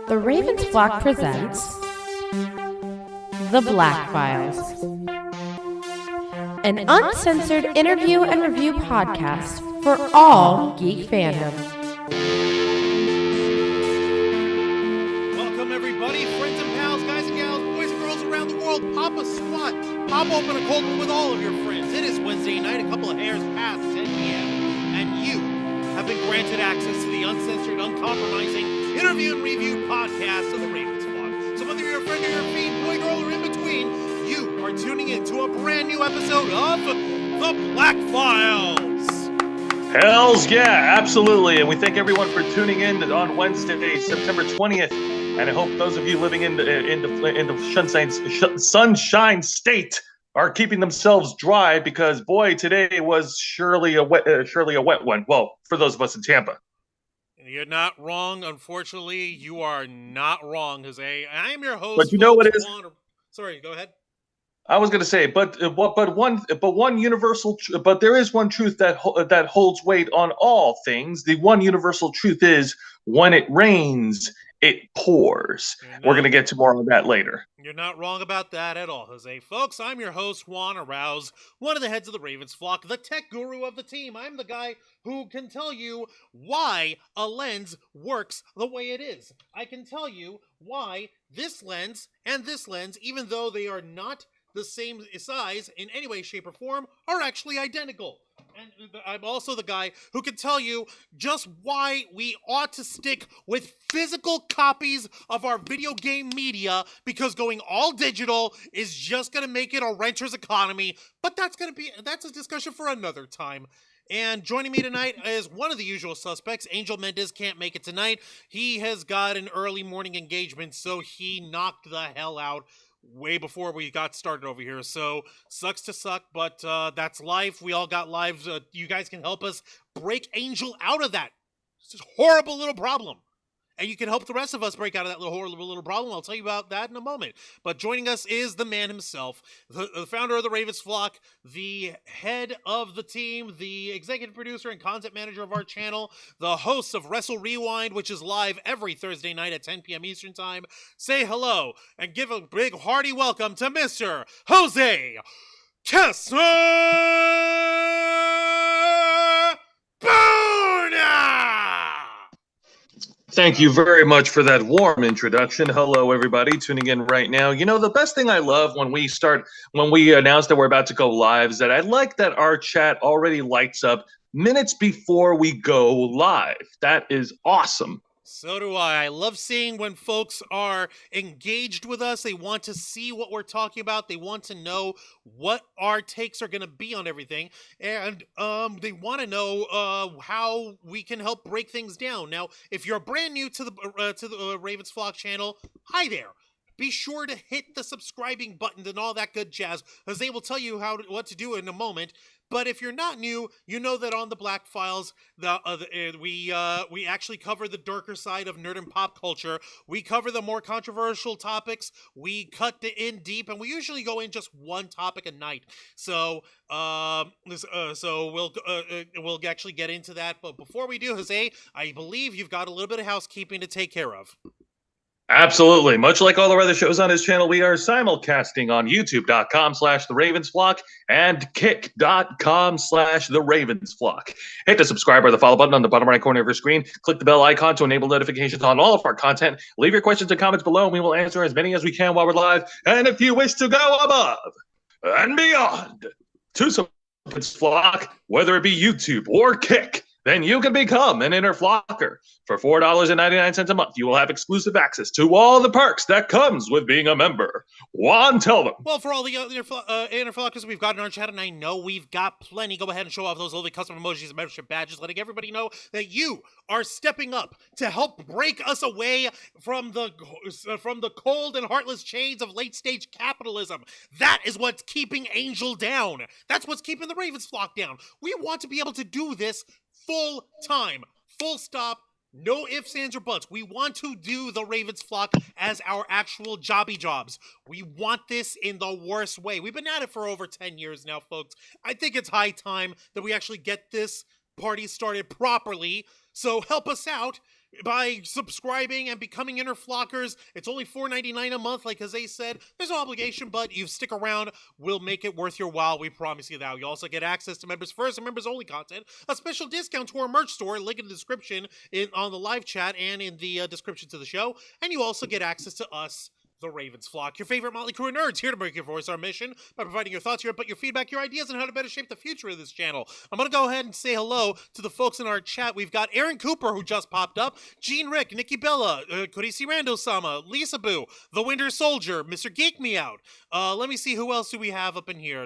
The Ravens Flock presents The Black Files, an uncensored interview and review podcast for all geek fandom. Welcome everybody, friends and pals, guys and gals, boys and girls around the world. Pop a squat, pop open a cold one with all of your friends. It is Wednesday night, a couple of hairs past 10 p.m., and you have been granted access to the uncensored, uncompromising interview and review podcast of the Ravens Flock. So whether you're a friend or your fiend, boy, girl, or in between, you are tuning in to a brand new episode of The Black Files. Hells yeah, absolutely. And we thank everyone for tuning in on Wednesday, September 20th. And I hope those of you living in the Sunshine State are keeping themselves dry, because boy, today was surely a wet one. Well, for those of us in Tampa. You're not wrong. Unfortunately, you are not wrong, Jose. I am your host. But you know what it is? Sorry, go ahead. I was going to say, but there is one truth that holds weight on all things. The one universal truth is, when it rains, it pours. We're going to get to more on that later. You're not wrong about that at all, Jose. Folks, I'm your host, Juan Arouse, one of the heads of the Ravens Flock, the tech guru of the team. I'm the guy who can tell you why a lens works the way it is. I can tell you why this lens and this lens, even though they are not the same size in any way, shape, or form, are actually identical. And I'm also the guy who can tell you just why we ought to stick with physical copies of our video game media, because going all digital is just going to make it a renter's economy. But that's a discussion for another time. And joining me tonight is one of the usual suspects. Angel Mendez can't make it tonight. He has got an early morning engagement, so he knocked the hell out way before we got started over here. So sucks to suck, but that's life. We all got lives. You guys can help us break Angel out of that horrible little problem. And you can help the rest of us break out of that horrible little problem. I'll tell you about that in a moment. But joining us is the man himself, the founder of the Ravens Flock, the head of the team, the executive producer and content manager of our channel, the host of Wrestle Rewind, which is live every Thursday night at 10 p.m. Eastern Time. Say hello and give a big hearty welcome to Mr. Jose Kessler Bona! Thank you very much for that warm introduction. Hello, everybody tuning in right now. You know, the best thing I love when we announce that we're about to go live is that I like that our chat already lights up minutes before we go live. That is awesome. So do I. I love seeing when folks are engaged with us. They want to see what we're talking about. They want to know what our takes are going to be on everything. And they want to know how we can help break things down. Now, if you're brand new to the Ravens Flock channel, hi there. Be sure to hit the subscribing button and all that good jazz, as they will tell you what to do in a moment. But if you're not new, you know that on the Black Files, we actually cover the darker side of nerd and pop culture. We cover the more controversial topics. We cut in deep, and we usually go in just one topic a night. So we'll actually get into that. But before we do, Jose, I believe you've got a little bit of housekeeping to take care of. Absolutely. Much like all our other shows on his channel, we are simulcasting on youtube.com/TheRavensFlock and kick.com/TheRavensFlock. Hit the subscribe or the follow button on the bottom right corner of your screen. Click the bell icon to enable notifications on all of our content. Leave your questions and comments below, and we will answer as many as we can while we're live. And if you wish to go above and beyond to support Flock, whether it be YouTube or Kick, then you can become an inner flocker. For $4.99 a month, you will have exclusive access to all the perks that comes with being a member. Juan, tell them. Well, for all the inner flockers we've got in our chat, and I know we've got plenty, go ahead and show off those lovely custom emojis and membership badges, letting everybody know that you are stepping up to help break us away from the cold and heartless chains of late-stage capitalism. That is what's keeping Angel down. That's what's keeping the Ravens Flock down. We want to be able to do this full time, full stop, no ifs, ands, or buts. We want to do the Ravens Flock as our actual jobby jobs. We want this in the worst way. We've been at it for over 10 years now, folks. I think it's high time that we actually get this party started properly So help us out by subscribing and becoming inner flockers. It's only $4.99 a month, like Jose said. There's no obligation, but you stick around, we'll make it worth your while. We promise you that. You also get access to members first and members only content, a special discount to our merch store, link in the description on the live chat and in the description to the show, and you also get access to us, the Ravens Flock, your favorite Motley Crew of nerds, here to make your voice our mission by providing your thoughts, your input, your feedback, your ideas on how to better shape the future of this channel. I'm going to go ahead and say hello to the folks in our chat. We've got Aaron Cooper, who just popped up, Gene Rick, Nikki Bella, Kurisi Rando-sama, Lisa Boo, The Winter Soldier, Mr. Geek Me Out. Let me see, who else do we have up in here?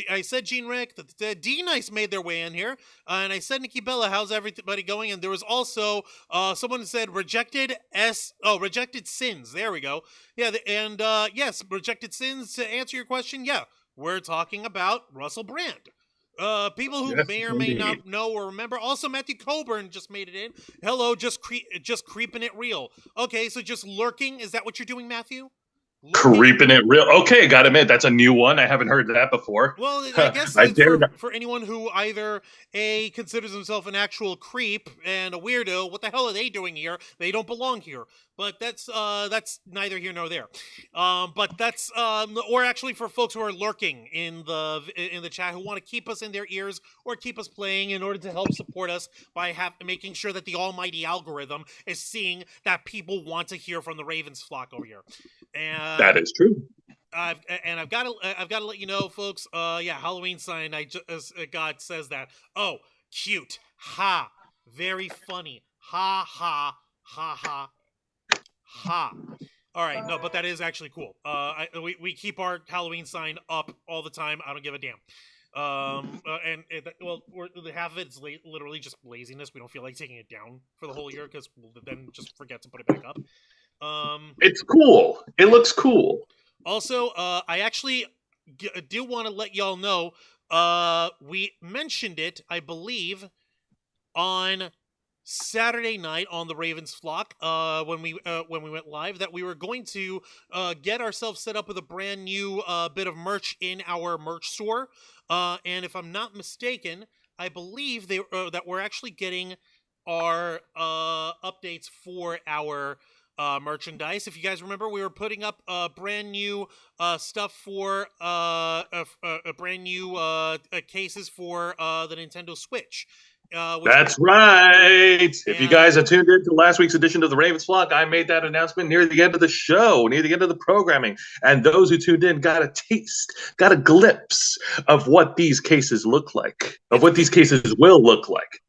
I said Gene Rick, D-Nice made their way in here, and I said Nikki Bella, how's everybody going? And there was also someone who said Rejected Sin. There we go. Yeah, yes, Rejected Sins, to answer your question, yeah, we're talking about Russell Brand. People who may or may not know or remember. Also, Matthew Coburn just made it in. Hello, just creeping it real. Okay, so just lurking, is that what you're doing, Matthew? Creeping it real. Okay, gotta admit, that's a new one. I haven't heard that before. Well, I guess it's for anyone who either A, considers himself an actual creep and a weirdo. What the hell are they doing here? They don't belong here. But that's neither here nor there. But that's or actually for folks who are lurking in the chat, who want to keep us in their ears or keep us playing in order to help support us by making sure that the almighty algorithm is seeing that people want to hear from the Ravens Flock over here. And that is true. I've got to let you know, folks. Yeah, Halloween sign. God says that. Oh, cute. Ha. Very funny. Ha ha ha ha ha. All right, no, but that is actually cool. We keep our Halloween sign up all the time. I don't give a damn. Half of it's literally just laziness. We don't feel like taking it down for the whole year because we'll then just forget to put it back up. It's cool. It looks cool. Also, I actually do want to let y'all know, we mentioned it, I believe, on Saturday night on the Ravens Flock, when we went live, that we were going to get ourselves set up with a brand new bit of merch in our merch store. And if I'm not mistaken, I believe that we're actually getting our updates for our merchandise. If you guys remember, we were putting up brand new stuff for brand new cases for the Nintendo Switch. That's right. If you guys have tuned into last week's edition of the Ravens Flock, I made that announcement near the end of the show, near the end of the programming. And those who tuned in got a taste, got a glimpse of what these cases look like, of what these cases will look like.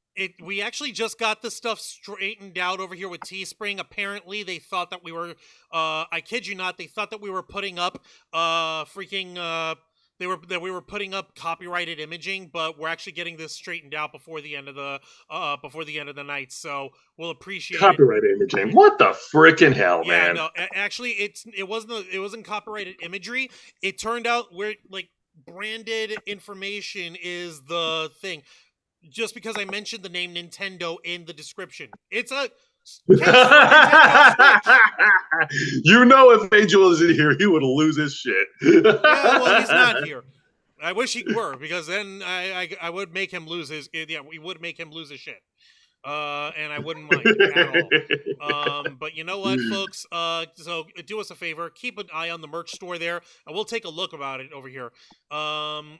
We actually just got the stuff straightened out over here with Teespring. Apparently, they thought that we were, I kid you not, they thought that we were putting up we were putting up copyrighted imaging, but we're actually getting this straightened out before the end of the night. So we'll appreciate copyrighted imaging. What the frickin' hell, man? No, actually, it wasn't copyrighted imagery. It turned out branded information is the thing. Just because I mentioned the name Nintendo in the description, it's a. You know, if Angel is in here, he would lose his shit. Yeah, well, he's not here. I wish he were, because then I would make him lose his. Yeah, we would make him lose his shit. And I wouldn't mind at all. But you know what, folks? So do us a favor, keep an eye on the merch store there, and we'll take a look about it over here. And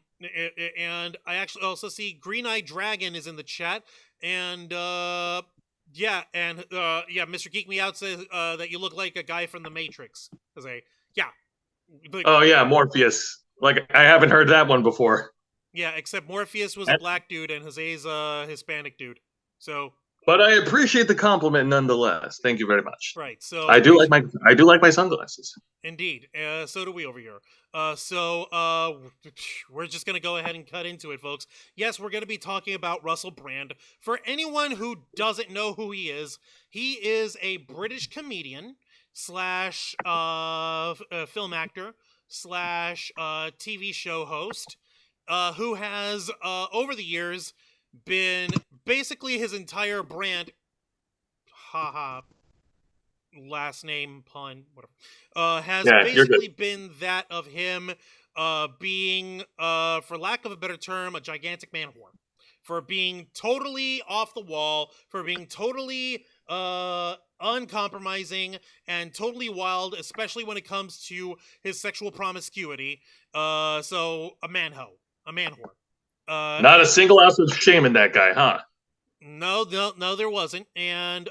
I actually also see Green Eye Dragon is in the chat, and Mr. Geek Me Out says that you look like a guy from The Matrix. Oh yeah, Morpheus. Like, I haven't heard that one before. Yeah, except Morpheus was a black dude and Jose's a Hispanic dude. So, but I appreciate the compliment nonetheless. Thank you very much. Right. So I do like my sunglasses. Indeed. So do we over here. We're just gonna go ahead and cut into it, folks. Yes, we're gonna be talking about Russell Brand. For anyone who doesn't know who he is a British comedian slash film actor slash TV show host who has over the years been basically his entire brand, last name pun, whatever, has basically been that of him being, for lack of a better term, a gigantic man whore. for being totally off the wall, for being totally uncompromising and totally wild, especially when it comes to his sexual promiscuity. So a man whore. Not a single ounce of shame in that guy, huh? No, there wasn't. And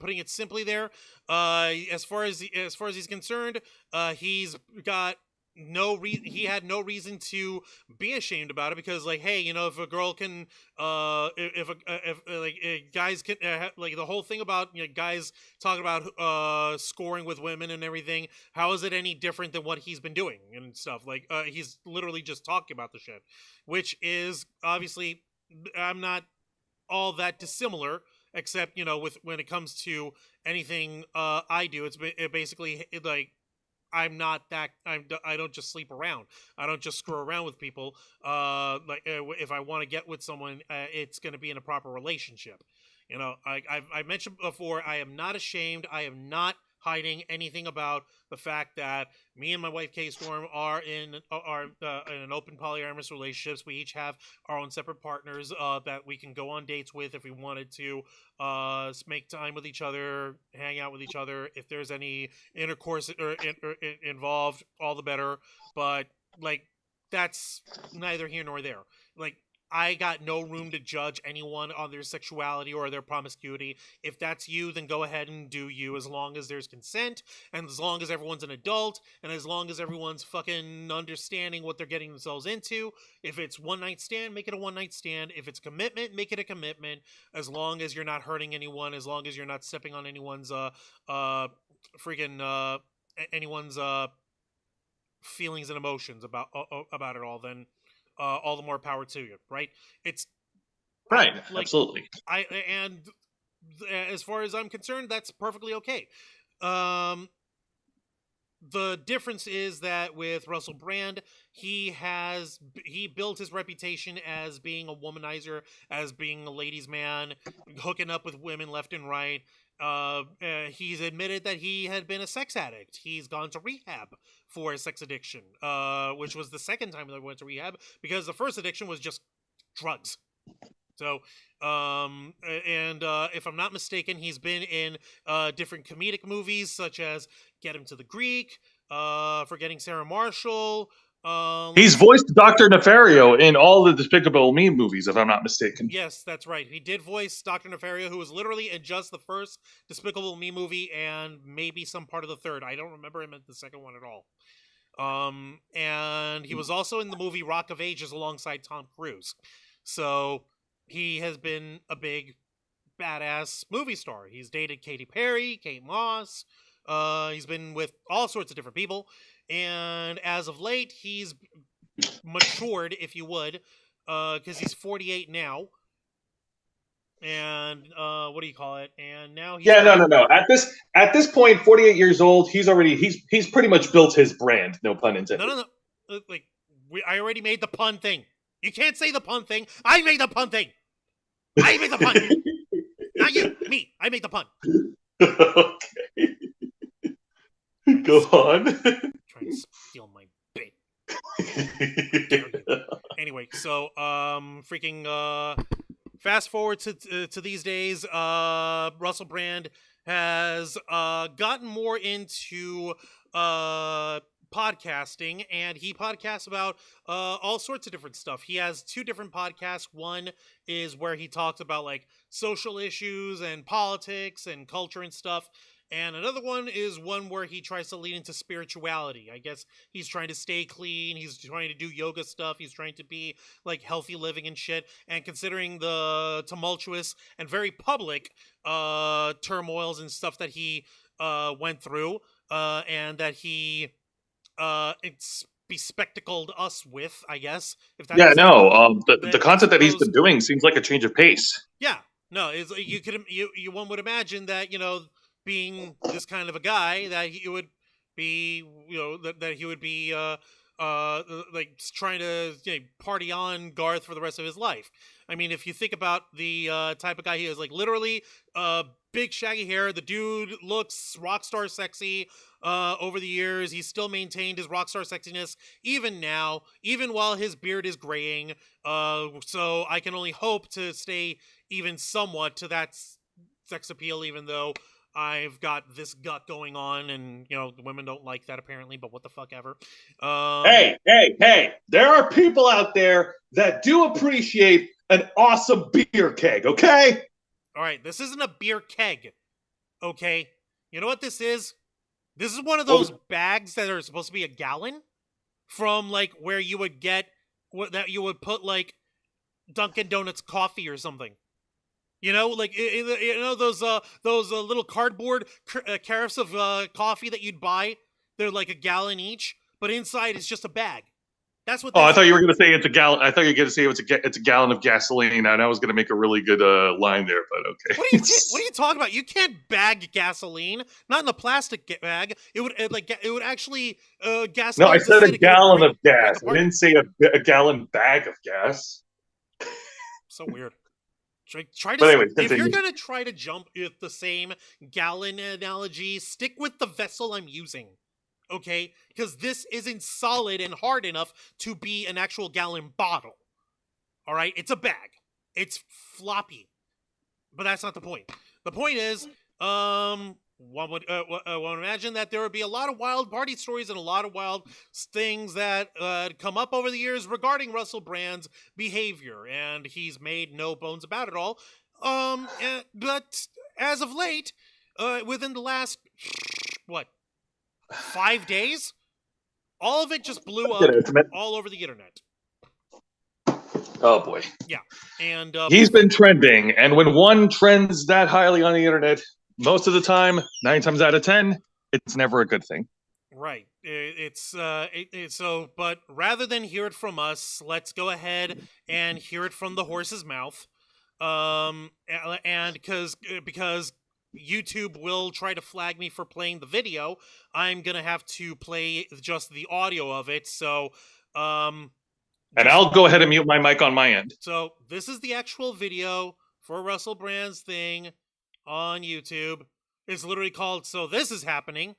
putting it simply, there, as far as he's concerned, he's got he had no reason to be ashamed about it, because, like, hey, if a girl can, guys can, like, the whole thing about guys talking about scoring with women and everything, how is it any different than what he's been doing and stuff? Like, he's literally just talking about the shit, which is obviously, I'm not all that dissimilar, except with when it comes to anything I do, it basically, like, I don't just sleep around. I don't just screw around with people. If I want to get with someone, it's going to be in a proper relationship. I mentioned before, I am not ashamed. I am not hiding anything about the fact that me and my wife Kay Storm are in an open polyamorous relationships. We each have our own separate partners that we can go on dates with if we wanted to, make time with each other, hang out with each other. If there's any intercourse involved, all the better. But, like, that's neither here nor there. Like, I got no room to judge anyone on their sexuality or their promiscuity. If that's you, then go ahead and do you, as long as there's consent, and as long as everyone's an adult, and as long as everyone's fucking understanding what they're getting themselves into. If it's one night stand, make it a one night stand. If it's commitment, make it a commitment. As long as you're not hurting anyone, as long as you're not stepping on anyone's anyone's feelings and emotions about it all, then all the more power to you, right? It's right, absolutely. And as far as I'm concerned, that's perfectly okay. The difference is that with Russell Brand, he built his reputation as being a womanizer, as being a ladies' man, hooking up with women left and right. He's admitted that he had been a sex addict. He's gone to rehab for his sex addiction, which was the second time that he went to rehab, because the first addiction was just drugs. So, if I'm not mistaken, he's been in different comedic movies, such as Get Him to the Greek, Forgetting Sarah Marshall. He's voiced Dr. Nefario in all the Despicable Me movies, if I'm not mistaken. Yes, that's right. He did voice Dr. Nefario, who was literally in just the first Despicable Me movie and maybe some part of the third. I don't remember him in the second one at all. And he was also in the movie Rock of Ages alongside Tom Cruise. So he has been a big, badass movie star. He's dated Katy Perry, Kate Moss. He's been with all sorts of different people. And as of late, he's matured, if you would, because he's 48 now. And what do you call it? And now he's no. At this point, 48 years old, he's pretty much built his brand. No pun intended. No. Like, I already made the pun thing. You can't say the pun thing. I made the pun thing. I made the pun. Not you, me. I made the pun. Okay. Go on. Trying to steal my bit. Anyway, so fast forward to these days. Russell Brand has gotten more into podcasting, and he podcasts about all sorts of different stuff. He has two different podcasts. One is where he talks about, like, social issues and politics and culture and stuff. And another one is one where he tries to lean into spirituality. I guess he's trying to stay clean. He's trying to do yoga stuff. He's trying to be, like, healthy living and shit. And considering the tumultuous and very public turmoils and stuff that he went through, and that he bespectacled us with, I guess. If that the content that he's been doing seems like a change of pace. Yeah, no, it's, one would imagine that, being this kind of a guy, that he would be, that he would be like trying to party on Garth for the rest of his life. I mean, if you think about the type of guy he is, like, literally big shaggy hair. The dude looks rock star sexy. Over the years, he's still maintained his rock star sexiness even now, even while his beard is graying. So I can only hope to stay even somewhat to that sex appeal, even though I've got this gut going on, and the women don't like that apparently. But what the fuck ever. Hey! There are people out there that do appreciate an awesome beer keg. Okay. All right, this isn't a beer keg. Okay, you know what this is? This is one of those bags that are supposed to be a gallon from like where you would get that you would put like Dunkin' Donuts coffee or something. Like those little cardboard carafes of coffee that you'd buy. They're like a gallon each, but inside is just a bag. That's what. Oh, I thought you were going to say it's a gallon. I thought you were going to say it's a gallon of gasoline, and I was going to make a really good line there, but okay. What are you talking about? You can't bag gasoline, not in a plastic bag. It would actually gasoline. No, I said a gallon of gas. I didn't say a gallon bag of gas. So weird. If you're gonna try to jump with the same gallon analogy, stick with the vessel I'm using. Okay, because this isn't solid and hard enough to be an actual gallon bottle. All right, it's a bag. It's floppy, but that's not the point. The point is, one would imagine that there would be a lot of wild party stories and a lot of wild things that come up over the years regarding Russell Brand's behavior, and he's made no bones about it all. But as of late, within the last 5 days, all of it just blew up all over the internet. Oh boy. Yeah, and he's been trending, and when one trends that highly on the internet, most of the time, 9 times out of 10, it's never a good thing. Right. But rather than hear it from us, let's go ahead and hear it from the horse's mouth. And because YouTube will try to flag me for playing the video, I'm gonna have to play just the audio of it. So, and I'll go ahead and mute my mic on my end. So this is the actual video for Russell Brand's thing on YouTube. It's literally called "So This Is Happening."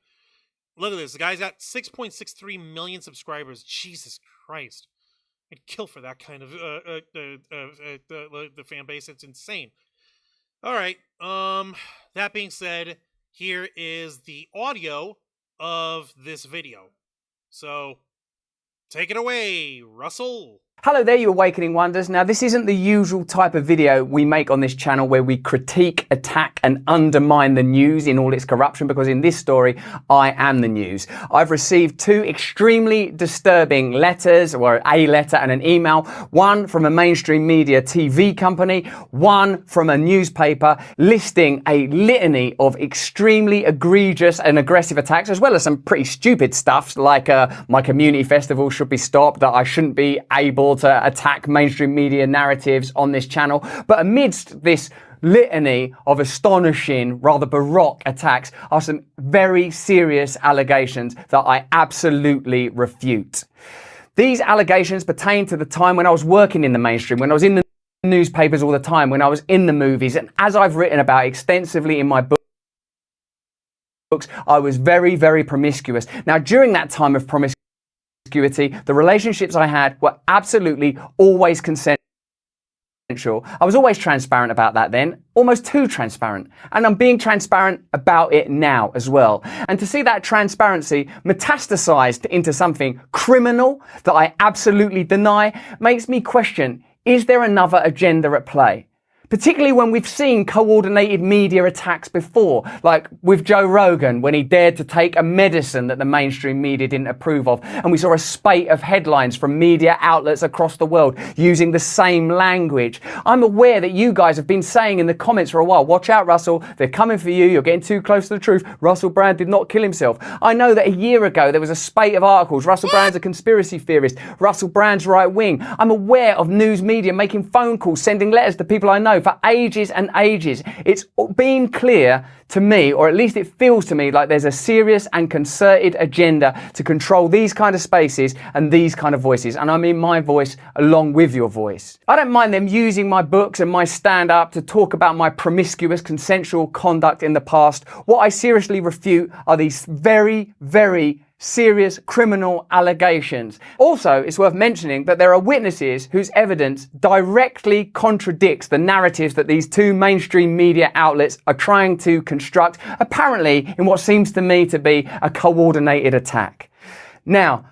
Look at this. The guy's got 6.63 million subscribers. Jesus Christ. I'd kill for that kind of the fan base. It's insane. All right. That being said, here is the audio of this video. So, take it away, Russell. Hello there, you Awakening Wonders. Now, this isn't the usual type of video we make on this channel where we critique, attack, and undermine the news in all its corruption, because in this story, I am the news. I've received 2 extremely disturbing letters, or a letter and an email, one from a mainstream media TV company, one from a newspaper, listing a litany of extremely egregious and aggressive attacks, as well as some pretty stupid stuff, like my community festival should be stopped, that I shouldn't be able to attack mainstream media narratives on this channel. But amidst this litany of astonishing, rather baroque attacks are some very serious allegations that I absolutely refute. These allegations pertain to the time when I was working in the mainstream, when I was in the newspapers all the time, when I was in the movies, and as I've written about extensively in my books, I was very, very promiscuous. Now, during that time of promiscuity, the relationships I had were absolutely always consensual. I was always transparent about that then, almost too transparent. And I'm being transparent about it now as well. And to see that transparency metastasized into something criminal that I absolutely deny makes me question, is there another agenda at play? Particularly when we've seen coordinated media attacks before, like with Joe Rogan when he dared to take a medicine that the mainstream media didn't approve of. And we saw a spate of headlines from media outlets across the world using the same language. I'm aware that you guys have been saying in the comments for a while, watch out, Russell, they're coming for you, you're getting too close to the truth. Russell Brand did not kill himself. I know that a year ago there was a spate of articles, Russell Brand's a conspiracy theorist, Russell Brand's right wing. I'm aware of news media making phone calls, sending letters to people I know, going for ages and ages. It's been clear to me, or at least it feels to me like there's a serious and concerted agenda to control these kind of spaces and these kind of voices. And I mean my voice along with your voice. I don't mind them using my books and my stand-up to talk about my promiscuous consensual conduct in the past. What I seriously refute are these very, very serious criminal allegations. Also, it's worth mentioning that there are witnesses whose evidence directly contradicts the narratives that these two mainstream media outlets are trying to construct, apparently in what seems to me to be a coordinated attack. Now,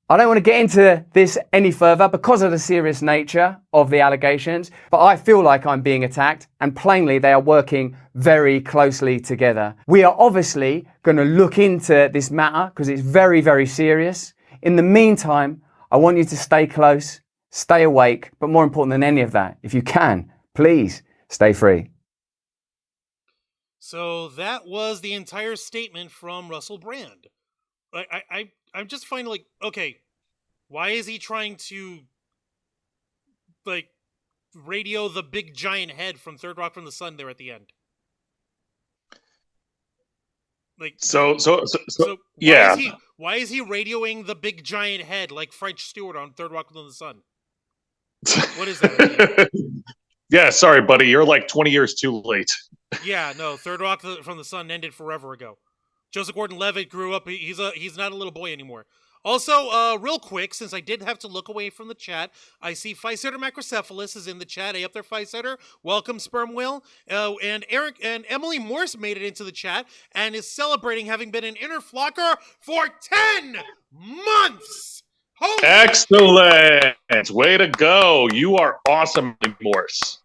I don't want to get into this any further because of the serious nature of the allegations, but I feel like I'm being attacked, and plainly they are working very closely together. We are obviously going to look into this matter because it's very, very serious. In the meantime, I want you to stay close, stay awake, but more important than any of that, if you can, please stay free. So that was the entire statement from Russell Brand. I'm just finding, like, okay, why is he trying to, like, radio the big giant head from Third Rock from the Sun there at the end? Like, So why yeah. why is he radioing the big giant head like French Stewart on Third Rock from the Sun? What is that? Yeah, sorry, buddy. You're like 20 years too late. Yeah, no, Third Rock from the Sun ended forever ago. Joseph Gordon-Levitt grew up. He's not a little boy anymore. Also, real quick, since I did have to look away from the chat, I see Physeter Macrocephalus is in the chat. Hey, up there, Physeter. Welcome, Sperm Whale. And Eric and Emily Morse made it into the chat and is celebrating having been an inner flocker for 10 months. Holy Excellent. Way to go. You are awesome, Morse.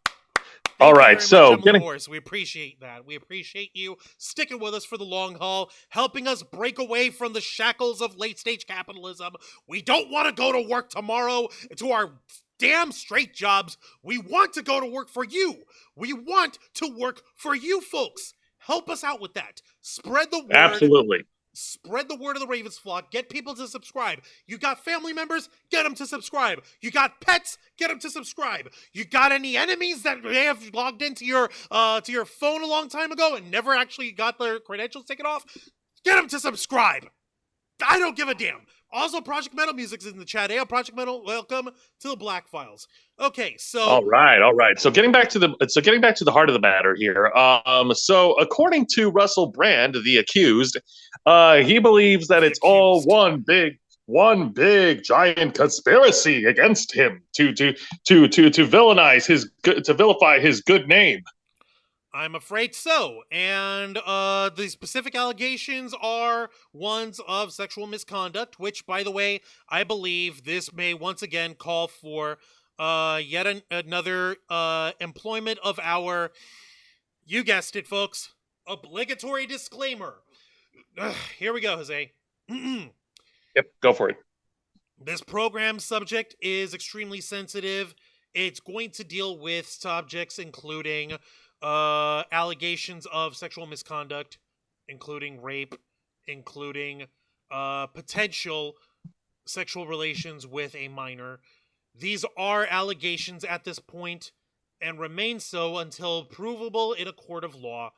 Thank All you right, very so much, Emily Morse. We appreciate that. We appreciate you sticking with us for the long haul, helping us break away from the shackles of late-stage capitalism. We don't want to go to work tomorrow to our damn straight jobs. We want to go to work for you. We want to work for you folks. Help us out with that. Spread the word. Absolutely. Spread the word of the Ravens flock. Get people to subscribe. You got family members? Get them to subscribe. You got pets? Get them to subscribe. You got any enemies that may have logged into your phone a long time ago and never actually got their credentials taken off? Get them to subscribe. I don't give a damn. Also, Project Metal Music's in the chat. Hey, Project Metal, welcome to the Black Files. Okay, so all right. So getting back to the heart of the matter here. So according to Russell Brand, the accused, he believes that it's all one big giant conspiracy against him to vilify his good name. I'm afraid so. And the specific allegations are ones of sexual misconduct, which, by the way, I believe this may once again call for yet another employment of our, you guessed it, folks, obligatory disclaimer. Here we go, Jose. Yep, go for it. This program subject is extremely sensitive. It's going to deal with subjects including allegations of sexual misconduct, including rape, including potential sexual relations with a minor. These are allegations at this point and remain so until provable in a court of law.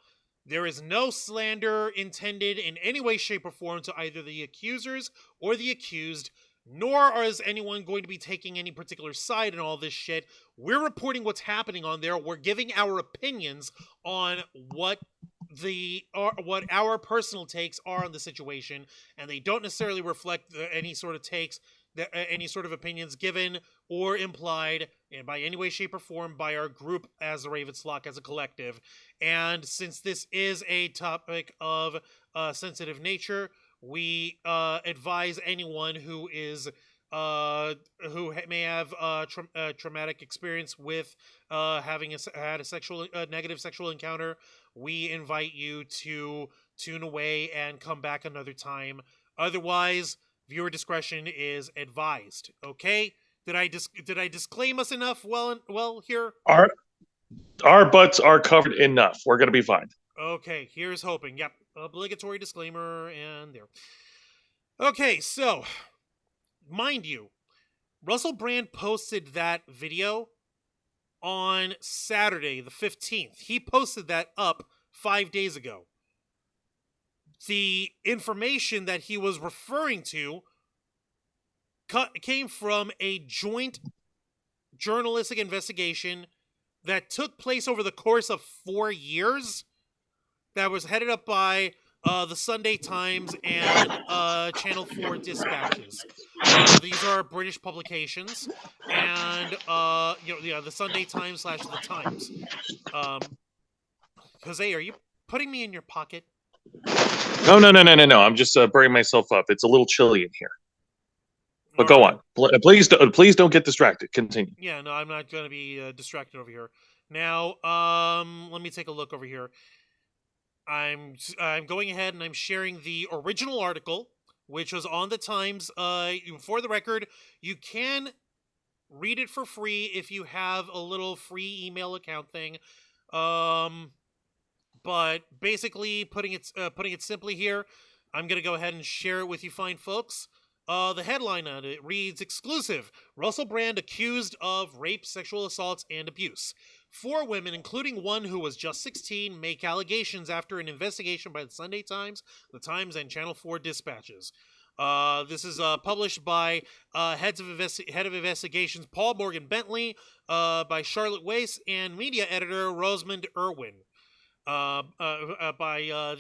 There is no slander intended in any way, shape, or form to either the accusers or the accused, nor is anyone going to be taking any particular side in all this shit. We're reporting what's happening on there. We're giving our opinions on what our personal takes are on the situation, and they don't necessarily reflect any sort of takes, any sort of opinions given or implied by any way, shape, or form by our group as the Ravens Flock as a collective. And since this is a topic of sensitive nature, we advise anyone who is who may have traumatic experience with having had a negative sexual encounter. We invite you to tune away and come back another time. Otherwise, viewer discretion is advised. Okay? Did I disclaim us enough? Well, here. Our butts are covered enough. We're gonna be fine. Okay, here's hoping. Yep, obligatory disclaimer, and there. Okay, so, mind you, Russell Brand posted that video on Saturday, the 15th. He posted that up 5 days ago. The information that he was referring to came from a joint journalistic investigation that took place over the course of 4 years that was headed up by the Sunday Times and Channel 4 Dispatches. These are British publications, and the Sunday Times / the Times. Jose, are you putting me in your pocket? No. I'm just burning myself up. It's a little chilly in here. But go on. Please don't get distracted. Continue. Yeah, no, I'm not going to be distracted over here. Now, let me take a look over here. I'm going ahead and I'm sharing the original article, which was on the Times. For the record, you can read it for free if you have a little free email account thing. But basically, putting it simply here, I'm going to go ahead and share it with you fine folks. The headline on it reads, exclusive, Russell Brand accused of rape, sexual assaults, and abuse. 4 women, including one who was just 16, make allegations after an investigation by the Sunday Times, the Times, and Channel 4 Dispatches. This is published by head of investigations Paul Morgan Bentley, by Charlotte Weiss, and media editor Rosamund Irwin. By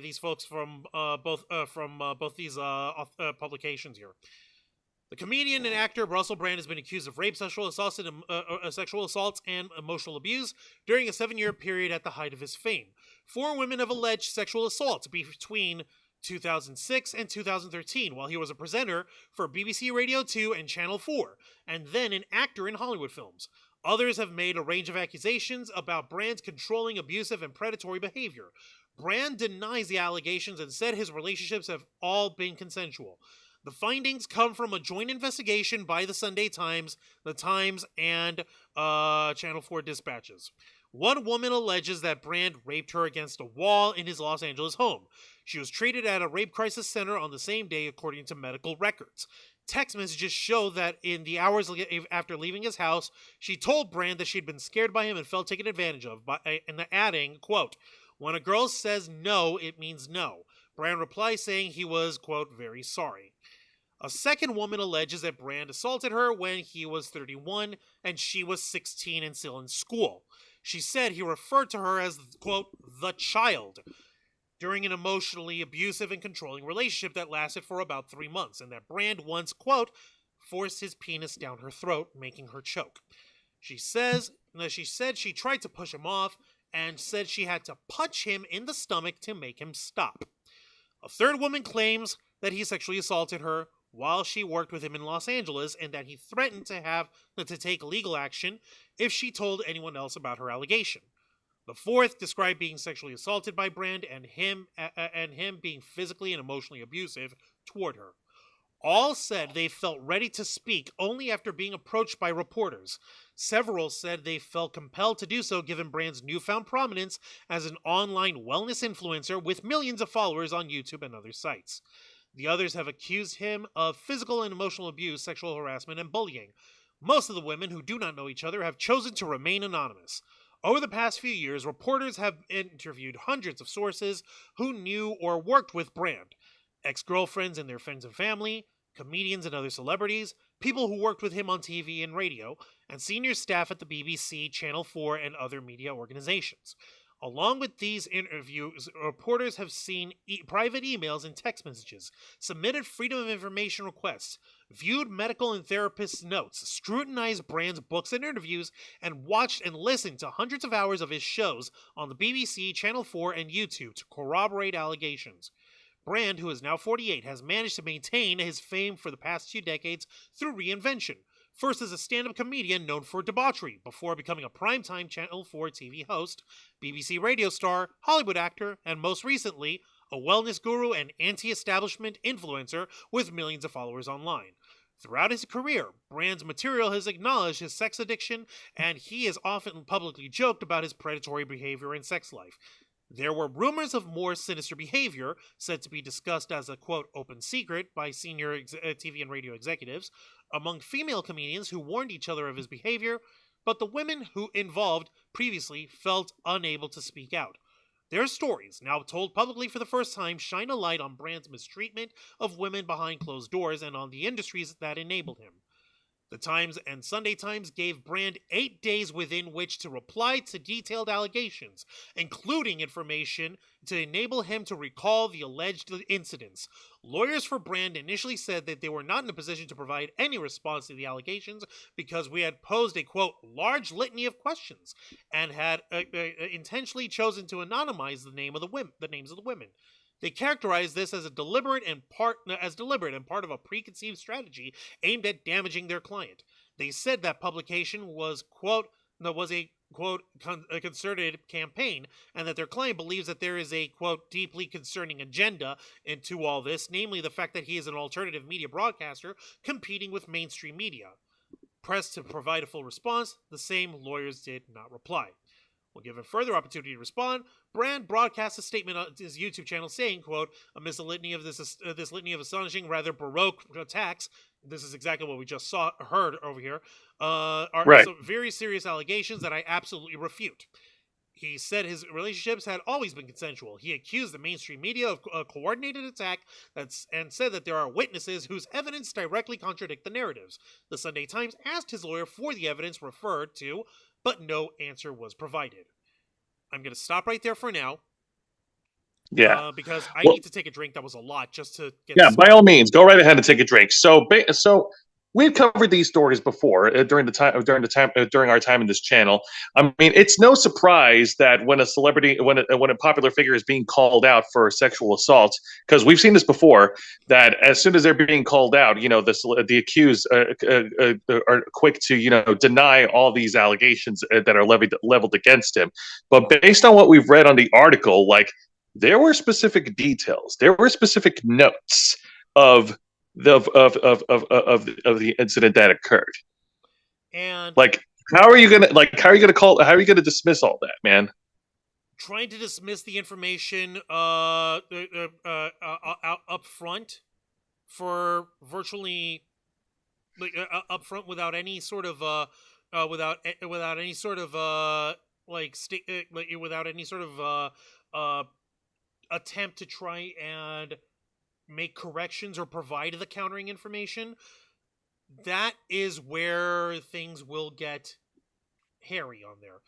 these folks from both these publications here. The comedian and actor Russell Brand has been accused of rape, sexual assaults, and emotional abuse during a 7-year period at the height of his fame. 4 women have alleged sexual assaults between 2006 and 2013, while he was a presenter for BBC Radio 2 and Channel 4, and then an actor in Hollywood films. Others have made a range of accusations about Brand's controlling, abusive, and predatory behavior. Brand denies the allegations and said his relationships have all been consensual. The findings come from a joint investigation by the Sunday Times, the Times, and Channel 4 Dispatches. One woman alleges that Brand raped her against a wall in his Los Angeles home. She was treated at a rape crisis center on the same day, according to medical records. Text messages show that in the hours after leaving his house, she told Brand that she'd been scared by him and felt taken advantage of, and adding, quote, when a girl says no, it means no. Brand replies saying he was, quote, very sorry. A second woman alleges that Brand assaulted her when he was 31 and she was 16 and still in school. She said he referred to her as, quote, the child, during an emotionally abusive and controlling relationship that lasted for about 3 months, and that Brand once, quote, forced his penis down her throat, making her choke. She said she tried to push him off and said she had to punch him in the stomach to make him stop. A third woman claims that he sexually assaulted her while she worked with him in Los Angeles, and that he threatened to take legal action if she told anyone else about her allegation. The fourth described being sexually assaulted by Brand and him being physically and emotionally abusive toward her. All said they felt ready to speak only after being approached by reporters. Several said they felt compelled to do so given Brand's newfound prominence as an online wellness influencer with millions of followers on YouTube and other sites. The others have accused him of physical and emotional abuse, sexual harassment, and bullying. Most of the women who do not know each other have chosen to remain anonymous. Over the past few years, reporters have interviewed hundreds of sources who knew or worked with Brand. Ex-girlfriends and their friends and family, comedians and other celebrities, people who worked with him on TV and radio, and senior staff at the BBC, Channel 4, and other media organizations. Along with these interviews, reporters have seen private emails and text messages, submitted Freedom of Information requests, viewed medical and therapist notes, scrutinized Brand's books and interviews, and watched and listened to hundreds of hours of his shows on the BBC, Channel 4, and YouTube to corroborate allegations. Brand, who is now 48, has managed to maintain his fame for the past 2 decades through reinvention. First as a stand-up comedian known for debauchery, before becoming a primetime Channel 4 TV host, BBC radio star, Hollywood actor, and most recently, a wellness guru and anti-establishment influencer with millions of followers online. Throughout his career, Brand's material has acknowledged his sex addiction, and he has often publicly joked about his predatory behavior and sex life. There were rumors of more sinister behavior, said to be discussed as a, quote, open secret by senior TV and radio executives, among female comedians who warned each other of his behavior. but the women who involved previously felt unable to speak out. Their stories, now told publicly for the first time, shine a light on Brand's mistreatment of women behind closed doors and on the industries that enabled him. The Times and Sunday Times gave Brand 8 days within which to reply to detailed allegations, including information to enable him to recall the alleged incidents. Lawyers for Brand initially said that they were not in a position to provide any response to the allegations because we had posed a, quote, large litany of questions and had intentionally chosen to anonymize the names of the women. They characterized this as deliberate and part of a preconceived strategy aimed at damaging their client. They said that publication was a concerted campaign, and that their client believes that there is a, quote, deeply concerning agenda into all this, namely the fact that he is an alternative media broadcaster competing with mainstream media. Pressed to provide a full response, the same lawyers did not reply. When given further opportunity to respond, Brand broadcast a statement on his YouTube channel saying, quote, amidst a litany of this litany of astonishing, rather baroque attacks, this is exactly what we just heard over here, are some very serious allegations that I absolutely refute. He said his relationships had always been consensual. He accused the mainstream media of a coordinated attack and said that there are witnesses whose evidence directly contradict the narratives. The Sunday Times asked his lawyer for the evidence referred to, but no answer was provided. I'm going to stop right there for now. Yeah. Because I need to take a drink. That was a lot just to get Yeah, by all means, go right ahead and take a drink. So we've covered these stories before during our time in this channel. I mean, it's no surprise that when a celebrity, when a popular figure is being called out for sexual assault, because we've seen this before, that as soon as they're being called out, the accused are quick to deny all these allegations that are leveled against him. But based on what we've read on the article, there were specific details, there were specific notes of the incident that occurred. And how are you gonna dismiss all that, man? Trying to dismiss the information up front for virtually up front without any sort of without any sort of attempt to try and make corrections or provide the countering information, that is where things will get hairy on there.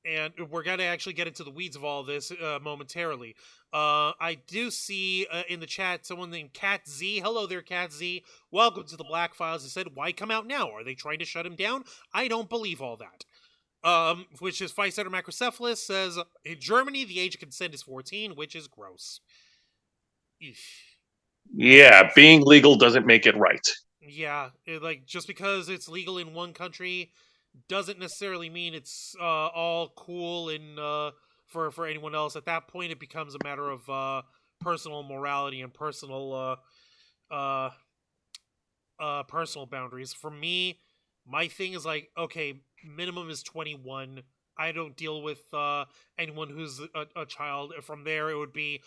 And we're going to actually get into the weeds of all this momentarily. I do see in the chat someone named Cat Z. Hello there, Cat Z. Welcome to the Black Files. He said, why come out now? Are they trying to shut him down? I don't believe all that. Which is Fight Center Macrocephalus says, in Germany, the age of consent is 14, which is gross. Eesh. Yeah, being legal doesn't make it right. Yeah, just because it's legal in one country doesn't necessarily mean it's all cool in for anyone else. At that point, it becomes a matter of personal morality and personal boundaries. For me, my thing is okay, minimum is 21. I don't deal with anyone who's a child. From there, it would be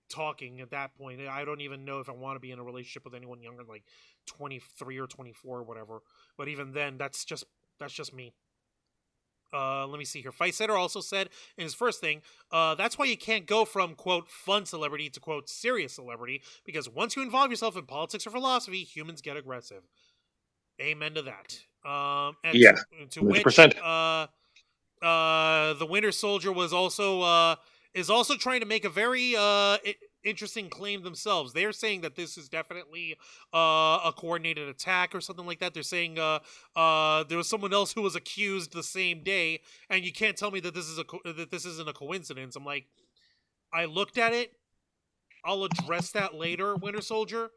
talking at that point. I don't even know if I want to be in a relationship with anyone younger than 23 or 24 or whatever. But even then, that's just me. Let me see here. Fight Center also said in his first thing, that's why you can't go from, quote, fun celebrity to, quote, serious celebrity, because once you involve yourself in politics or philosophy, humans get aggressive. Amen to that. And yeah, to which the Winter Soldier was also trying to make a very interesting claim themselves. They're saying that this is definitely a coordinated attack or something like that. They're saying there was someone else who was accused the same day, and you can't tell me that this isn't a coincidence. I'm like, I looked at it. I'll address that later, Winter Soldier.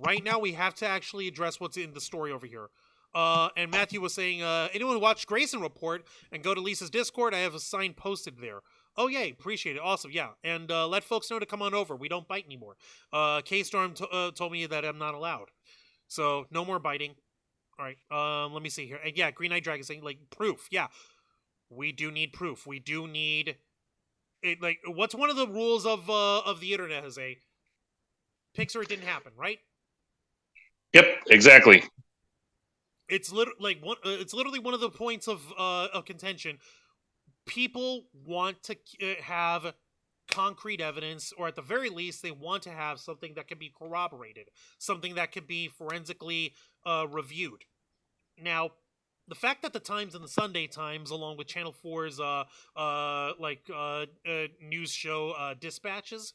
Right now, we have to actually address what's in the story over here. And Matthew was saying, anyone watch Grayson Report and go to Lisa's Discord? I have a sign posted there. Oh, yay. Appreciate it. Awesome. Yeah. And let folks know to come on over. We don't bite anymore. K-Storm told me that I'm not allowed. So no more biting. All right. Let me see here. And yeah, Green Eye Dragon saying, proof. Yeah. We do need proof. We do need it. What's one of the rules of the internet, Jose? Pixar, it didn't happen, right? Yep, exactly. It's literally one of the points of contention. People want to have concrete evidence, or at the very least, they want to have something that can be corroborated, something that can be forensically reviewed. Now, the fact that the Times and the Sunday Times, along with Channel 4's news show Dispatches,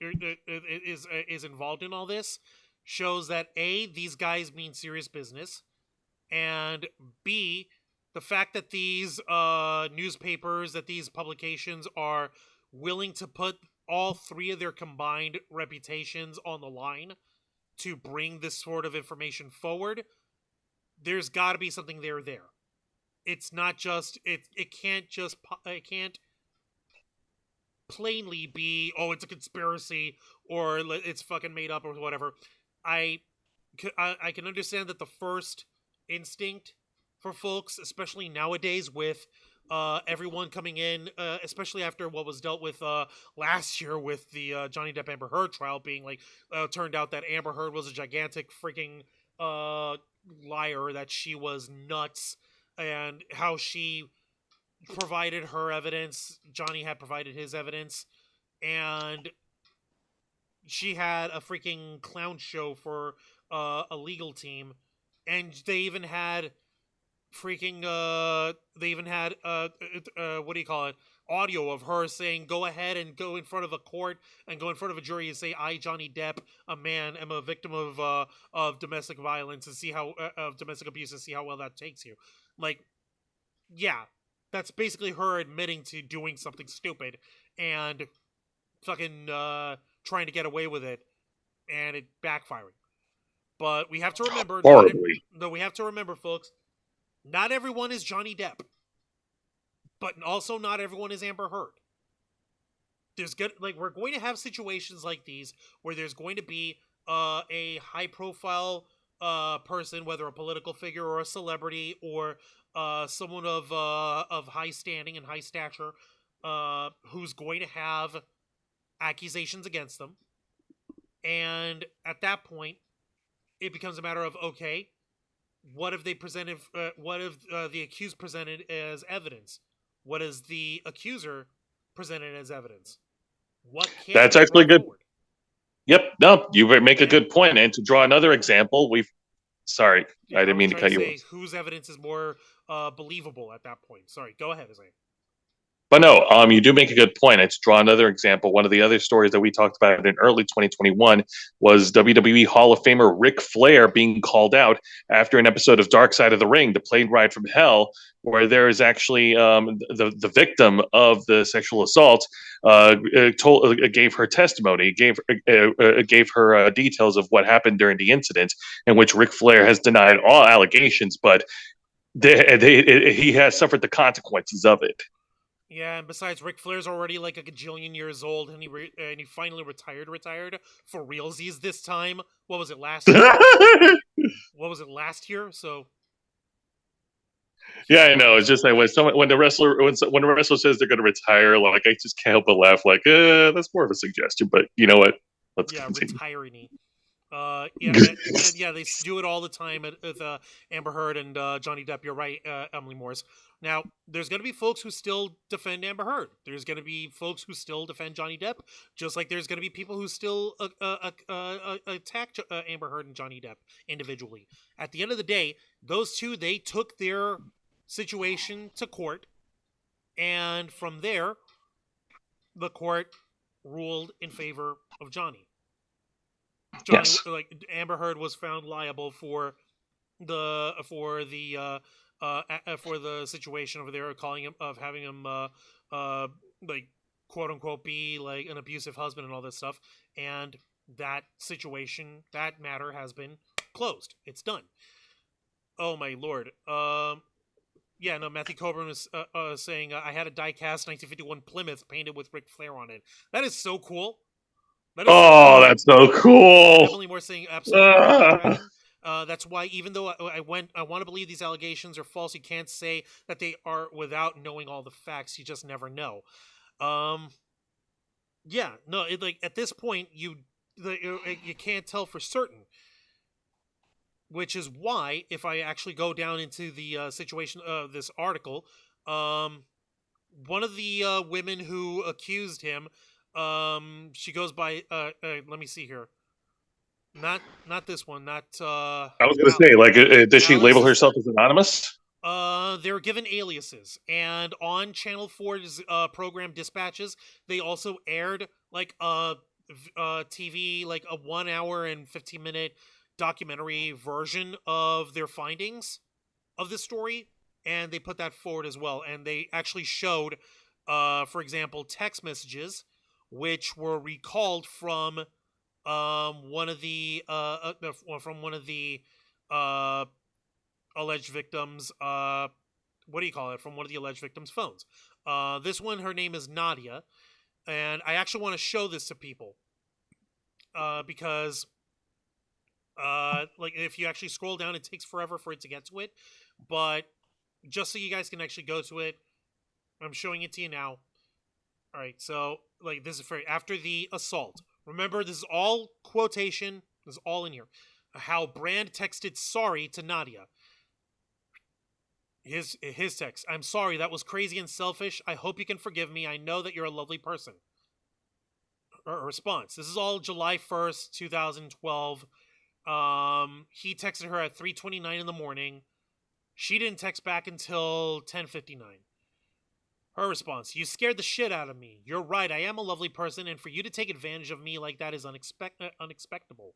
is involved in all this, shows that A, these guys mean serious business, and B, the fact that these newspapers, that these publications are willing to put all three of their combined reputations on the line to bring this sort of information forward, there's got to be something there. It's not just it can't plainly be, oh, it's a conspiracy or it's fucking made up or whatever. I can understand that the first instinct for folks, especially nowadays with everyone coming in, especially after what was dealt with last year with the Johnny Depp Amber Heard trial being like, turned out that Amber Heard was a gigantic freaking liar, that she was nuts, and how she provided her evidence, Johnny had provided his evidence, and she had a freaking clown show for a legal team, and they even had freaking what do you call it, audio of her saying, go ahead and go in front of a court and go in front of a jury and say, I, Johnny Depp, a man, am a victim of domestic violence, and see how of domestic abuse, and see how well that takes you. Like, yeah, that's basically her admitting to doing something stupid and fucking trying to get away with it, and it backfiring. But we have to remember, horribly. we have to remember, folks, not everyone is Johnny Depp, but also not everyone is Amber Heard. We're going to have situations like these where there's going to be a high-profile person, whether a political figure or a celebrity or someone of high standing and high stature, who's going to have accusations against them, and at that point, it becomes a matter of, okay, what if they presented? What if the accused presented as evidence? What is the accuser presented as evidence? What can That's be actually brought good. forward? Yep. No, you make a good point. And to draw another example, sorry, Yeah, I didn't mean to trying cut you say off. whose evidence is more believable at that point. Sorry, go ahead, Isaiah. But no, you do make a good point. And to draw another example, one of the other stories that we talked about in early 2021 was WWE Hall of Famer Ric Flair being called out after an episode of Dark Side of the Ring, the plane ride from hell, where there is actually the victim of the sexual assault gave her testimony, gave her details of what happened during the incident, in which Ric Flair has denied all allegations, but he has suffered the consequences of it. Yeah, and besides, Ric Flair's already like a gajillion years old, and he finally retired for realsies this time. What was it, last year? What was it, last year? So Yeah, I know. It's just like when the wrestler says they're going to retire, like I just can't help but laugh. Like, that's more of a suggestion, but you know what? Let's continue. retiring. Yeah, they do it all the time with Amber Heard and Johnny Depp. You're right, Emily Morris. Now, there's going to be folks who still defend Amber Heard. There's going to be folks who still defend Johnny Depp, just like there's going to be people who still attack Amber Heard and Johnny Depp individually. At the end of the day, those two, they took their situation to court, and from there, the court ruled in favor of Johnny. Yes. Like, Amber Heard was found liable for the situation over there, having him like, quote unquote, be like an abusive husband and all this stuff, and that matter has been closed. It's done. Oh my lord. Yeah, no, Matthew Coburn was saying, I had a die-cast 1951 Plymouth painted with Ric Flair on it. That is so cool. That's so cool. Emily Moore saying absolutely. That's why, even though I want to believe these allegations are false, you can't say that they are without knowing all the facts. You just never know. Yeah, no, at this point, you can't tell for certain. which is why, if I actually go down into the situation of this article, one of the women who accused him, she goes by, let me see here. Not this one, not, I was going to say, like, does she label herself as anonymous? They were given aliases, and on Channel 4's program Dispatches, they also aired like a TV, like a 1 hour and 15-minute documentary version of their findings of this story, and they put that forward as well. And they actually showed, for example, text messages which were recalled from one of the alleged victims, what do you call it, from one of the alleged victims' phones. This one, her name is Nadia, and I actually want to show this to people, because like, if you actually scroll down, it takes forever for it to get to it, but just so you guys can actually go to it, I'm showing it to you now. Alright, so, like, this is for after the assault. Remember, this is all quotation, this is all in here. How Brand texted sorry to Nadia. His text: I'm sorry, that was crazy and selfish. I hope you can forgive me. I know that you're a lovely person. Her response: this is all July 1st, 2012. He texted her at 3:29 in the morning. She didn't text back until 10:59. Her response: you scared the shit out of me. You're right, I am a lovely person, and for you to take advantage of me like that is unexpectable.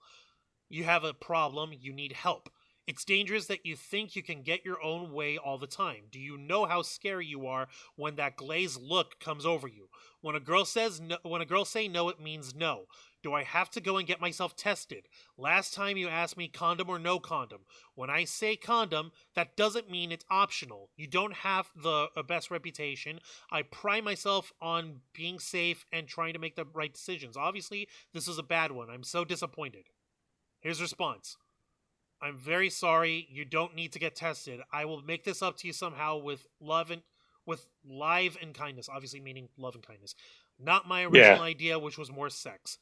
You have a problem, you need help. It's dangerous that you think you can get your own way all the time. Do you know how scary you are when that glazed look comes over you? When a girl says no, when a girl say no, it means no. Do I have to go and get myself tested? Last time you asked me condom or no condom. When I say condom, that doesn't mean it's optional. You don't have the best reputation. I pride myself on being safe and trying to make the right decisions. Obviously, this is a bad one. I'm so disappointed. Here's response: I'm very sorry. You don't need to get tested. I will make this up to you somehow with love and live and kindness. Obviously, meaning love and kindness. Not my original idea, which was more sex.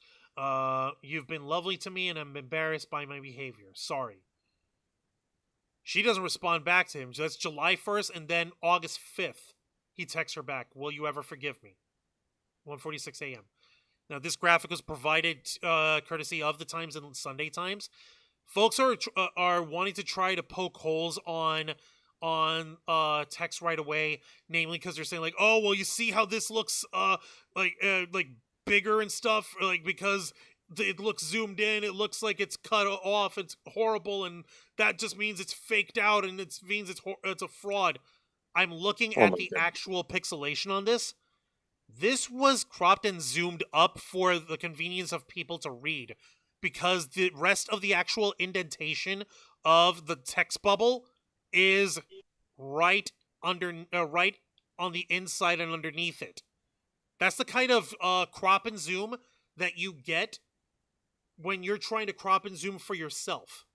You've been lovely to me, and I'm embarrassed by my behavior. Sorry. She doesn't respond back to him. That's July 1st, and then August 5th, he texts her back: will you ever forgive me? 1:46 a.m. Now, this graphic was provided courtesy of the Times and Sunday Times. Folks are wanting to try to poke holes on text right away, namely because they're saying, like, oh, well, you see how this looks like bigger and stuff, like, because it looks zoomed in, it looks like it's cut off, it's horrible, and that just means it's faked out, and it means it's a fraud. I'm looking at the actual pixelation on this. This was cropped and zoomed up for the convenience of people to read, because the rest of the actual indentation of the text bubble is right on the inside and underneath it. That's the kind of crop and zoom that you get when you're trying to crop and zoom for yourself.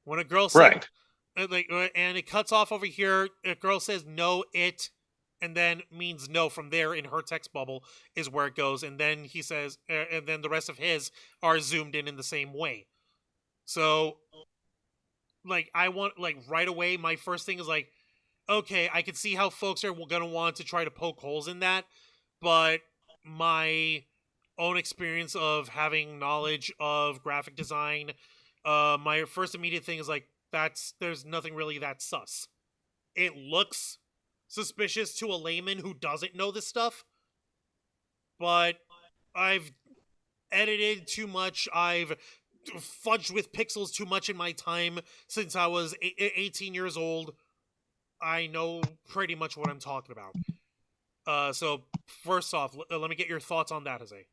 When a girl says, and it cuts off over here, a girl says no, it, and then means no from there in her text bubble is where it goes. And then he says, and then the rest of his are zoomed in the same way. So, like, I want, like, right away, my first thing is, like, okay, I can see how folks are going to want to try to poke holes in that, but my own experience of having knowledge of graphic design, my first immediate thing is, like, there's nothing really that sus. It looks suspicious to a layman who doesn't know this stuff, but I've edited too much, I've fudged with pixels too much in my time since I was 18 years old. I know pretty much what I'm talking about. So first off, let me get your thoughts on that, Jose.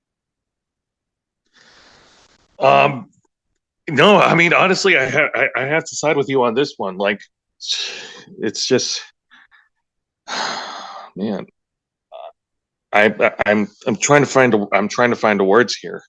No, I mean, honestly, I have to side with you on this one. Like, it's just, man, I'm trying to find the words here.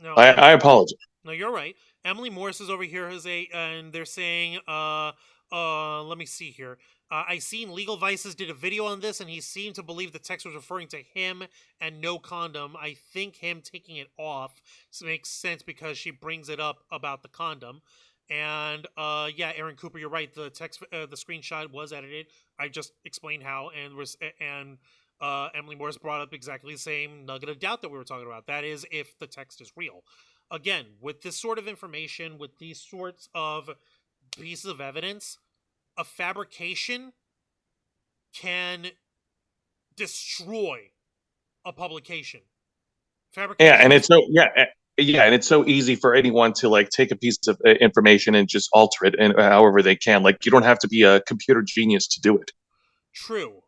No, I apologize. No, you're right. Emily Morris is over here, Jose, and they're saying, let me see here. I seen Legal Vices did a video on this, and he seemed to believe the text was referring to him and no condom. I think him taking it off makes sense because she brings it up about the condom. And yeah, Aaron Cooper, you're right. The the screenshot was edited. I just explained how, and Emily Morris brought up exactly the same nugget of doubt that we were talking about. That is, if the text is real. Again, with this sort of information, with these sorts of pieces of evidence, a fabrication can destroy a publication. Fabrication. Yeah, and it's and it's so easy for anyone to like take a piece of information and just alter it, and however they can. Like you don't have to be a computer genius to do it. True.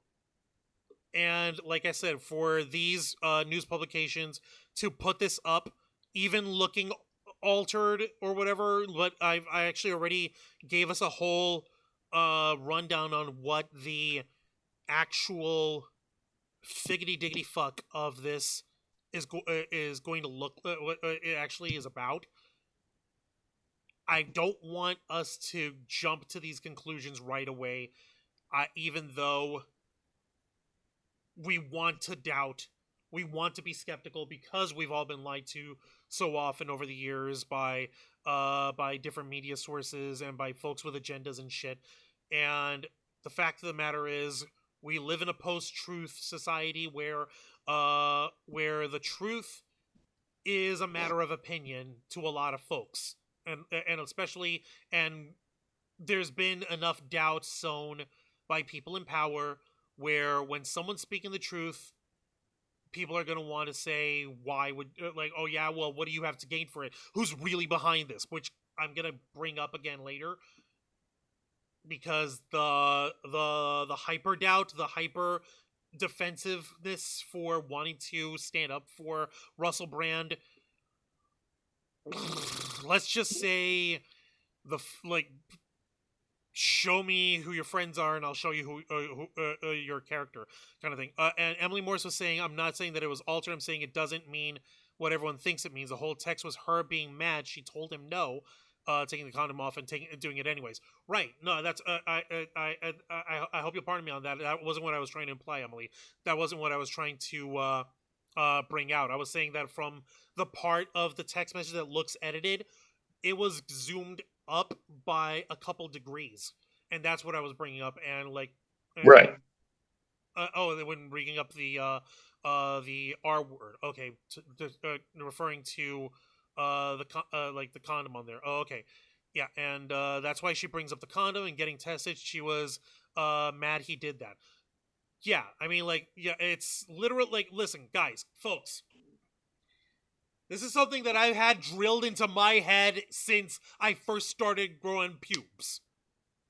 And like I said, for these news publications to put this up, even looking altered or whatever, but I actually already gave us a whole rundown on what the actual figgity diggity fuck of this is going to look, what it actually is about. I don't want us to jump to these conclusions right away, even though we want to doubt, we want to be skeptical, because we've all been lied to so often over the years by different media sources and by folks with agendas and shit. And the fact of the matter is, we live in a post-truth society where the truth is a matter of opinion to a lot of folks, and especially, and there's been enough doubt sown by people in power where when someone's speaking the truth, people are going to want to say, why would, like, oh yeah, well, what do you have to gain for it? Who's really behind this? Which I'm going to bring up again later, because the hyper doubt, the hyper defensiveness for wanting to stand up for Russell Brand, let's just say show me who your friends are and I'll show you who your character, kind of thing. And Emily Morris was saying, I'm not saying that it was altered, I'm saying it doesn't mean what everyone thinks it means. The whole text was her being mad. She told him no, taking the condom off and doing it anyways. Right. No, that's I hope you'll pardon me on that. That wasn't what I was trying to imply, Emily. That wasn't what I was trying to bring out. I was saying that from the part of the text message that looks edited, it was zoomed up by a couple degrees, and that's what I was bringing up. And like, Right. They wouldn't bringing up the R word. Okay, referring to like the condom on there. Oh, okay, yeah, and that's why she brings up the condom and getting tested. She was mad he did that. Yeah, I mean, like, yeah, it's literal. Like, listen, guys, folks. This is something that I've had drilled into my head since I first started growing pubes.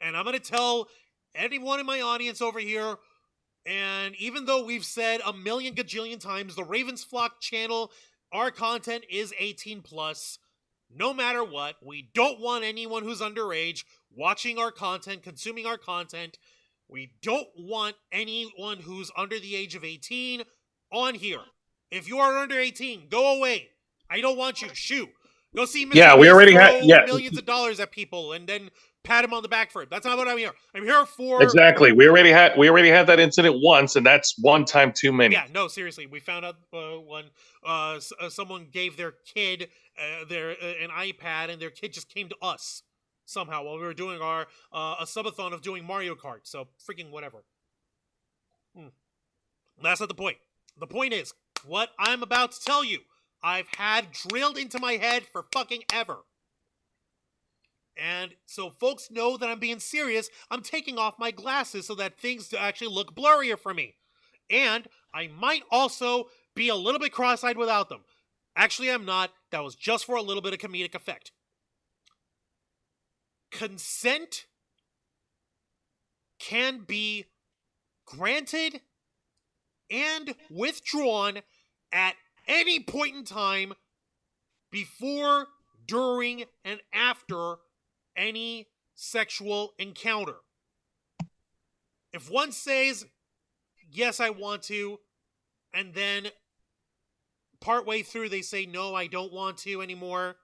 And I'm going to tell anyone in my audience over here, and even though we've said a million gajillion times, the Ravens Flock channel, our content is 18 plus. No matter what, we don't want anyone who's underage watching our content, consuming our content. We don't want anyone who's under the age of 18 on here. If you are under 18, go away. I don't want you. Shoo. Go see Mr. Yeah, we already had millions of dollars at people and then pat him on the back for it. That's not what I'm here. I'm here for exactly. We already had that incident once, and that's one time too many. Yeah, no, seriously. We found out when someone gave their kid an iPad, and their kid just came to us somehow while we were doing our a subathon of doing Mario Kart. So freaking whatever. That's not the point. The point is what I'm about to tell you. I've had drilled into my head for fucking ever. And so folks know that I'm being serious. I'm taking off my glasses so that things actually look blurrier for me. And I might also be a little bit cross-eyed without them. Actually, I'm not. That was just for a little bit of comedic effect. Consent can be granted and withdrawn at any point in time before, during, and after any sexual encounter. If one says, yes, I want to, and then partway through they say, no, I don't want to anymore,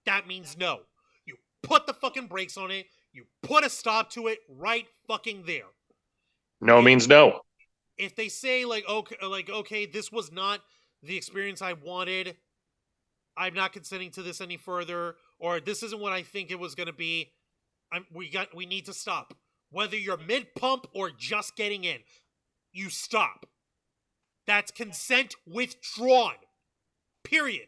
that means no. You put the fucking brakes on it. You put a stop to it right fucking there. No means no. If they say, okay, this was not the experience I wanted, I'm not consenting to this any further, or this isn't what I think it was going to be. We need to stop. Whether you're mid-pump or just getting in, you stop. That's consent withdrawn. Period.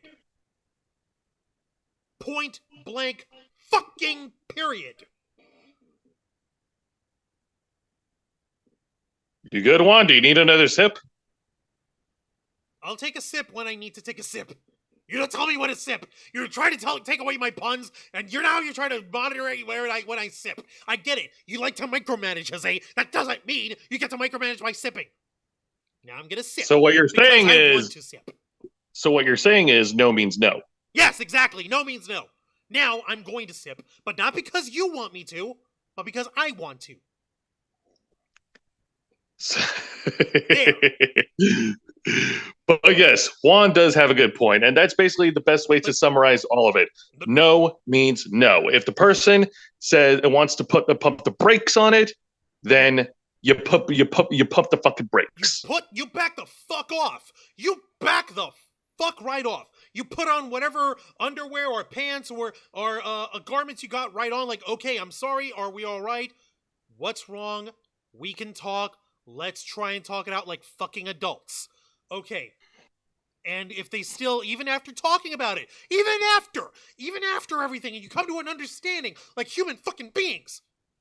Point blank fucking period. You good, Juan? Do you need another sip? I'll take a sip when I need to take a sip. You don't tell me when to sip. You're trying to take away my puns, and you're trying to monitor when I sip. I get it. You like to micromanage, Jose. That doesn't mean you get to micromanage by sipping. Now I'm gonna sip. So what you're saying is, sip. So what you're saying is no means no. Yes, exactly. No means no. Now I'm going to sip, but not because you want me to, but because I want to. There. But yes, Juan does have a good point, and that's basically the best way to summarize all of it. No means no. If the person says it wants to pump the brakes on it, then you pump the fucking brakes. You back the fuck off. You back the fuck right off. You put on whatever underwear or pants or garments you got right on. Like, okay, I'm sorry. Are we all right? What's wrong? We can talk. Let's try and talk it out like fucking adults. Okay. And if they still, even after talking about it, even after everything, and you come to an understanding like human fucking beings,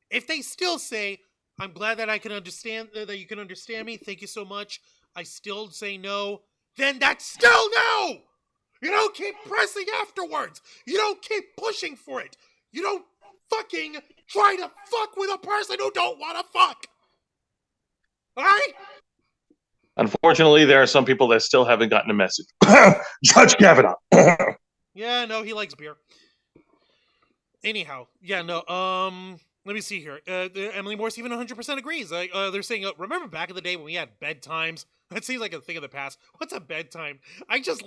if they still say, I'm glad that I can understand, that you can understand me, thank you so much, I still say no, then that's still no! You don't keep pressing afterwards! You don't keep pushing for it! You don't fucking try to fuck with a person who don't want to fuck! Alright? Unfortunately, there are some people that still haven't gotten a message. Judge Kavanaugh. Yeah, no, he likes beer. Anyhow, yeah, no, let me see here. Emily Morse even 100% agrees. They're saying, remember back in the day when we had bedtimes? That seems like a thing of the past. What's a bedtime? I just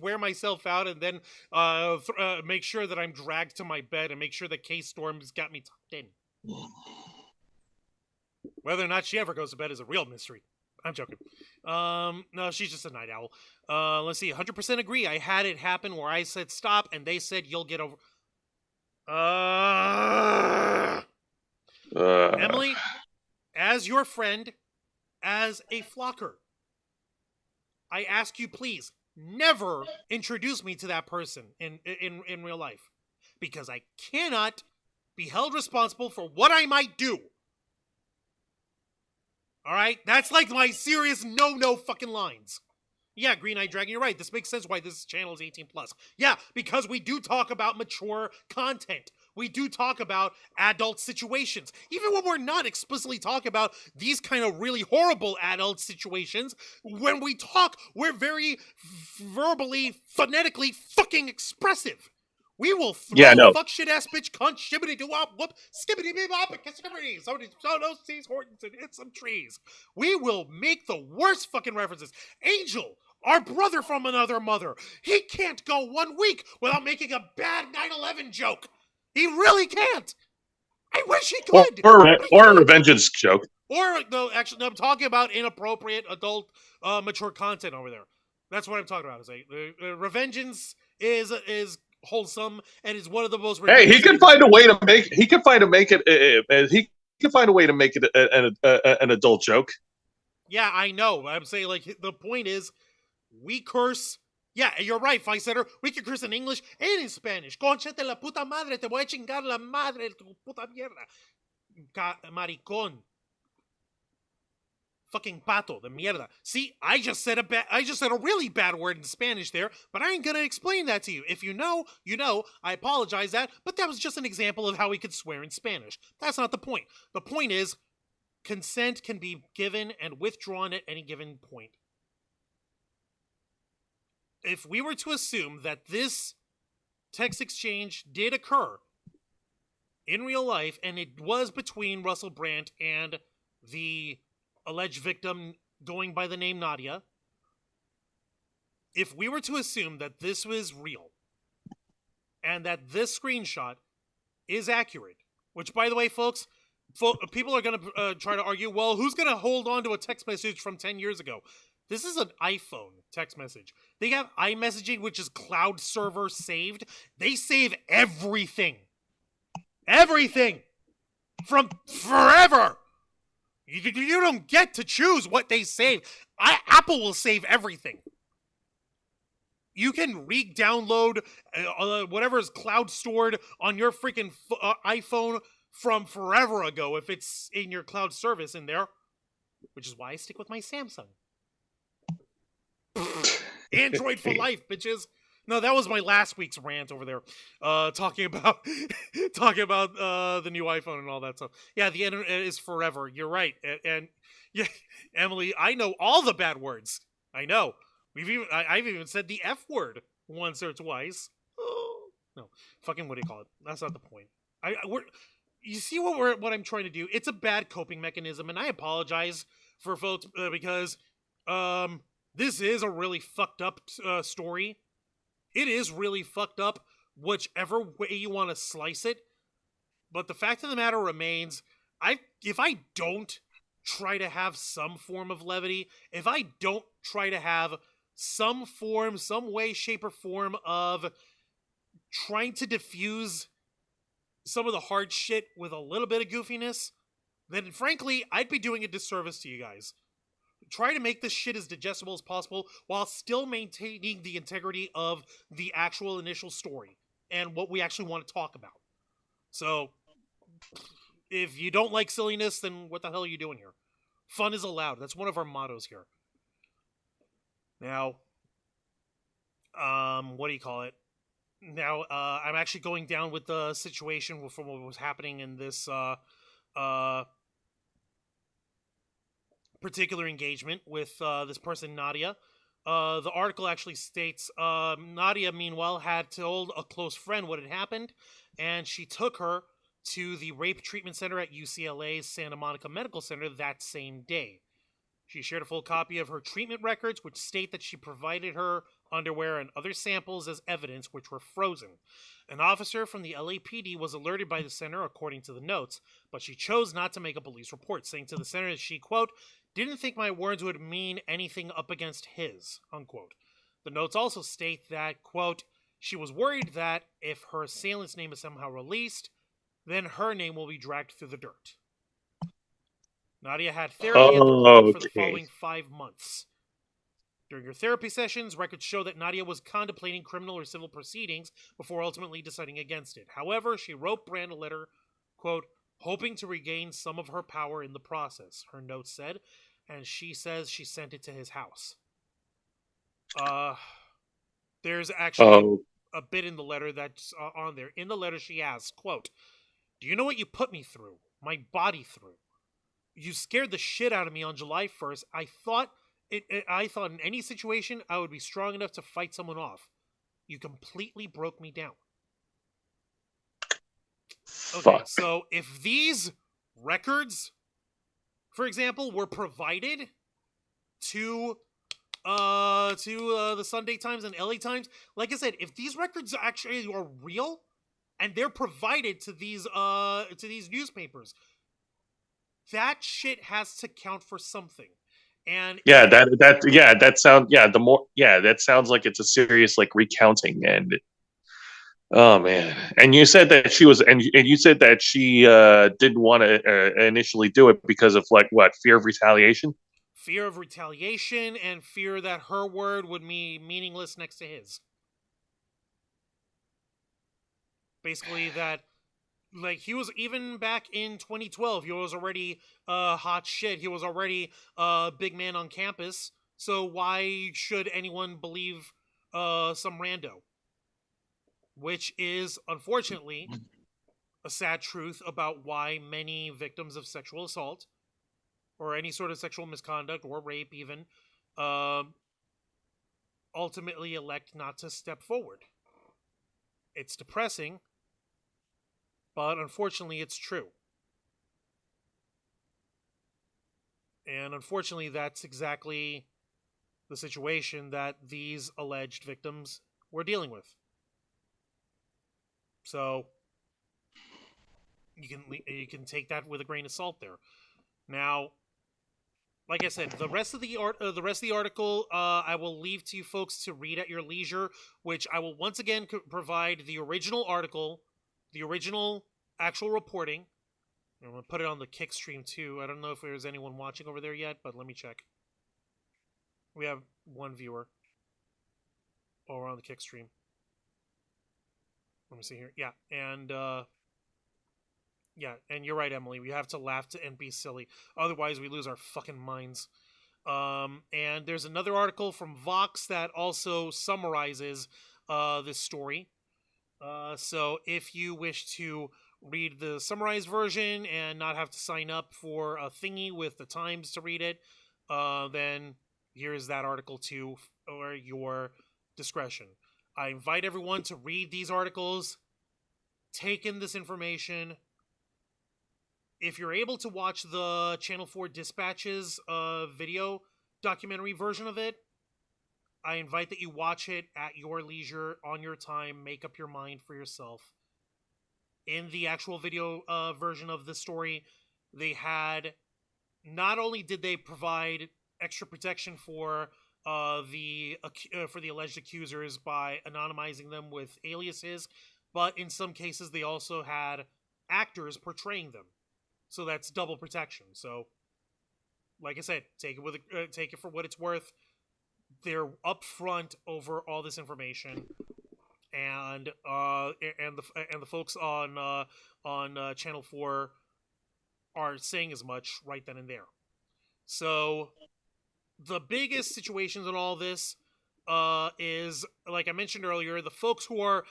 wear myself out and then make sure that I'm dragged to my bed and make sure that Kay Storm's got me tucked in. Whether or not she ever goes to bed is a real mystery. I'm joking. No, she's just a night owl. Let's see. 100% agree. I had it happen where I said stop and they said you'll get over. Emily, as your friend, as a flocker, I ask you please never introduce me to that person in real life, because I cannot be held responsible for what I might do. All right, that's like my serious no fucking lines. Yeah, Green Eye Dragon, you're right. This makes sense why this channel is 18+. Yeah, because we do talk about mature content. We do talk about adult situations. Even when we're not explicitly talking about these kind of really horrible adult situations, when we talk, we're very verbally, phonetically fucking expressive. We will throw fuck shit ass bitch cunt shibbity doo wop whoop skibbity bee bop and skibbity somebody no sees Hortons and hit some trees. We will make the worst fucking references. Angel, our brother from another mother, he can't go 1 week without making a bad 9/11 joke. He really can't. I wish he could. Or a revengeance joke. Or no, actually, no, I'm talking about inappropriate adult, mature content over there. That's what I'm talking about. Is revengeance is wholesome and is one of the most. Hey, he can find a way to make. He can find a make it. He can find a way to make it an adult joke. Yeah, I know. I'm saying like the point is, we curse. Yeah, you're right, Fisetter. We can curse in English and in Spanish. Concha de la puta madre, te voy a chingar la madre, tu puta mierda. Maricón. Fucking pato de mierda. See, I just said a really bad word in Spanish there, but I ain't gonna explain that to you. If you know, you know. I apologize but that was just an example of how we could swear in Spanish. That's not the point. The point is, consent can be given and withdrawn at any given point. If we were to assume that this text exchange did occur in real life, and it was between Russell Brand and the alleged victim going by the name Nadia, if we were to assume that this was real, and that this screenshot is accurate, which, by the way, folks, people are going to try to argue, well, who's going to hold on to a text message from 10 years ago? This is an iPhone text message. They have iMessaging, which is cloud server saved. They save everything. Everything. From forever. You don't get to choose what they save. Apple will save everything. You can re-download whatever is cloud stored on your freaking iPhone from forever ago if it's in your cloud service in there. Which is why I stick with my Samsung. Android for life, bitches. No, that was my last week's rant over there, talking about the new iPhone and all that stuff. Yeah, the internet is forever. You're right, and yeah, Emily, I know all the bad words. I know. I've even said the F word once or twice. No, fucking what do you call it? That's not the point. You see what I'm trying to do? It's a bad coping mechanism, and I apologize for folks because this is a really fucked up story. It is really fucked up, whichever way you want to slice it. But the fact of the matter remains, if I don't try to have some form of levity, if I don't try to have some way, shape, or form of trying to diffuse some of the hard shit with a little bit of goofiness, then frankly, I'd be doing a disservice to you guys. Try to make this shit as digestible as possible while still maintaining the integrity of the actual initial story and what we actually want to talk about. So, if you don't like silliness, then what the hell are you doing here? Fun is allowed. That's one of our mottos here. Now, what do you call it? Now, I'm actually going down with the situation from what was happening in this particular engagement with this person, Nadia. The article actually states Nadia, meanwhile, had told a close friend what had happened, and she took her to the rape treatment center at UCLA's Santa Monica Medical Center that same day. She shared a full copy of her treatment records, which state that she provided her underwear and other samples as evidence, which were frozen. An officer from the LAPD was alerted by the center, according to the notes, but she chose not to make a police report, saying to the center that she, quote, didn't think my words would mean anything up against his, unquote. The notes also state that, quote, she was worried that if her assailant's name is somehow released, then her name will be dragged through the dirt. Nadia had therapy at the clinic for the following 5 months. During her therapy sessions, records show that Nadia was contemplating criminal or civil proceedings before ultimately deciding against it. However, she wrote Brand a letter, quote, hoping to regain some of her power in the process, her note said, and she says she sent it to his house. There's actually a bit in the letter that's on there. In the letter she asks, quote, do you know what you put me through? My body through. You scared the shit out of me on July 1st. I thought in any situation I would be strong enough to fight someone off. You completely broke me down. Okay, so if these records, for example, were provided to the Sunday Times and LA Times, like I said, if these records actually are real and they're provided to these newspapers, that shit has to count for something. And that sounds like it's a serious like recounting. And oh man, and you said that she was and you said that she didn't want to initially do it because of like what, fear of retaliation and fear that her word would be meaningless next to his. Basically that, like, he was, even back in 2012, he was already hot shit. He was already a big man on campus. So why should anyone believe some rando? Which is, unfortunately, a sad truth about why many victims of sexual assault, or any sort of sexual misconduct, or rape even, ultimately elect not to step forward. It's depressing, but unfortunately, it's true. And unfortunately, that's exactly the situation that these alleged victims were dealing with. So, you can take that with a grain of salt there. Now, like I said, the rest of the article, I will leave to you folks to read at your leisure. Which I will once again provide the original article, the original actual reporting. I'm gonna put it on the Kick stream too. I don't know if there's anyone watching over there yet, but let me check. We have one viewer. Oh, we're on the Kick stream. Let me see here. Yeah, and you're right, Emily. We have to laugh and be silly. Otherwise, we lose our fucking minds. And there's another article from Vox that also summarizes this story. So if you wish to read the summarized version and not have to sign up for a thingy with the Times to read it, then here's that article too, for your discretion. I invite everyone to read these articles, take in this information. If you're able to watch the Channel 4 Dispatches video documentary version of it, I invite that you watch it at your leisure, on your time, make up your mind for yourself. In the actual video version of the story, they had, not only did they provide extra protection for the alleged accusers by anonymizing them with aliases, but in some cases they also had actors portraying them. So that's double protection. So, like I said, take it for what it's worth. They're upfront over all this information, and the folks on Channel 4 are saying as much right then and there. So, the biggest situations in all this is, like I mentioned earlier, the folks who are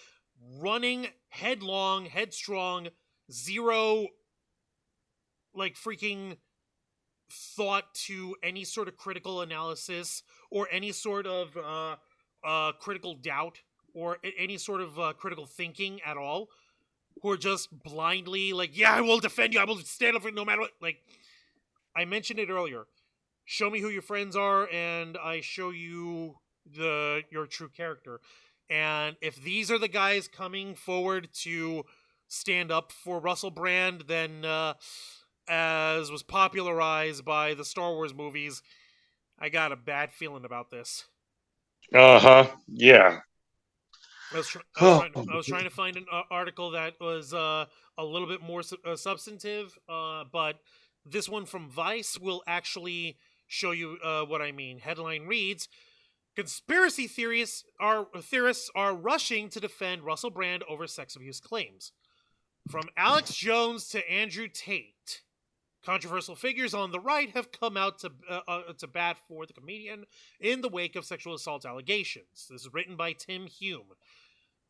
running headlong, headstrong, zero, like, freaking thought to any sort of critical analysis or any sort of critical doubt or any sort of critical thinking at all, who are just blindly like, yeah, I will defend you, I will stand up for you no matter what. Like, I mentioned it earlier. Show me who your friends are, and I show you your true character. And if these are the guys coming forward to stand up for Russell Brand, then as was popularized by the Star Wars movies, I got a bad feeling about this. Yeah. I was trying to find an article that was a little bit more substantive, but this one from Vice will actually show you what I mean. Headline reads: Conspiracy theorists are rushing to defend Russell Brand over sex abuse claims. From Alex Jones to Andrew Tate, controversial figures on the right have come out to bat for the comedian in the wake of sexual assault allegations. This is written by Tim Hume.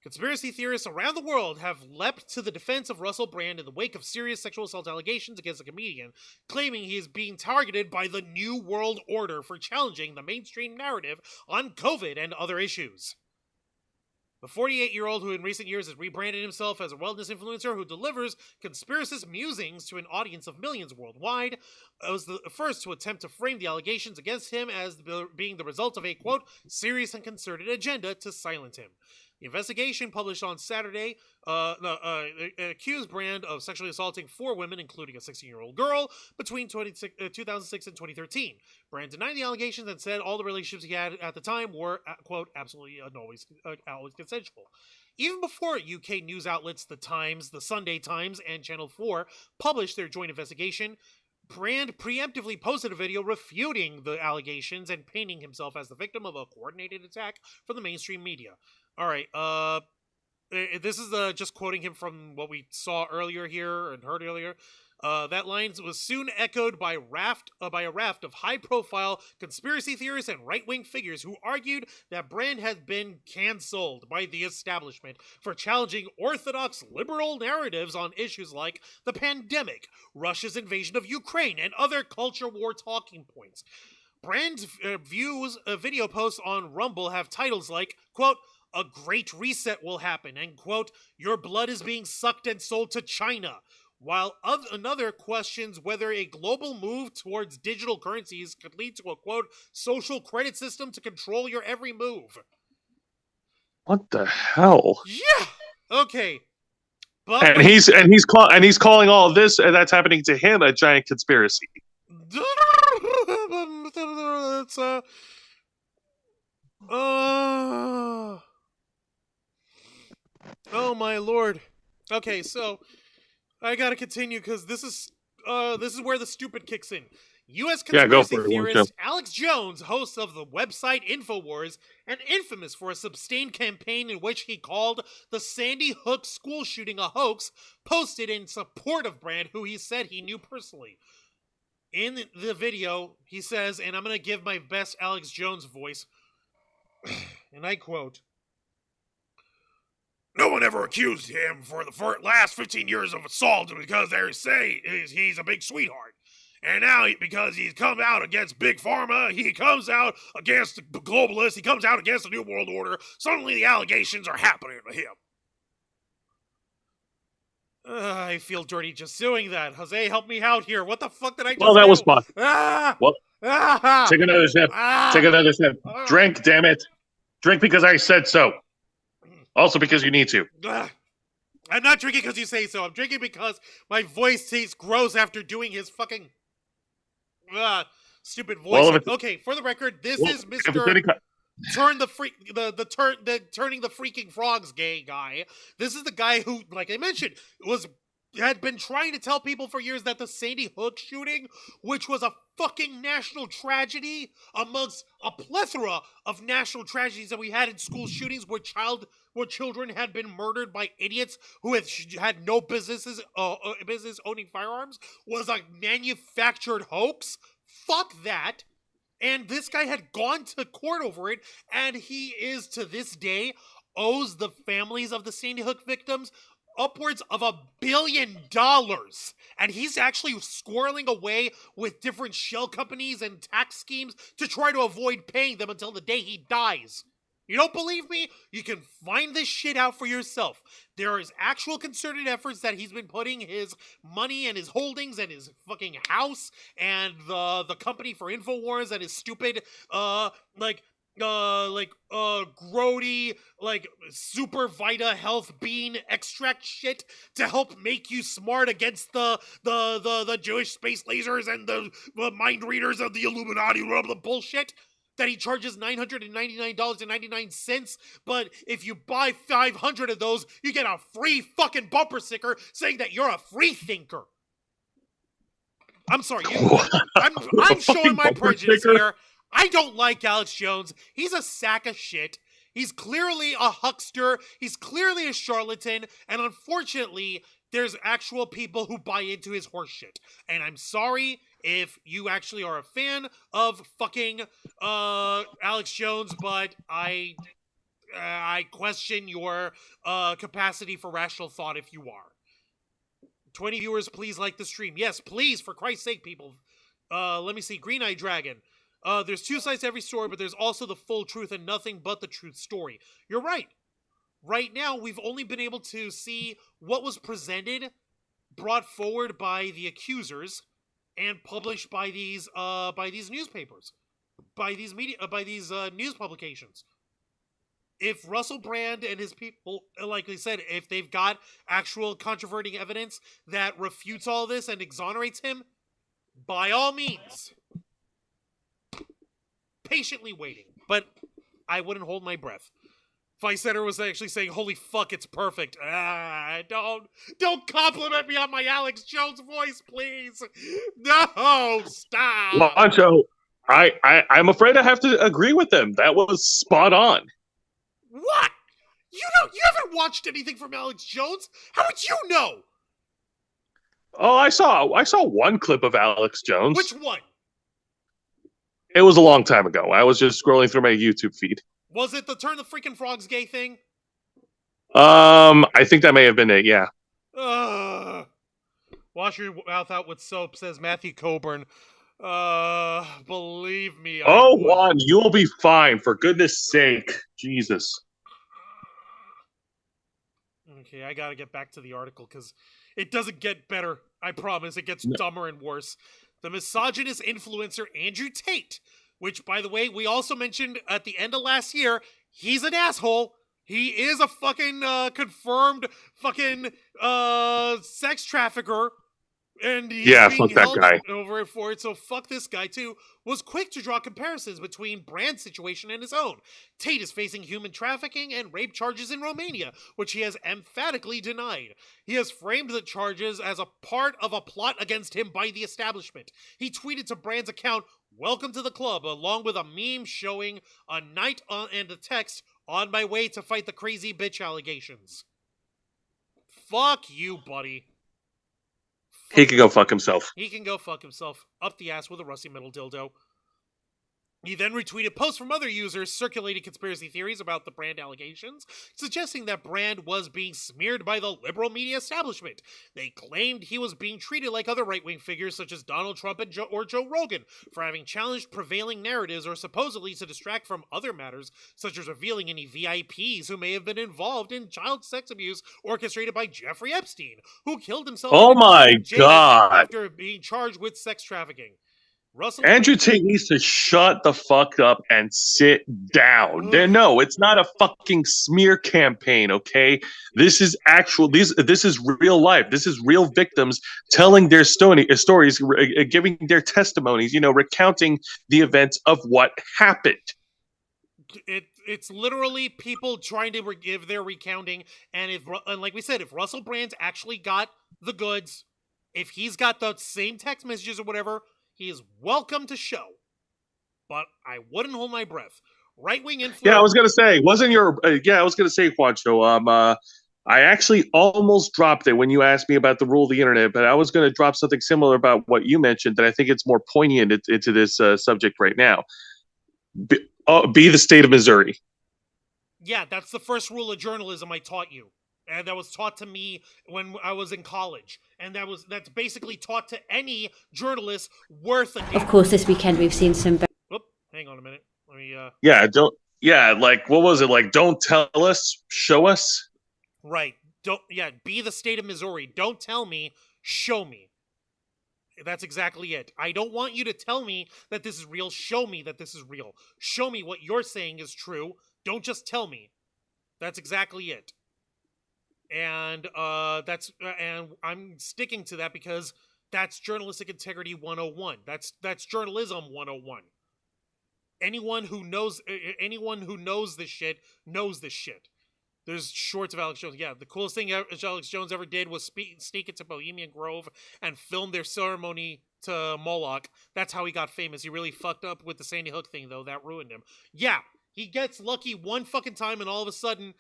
Conspiracy theorists around the world have leapt to the defense of Russell Brand in the wake of serious sexual assault allegations against the comedian, claiming he is being targeted by the New World Order for challenging the mainstream narrative on COVID and other issues. The 48-year-old, who in recent years has rebranded himself as a wellness influencer who delivers conspiracist musings to an audience of millions worldwide, was the first to attempt to frame the allegations against him as being the result of a, quote, serious and concerted agenda to silence him. The investigation, published on Saturday, accused Brand of sexually assaulting 4 women, including a 16-year-old girl, between 2006 and 2013. Brand denied the allegations and said all the relationships he had at the time were, quote, absolutely and always consensual. Even before UK news outlets The Times, The Sunday Times, and Channel 4 published their joint investigation, Brand preemptively posted a video refuting the allegations and painting himself as the victim of a coordinated attack from the mainstream media. All right, this is just quoting him from what we saw earlier here and heard earlier. That line was soon echoed by a raft of high-profile conspiracy theorists and right-wing figures who argued that Brand had been cancelled by the establishment for challenging orthodox liberal narratives on issues like the pandemic, Russia's invasion of Ukraine, and other culture war talking points. Brand's video posts on Rumble have titles like, quote, a great reset will happen, and, quote, your blood is being sucked and sold to China, while another questions whether a global move towards digital currencies could lead to a, quote, social credit system to control your every move. What the hell? Yeah! Okay. But and he's calling all of this, and that's happening to him, a giant conspiracy. It's oh my lord. Okay, so I gotta continue because this is where the stupid kicks in. U.S. Yeah, go conspiracy for it. theorist Alex Jones, host of the website InfoWars, and infamous for a sustained campaign in which he called the Sandy Hook school shooting a hoax, posted in support of Brand, who he said he knew personally. In the video, he says, and I'm going to give my best Alex Jones voice, and I quote, "No one ever accused him for the last 15 years of assault because they say he's a big sweetheart. And now, because he's come out against Big Pharma, he comes out against the globalists, he comes out against the New World Order, suddenly the allegations are happening to him." I feel dirty just doing that. Jose, help me out here. What the fuck did I just do? Well, that was fun. Ah! Well, Ah! take another sip. Ah! Take another sip. Ah! Drink, damn it. Drink because I said so. Also because you need to. Ah! I'm not drinking because you say so. I'm drinking because my voice tastes gross after doing his fucking stupid voice. Well, Okay, for the record, this well, is if it's Mr. any ki- Turn the turning the freaking frogs gay guy. This is the guy who, like I mentioned, had been trying to tell people for years that the Sandy Hook shooting, which was a fucking national tragedy amongst a plethora of national tragedies that we had in school shootings where children had been murdered by idiots who had no business owning firearms, was a manufactured hoax. Fuck that. And this guy had gone to court over it, and he is, to this day, owes the families of the Sandy Hook victims upwards of $1 billion. And he's actually squirreling away with different shell companies and tax schemes to try to avoid paying them until the day he dies. You don't believe me? You can find this shit out for yourself. There is actual concerted efforts that he's been putting his money and his holdings and his fucking house and the company for InfoWars and his stupid grody, like, Super Vita Health Bean extract shit to help make you smart against the Jewish space lasers and the mind readers of the Illuminati, blah, blah, bullshit. That he charges $999.99, but if you buy 500 of those, you get a free fucking bumper sticker saying that you're a free thinker. I'm sorry, I'm showing my prejudice here. I don't like Alex Jones. He's a sack of shit. He's clearly a huckster. He's clearly a charlatan, and unfortunately, there's actual people who buy into his horseshit. And I'm sorry if you actually are a fan of fucking Alex Jones, but I question your capacity for rational thought if you are. 20 viewers, please like the stream. Yes, please, for Christ's sake, people. Let me see. Green Eye Dragon. There's two sides to every story, but there's also the full truth and nothing but the truth story. You're right. Right now, we've only been able to see what was presented, brought forward by the accusers, and published by these newspapers, by these news publications. If Russell Brand and his people, like I said, if they've got actual controverting evidence that refutes all this and exonerates him, by all means, patiently waiting. But I wouldn't hold my breath. Vicenter was actually saying, "Holy fuck, it's perfect." Don't compliment me on my Alex Jones voice, please. No, stop. Lancho, I'm afraid I have to agree with them. That was spot on. What? You haven't watched anything from Alex Jones? How would you know? Oh, I saw one clip of Alex Jones. Which one? It was a long time ago. I was just scrolling through my YouTube feed. Was it the turn the freaking frogs gay thing? I think that may have been it, yeah. Wash your mouth out with soap, says Matthew Coburn. Believe me. Oh, Juan, you'll be fine, for goodness sake. Jesus. Okay, I gotta get back to the article, because it doesn't get better. I promise, it gets dumber and worse. The misogynist influencer Andrew Tate, which, by the way, we also mentioned at the end of last year, he's an asshole. He is a fucking confirmed fucking sex trafficker and he's Yeah, being fuck that held guy. over it for it, so fuck this guy too, was quick to draw comparisons between Brand's situation and his own. Tate is facing human trafficking and rape charges in Romania, which he has emphatically denied. He has framed the charges as a part of a plot against him by the establishment. He tweeted to Brand's account, "Welcome to the club," along with a meme showing a knight and the text, "On my way to fight the crazy bitch allegations." Fuck you, buddy. He could go fuck himself. He can go fuck himself up the ass with a rusty metal dildo. He then retweeted posts from other users circulating conspiracy theories about the Brand allegations, suggesting that Brand was being smeared by the liberal media establishment. They claimed he was being treated like other right-wing figures such as Donald Trump and Joe Rogan for having challenged prevailing narratives or supposedly to distract from other matters, such as revealing any VIPs who may have been involved in child sex abuse orchestrated by Jeffrey Epstein, who killed himself Oh in my jail God. after being charged with sex trafficking. Andrew Tate needs to shut the fuck up and sit down. No, it's not a fucking smear campaign, okay? This is actual. This is real life. This is real victims telling their stories, giving their testimonies. Recounting the events of what happened. It's literally people trying to give their recounting, and like we said, if Russell Brand's actually got the goods, if he's got the same text messages or whatever, he is welcome to show. But I wouldn't hold my breath. Right-wing influence. Yeah, I was gonna say, wasn't your? I was gonna say, Juancho. I actually almost dropped it when you asked me about the rule of the internet, but I was gonna drop something similar about what you mentioned that I think it's more poignant into this subject right now. Be the state of Missouri. Yeah, that's the first rule of journalism I taught you. And that was taught to me when I was in college. And that's basically taught to any journalist worth a damn. Of course, this weekend we've seen some... Oop, hang on a minute. Let me, like, what was it? Like, don't tell us, show us? Right. Be the state of Missouri. Don't tell me, show me. That's exactly it. I don't want you to tell me that this is real. Show me that this is real. Show me what you're saying is true. Don't just tell me. That's exactly it. And and I'm sticking to that because that's journalistic integrity 101. That's journalism 101. Anyone who knows this shit knows this shit. There's shorts of Alex Jones. Yeah, the coolest thing Alex Jones ever did was sneak into Bohemian Grove and film their ceremony to Moloch. That's how he got famous. He really fucked up with the Sandy Hook thing, though. That ruined him. Yeah, he gets lucky one fucking time, and all of a sudden,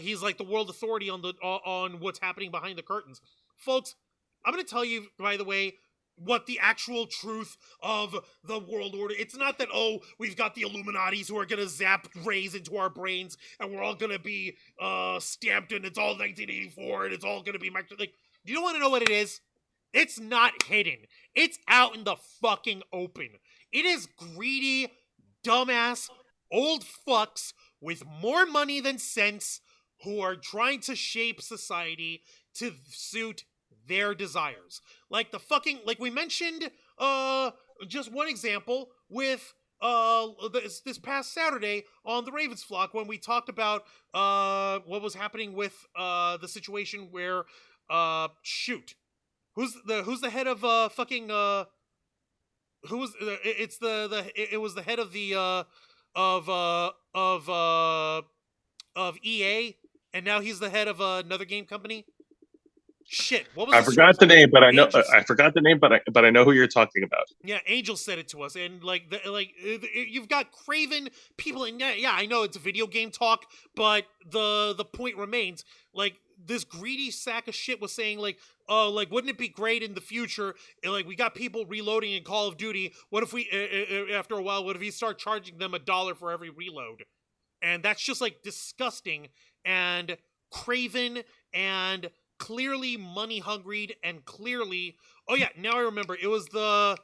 he's like the world authority on what's happening behind the curtains. Folks, I'm going to tell you, by the way, what the actual truth of the world order. It's not that, we've got the Illuminatis who are going to zap rays into our brains and we're all going to be stamped and it's all 1984 and it's all going to be... Like, you don't want to know what it is? It's not hidden. It's out in the fucking open. It is greedy, dumbass, old fucks with more money than sense who are trying to shape society to suit their desires. Like we mentioned, just one example with this past Saturday on the Ravens Flock when we talked about what was happening with the situation where who's the head of it was the head of the of EA, and now he's the head of another game company. Shit, what was I forgot the name, but I know but I know who you're talking about. Yeah, Angel said it to us, and you've got craven people, and yeah, I know it's a video game talk, but the point remains, like, this greedy sack of shit was saying, like, wouldn't it be great in the future, like, we got people reloading in Call of Duty, what if we, after a while, what if we start charging them $1 for every reload? And that's just, like, disgusting, and craven, and clearly money hungry, and clearly, oh yeah, now I remember, it was the,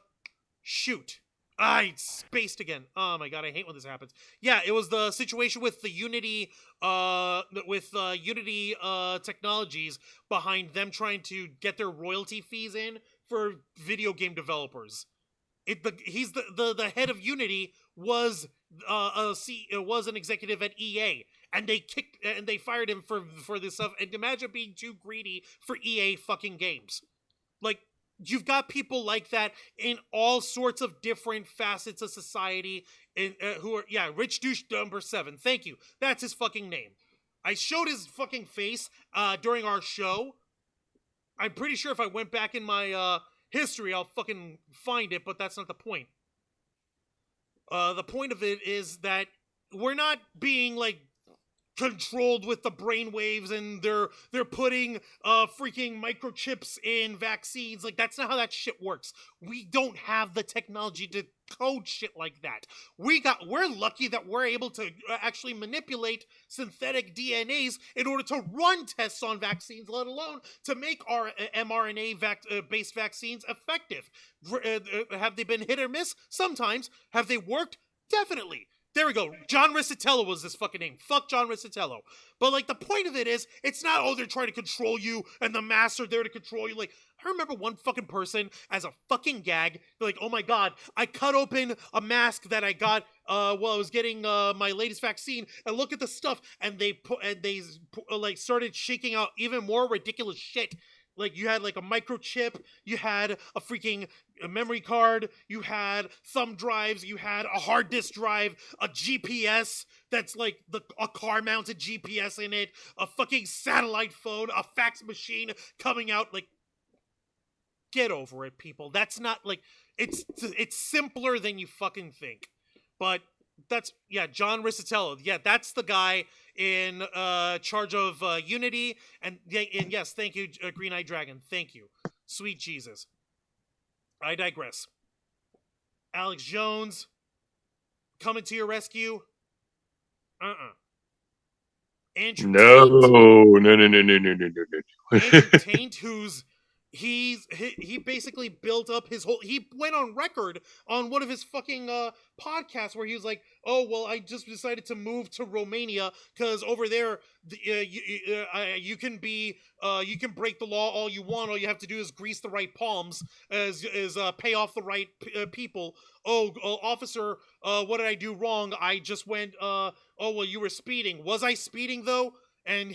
I spaced again. Oh my god, I hate when this happens. Yeah, it was the situation with the Unity, Unity Technologies behind them trying to get their royalty fees in for video game developers. He's the head of Unity was an executive at EA, and they fired him for this stuff. And imagine being too greedy for EA fucking games. Like, you've got people like that in all sorts of different facets of society, who are, Rich Douche number 7. Thank you. That's his fucking name. I showed his fucking face during our show. I'm pretty sure if I went back in my history, I'll fucking find it, but that's not the point. The point of it is that we're not being, like, controlled with the brainwaves, and they're putting freaking microchips in vaccines. Like, that's not how that shit works. We don't have the technology to code shit like that. We're lucky that we're able to actually manipulate synthetic DNAs in order to run tests on vaccines, let alone to make our mRNA based vaccines effective. Have they been hit or miss? Sometimes. Have they worked? Definitely. There we go. John Riccitello was this fucking name. Fuck John Riccitello. But, like, the point of it is, it's not, they're trying to control you, and the masks are there to control you. Like, I remember one fucking person, as a fucking gag, they're like, oh my god, I cut open a mask that I got while I was getting my latest vaccine, and look at the stuff, and they started shaking out even more ridiculous shit. Like, you had, like, a microchip, you had a freaking memory card, you had thumb drives, you had a hard disk drive, a GPS that's, like, a car-mounted GPS in it, a fucking satellite phone, a fax machine coming out. Like, get over it, people. That's not, like, it's simpler than you fucking think. But that's, John Riccitello. Yeah, that's the guy in charge of Unity. And yes, thank you, Green Eye Dragon. Thank you. Sweet Jesus. I digress. Alex Jones, coming to your rescue. Andrew Andrew Taint, who's he basically built up his whole. He went on record on one of his fucking podcasts where he was like, "Oh well, I just decided to move to Romania because over there, you can break the law all you want. All you have to do is grease the right palms, pay off the right people. Officer, what did I do wrong? I just went. Oh well, you were speeding. Was I speeding though?" And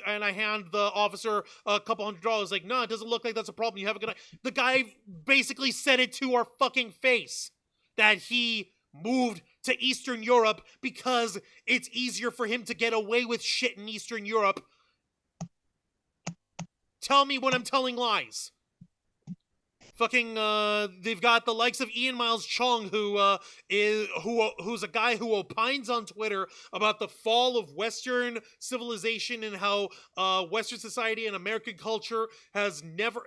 I hand the officer a couple $100. Like, no, it doesn't look like that's a problem. You have a good night. The guy basically said it to our fucking face that he moved to Eastern Europe because it's easier for him to get away with shit in Eastern Europe. Tell me when I'm telling lies. Fucking, they've got the likes of Ian Miles Chong, who's a guy who opines on Twitter about the fall of Western civilization and how Western society and American culture has never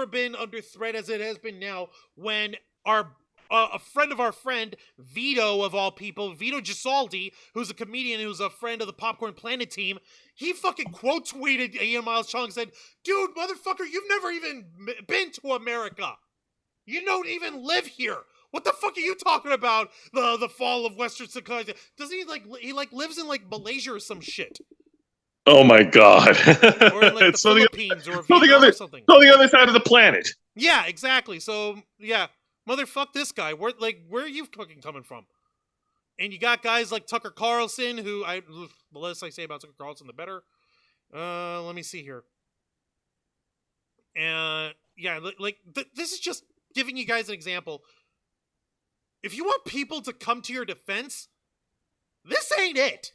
been under threat as it has been now. When a friend of our friend, Vito of all people, Vito Gisaldi, who's a comedian who's a friend of the Popcorn Planet team, he fucking quote tweeted Ian Miles Chong and said, "Dude, motherfucker, you've never even been to America. You don't even live here. What the fuck are you talking about? The fall of Western civilization? Doesn't he lives in like Malaysia or some shit? Oh my god! Or in like the Philippines or Vietnam or something. On the other side of the planet. Yeah, exactly. So yeah, motherfuck this guy. Where are you fucking coming from? And you got guys like Tucker Carlson, who the less I say about Tucker Carlson, the better. Let me see here. This is just giving you guys an example. If you want people to come to your defense, this ain't it.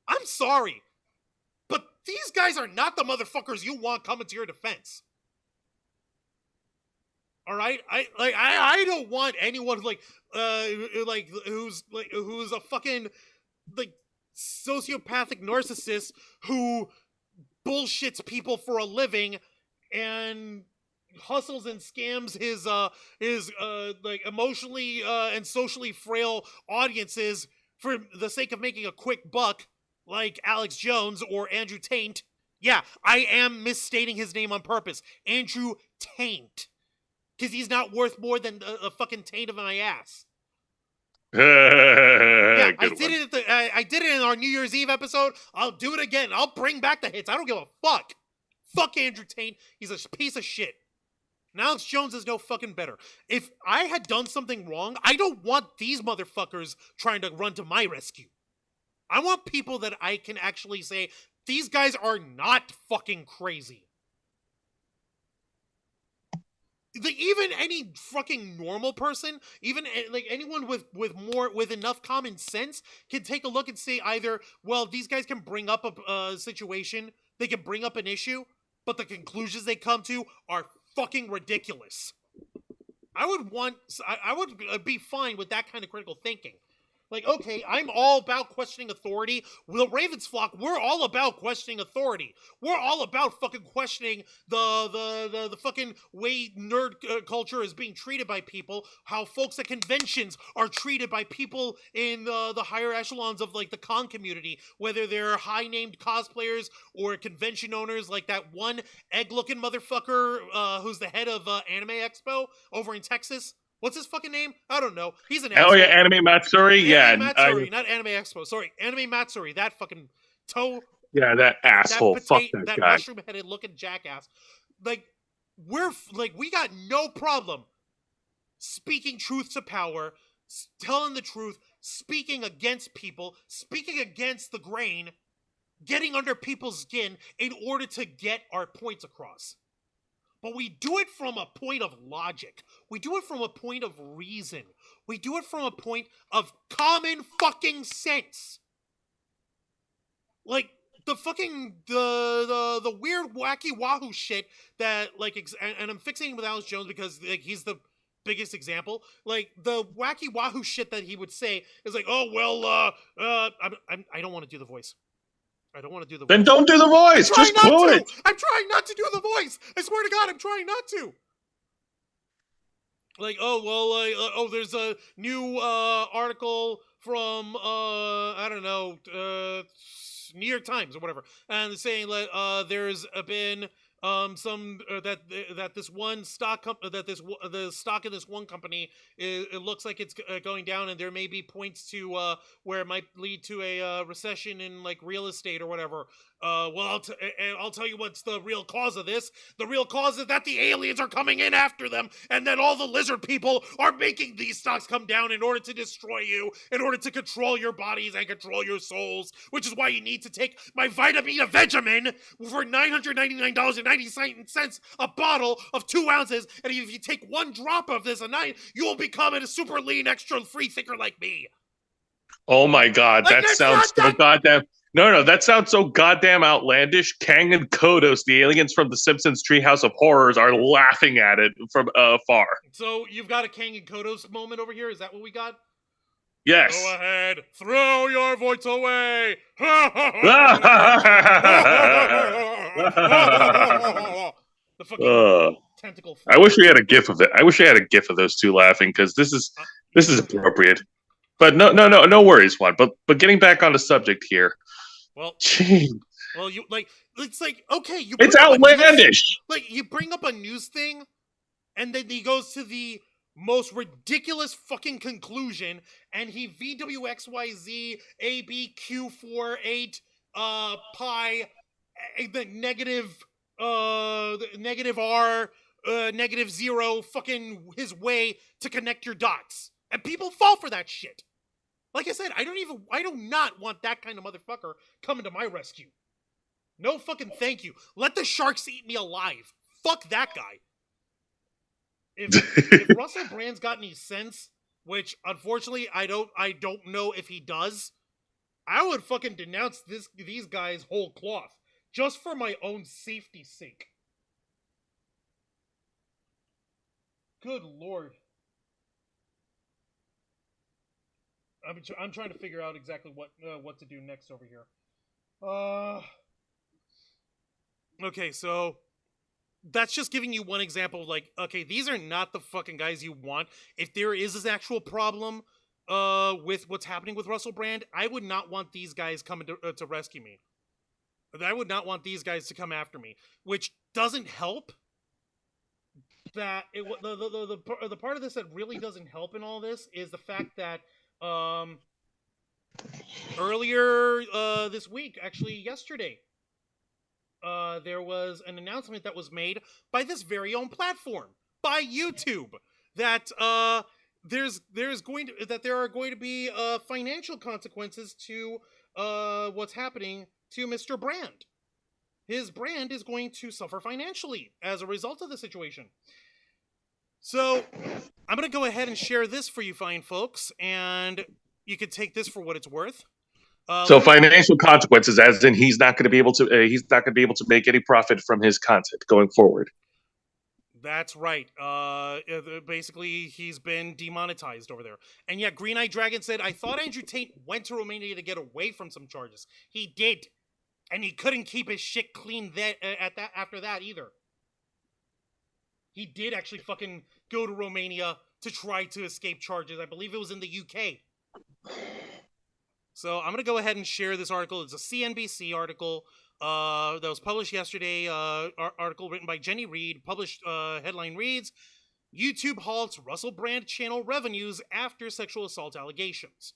I'm sorry, but these guys are not the motherfuckers you want coming to your defense. All right, I don't want anyone who's a fucking like sociopathic narcissist who bullshits people for a living and hustles and scams his emotionally and socially frail audiences for the sake of making a quick buck, like Alex Jones or Andrew Taint. Yeah, I am misstating his name on purpose. Andrew Taint. Because he's not worth more than a fucking taint of my ass. Yeah, I did it in our New Year's Eve episode. I'll do it again. I'll bring back the hits. I don't give a fuck. Fuck Andrew Taint. He's a piece of shit. And Alex Jones is no fucking better. If I had done something wrong, I don't want these motherfuckers trying to run to my rescue. I want people that I can actually say, these guys are not fucking crazy. even any fucking normal person, even like anyone with enough common sense can take a look and say either, well, these guys can bring up a situation, they can bring up an issue, but the conclusions they come to are fucking ridiculous. I would be fine with that kind of critical thinking. Like, okay, I'm all about questioning authority. The Ravens flock, we're all about questioning authority. We're all about fucking questioning the fucking way nerd culture is being treated by people, how folks at conventions are treated by people in the higher echelons of, like, the con community, whether they're high-named cosplayers or convention owners, like that one egg-looking motherfucker who's the head of Anime Expo over in Texas. What's his fucking name? I don't know. He's an asshole. Oh yeah, Anime Matsuri. Anime Matsuri, not Anime Expo. Sorry, Anime Matsuri. That fucking toe. Yeah, that asshole. Fuck that guy. Mushroom-headed looking jackass. Like, we got no problem speaking truth to power, telling the truth, speaking against people, speaking against the grain, getting under people's skin in order to get our points across. But we do it from a point of logic. We do it from a point of reason. We do it from a point of common fucking sense. Like, the fucking, the weird wacky wahoo shit that, like, and I'm fixating with Alex Jones because, like, he's the biggest example. Like, the wacky wahoo shit that he would say is like, oh, well, I don't want to do the voice. I don't want to do the voice. Then don't do the voice. Just quote it. I'm trying not to do the voice. I swear to God, I'm trying not to. Like, oh, well, there's a new article from, I don't know, New York Times or whatever, and saying that there's been some that this one stock the stock in this one company it looks like it's going down, and there may be points to where it might lead to a recession in, like, real estate or whatever. Well, I'll tell you what's the real cause of this. The real cause is that the aliens are coming in after them, and that all the lizard people are making these stocks come down in order to destroy you, in order to control your bodies and control your souls, which is why you need to take my vitamin Vegemin for $999.90 a bottle of 2 ounces, and if you take 1 drop of this a night, you will become a super lean, extra free thinker like me. Oh my God, Like, that sounds so goddamn... No, that sounds so goddamn outlandish. Kang and Kodos, the aliens from the Simpsons Treehouse of Horrors, are laughing at it from afar. So you've got a Kang and Kodos moment over here? Is that what we got? Yes. Go ahead. Throw your voice away. The fucking tentacle. I wish we had a gif of it. I wish I had a gif of those two laughing, because this is appropriate. But no worries, Juan. But getting back on the subject here. Well, jeez. Well, you like it's like, okay, it's outlandish. Like, you bring up a news thing, and then he goes to the most ridiculous fucking conclusion, and he VWXYZ ABQ48 pi the negative R -0 fucking his way to connect your dots, and people fall for that shit. Like I said, I do not want that kind of motherfucker coming to my rescue. No fucking thank you. Let the sharks eat me alive. Fuck that guy. If Russell Brand's got any sense, which unfortunately I don't know if he does, I would fucking denounce these guys whole cloth, just for my own safety's sake. Good Lord. I'm trying to figure out exactly what to do next over here. Okay, so that's just giving you one example of, like, okay, these are not the fucking guys you want. If there is an actual problem with what's happening with Russell Brand, I would not want these guys coming to rescue me. I would not want these guys to come after me, which doesn't help. That the part of this that really doesn't help in all this is the fact that earlier this week, actually yesterday, there was an announcement that was made by this very own platform, by YouTube, that there are going to be financial consequences to what's happening to Mr. Brand. His brand is going to suffer financially as a result of the situation. So I'm going to go ahead and share this for you fine folks, and you can take this for what it's worth. So financial consequences, as in he's not going to be able to make any profit from his content going forward. That's right. Basically, he's been demonetized over there. And yeah, Green Eye Dragon said, I thought Andrew Tate went to Romania to get away from some charges. He did. And he couldn't keep his shit clean after that either. He did actually fucking go to Romania to try to escape charges. I believe it was in the UK. So I'm going to go ahead and share this article. It's a CNBC article that was published yesterday. Article written by Jenny Reed. Published headline reads, YouTube halts Russell Brand channel revenues after sexual assault allegations.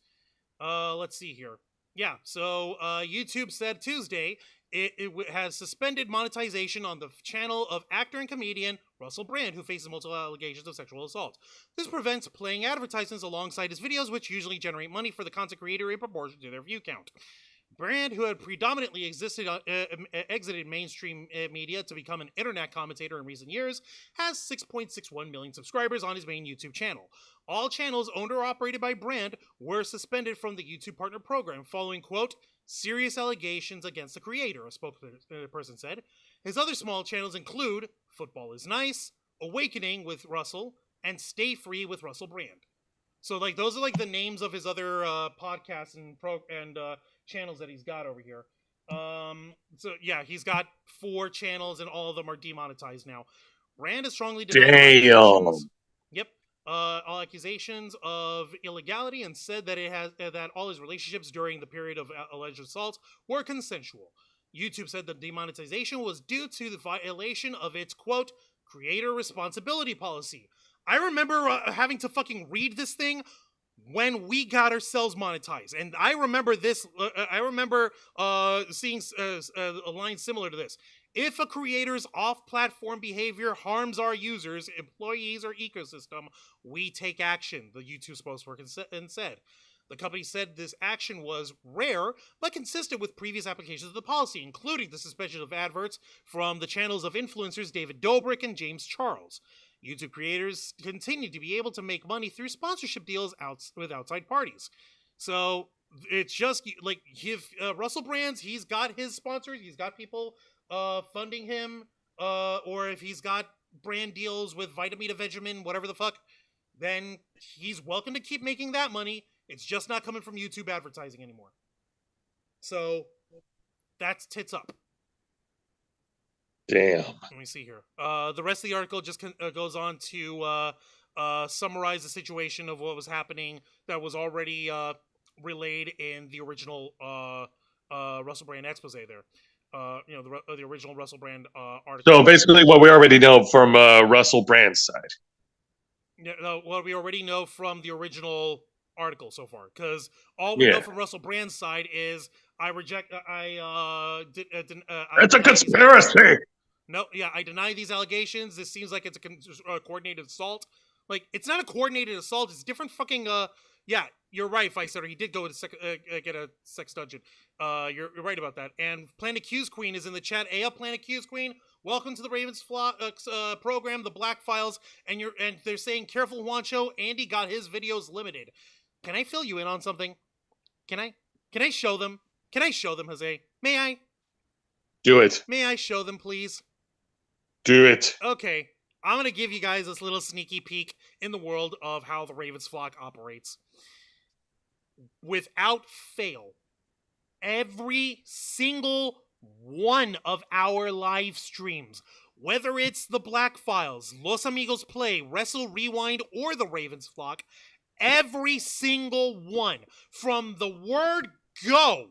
Let's see here. Yeah, so YouTube said Tuesday it has suspended monetization on the channel of actor and comedian Russell Brand, who faces multiple allegations of sexual assault. This prevents playing advertisements alongside his videos, which usually generate money for the content creator in proportion to their view count. Brand, who had predominantly exited mainstream media to become an internet commentator in recent years, has 6.61 million subscribers on his main YouTube channel. All channels owned or operated by Brand were suspended from the YouTube Partner Program following, quote, serious allegations against the creator, a spokesperson said. His other small channels include Football is Nice, Awakening with Russell, and Stay Free with Russell Brand. So, like, those are, like, the names of his other podcasts and channels that he's got over here. So, yeah, he's got 4 channels, and all of them are demonetized now. Brand is strongly denied accusations. Yep. All accusations of illegality, and said that that all his relationships during the period of alleged assault were consensual. YouTube said the demonetization was due to the violation of its, quote, creator responsibility policy. I remember having to fucking read this thing when we got ourselves monetized. And I remember this, I remember seeing a line similar to this. If a creator's off-platform behavior harms our users, employees, or ecosystem, we take action, the YouTube spokesperson said. The company said this action was rare, but consistent with previous applications of the policy, including the suspension of adverts from the channels of influencers David Dobrik and James Charles. YouTube creators continue to be able to make money through sponsorship deals with outside parties. So it's just like if Russell Brands, he's got his sponsors, he's got people funding him, or if he's got brand deals with Vitamita Vegemin, whatever the fuck, then he's welcome to keep making that money. It's just not coming from YouTube advertising anymore. So that's tits up. Damn. Let me see here. The rest of the article just goes on to summarize the situation of what was happening that was already relayed in the original Russell Brand expose there. The original Russell Brand article. So basically what we already know from Russell Brand's side. Yeah, no, what we already know from the original article so far, because all we know from Russell Brand's side is it's a conspiracy. No, yeah, I deny these allegations. This seems like it's a coordinated assault. Like, it's not a coordinated assault. It's different fucking, yeah, you're right, Ficesetter. He did go to get a sex dungeon. You're right about that. And Planet Q's Queen is in the chat. Hey up, Planet Q's Queen. Welcome to the Ravens program, the Black Files. And they're saying, careful, Juancho. Andy got his videos limited. Can I fill you in on something? Can I show them? Can I show them, Jose? May I? Do it. May I show them, please? Do it. Okay. I'm going to give you guys this little sneaky peek in the world of how the Ravens flock operates. Without fail, every single one of our live streams, whether it's the Black Files, Los Amigos Play, Wrestle Rewind, or the Ravens flock, every single one, from the word go,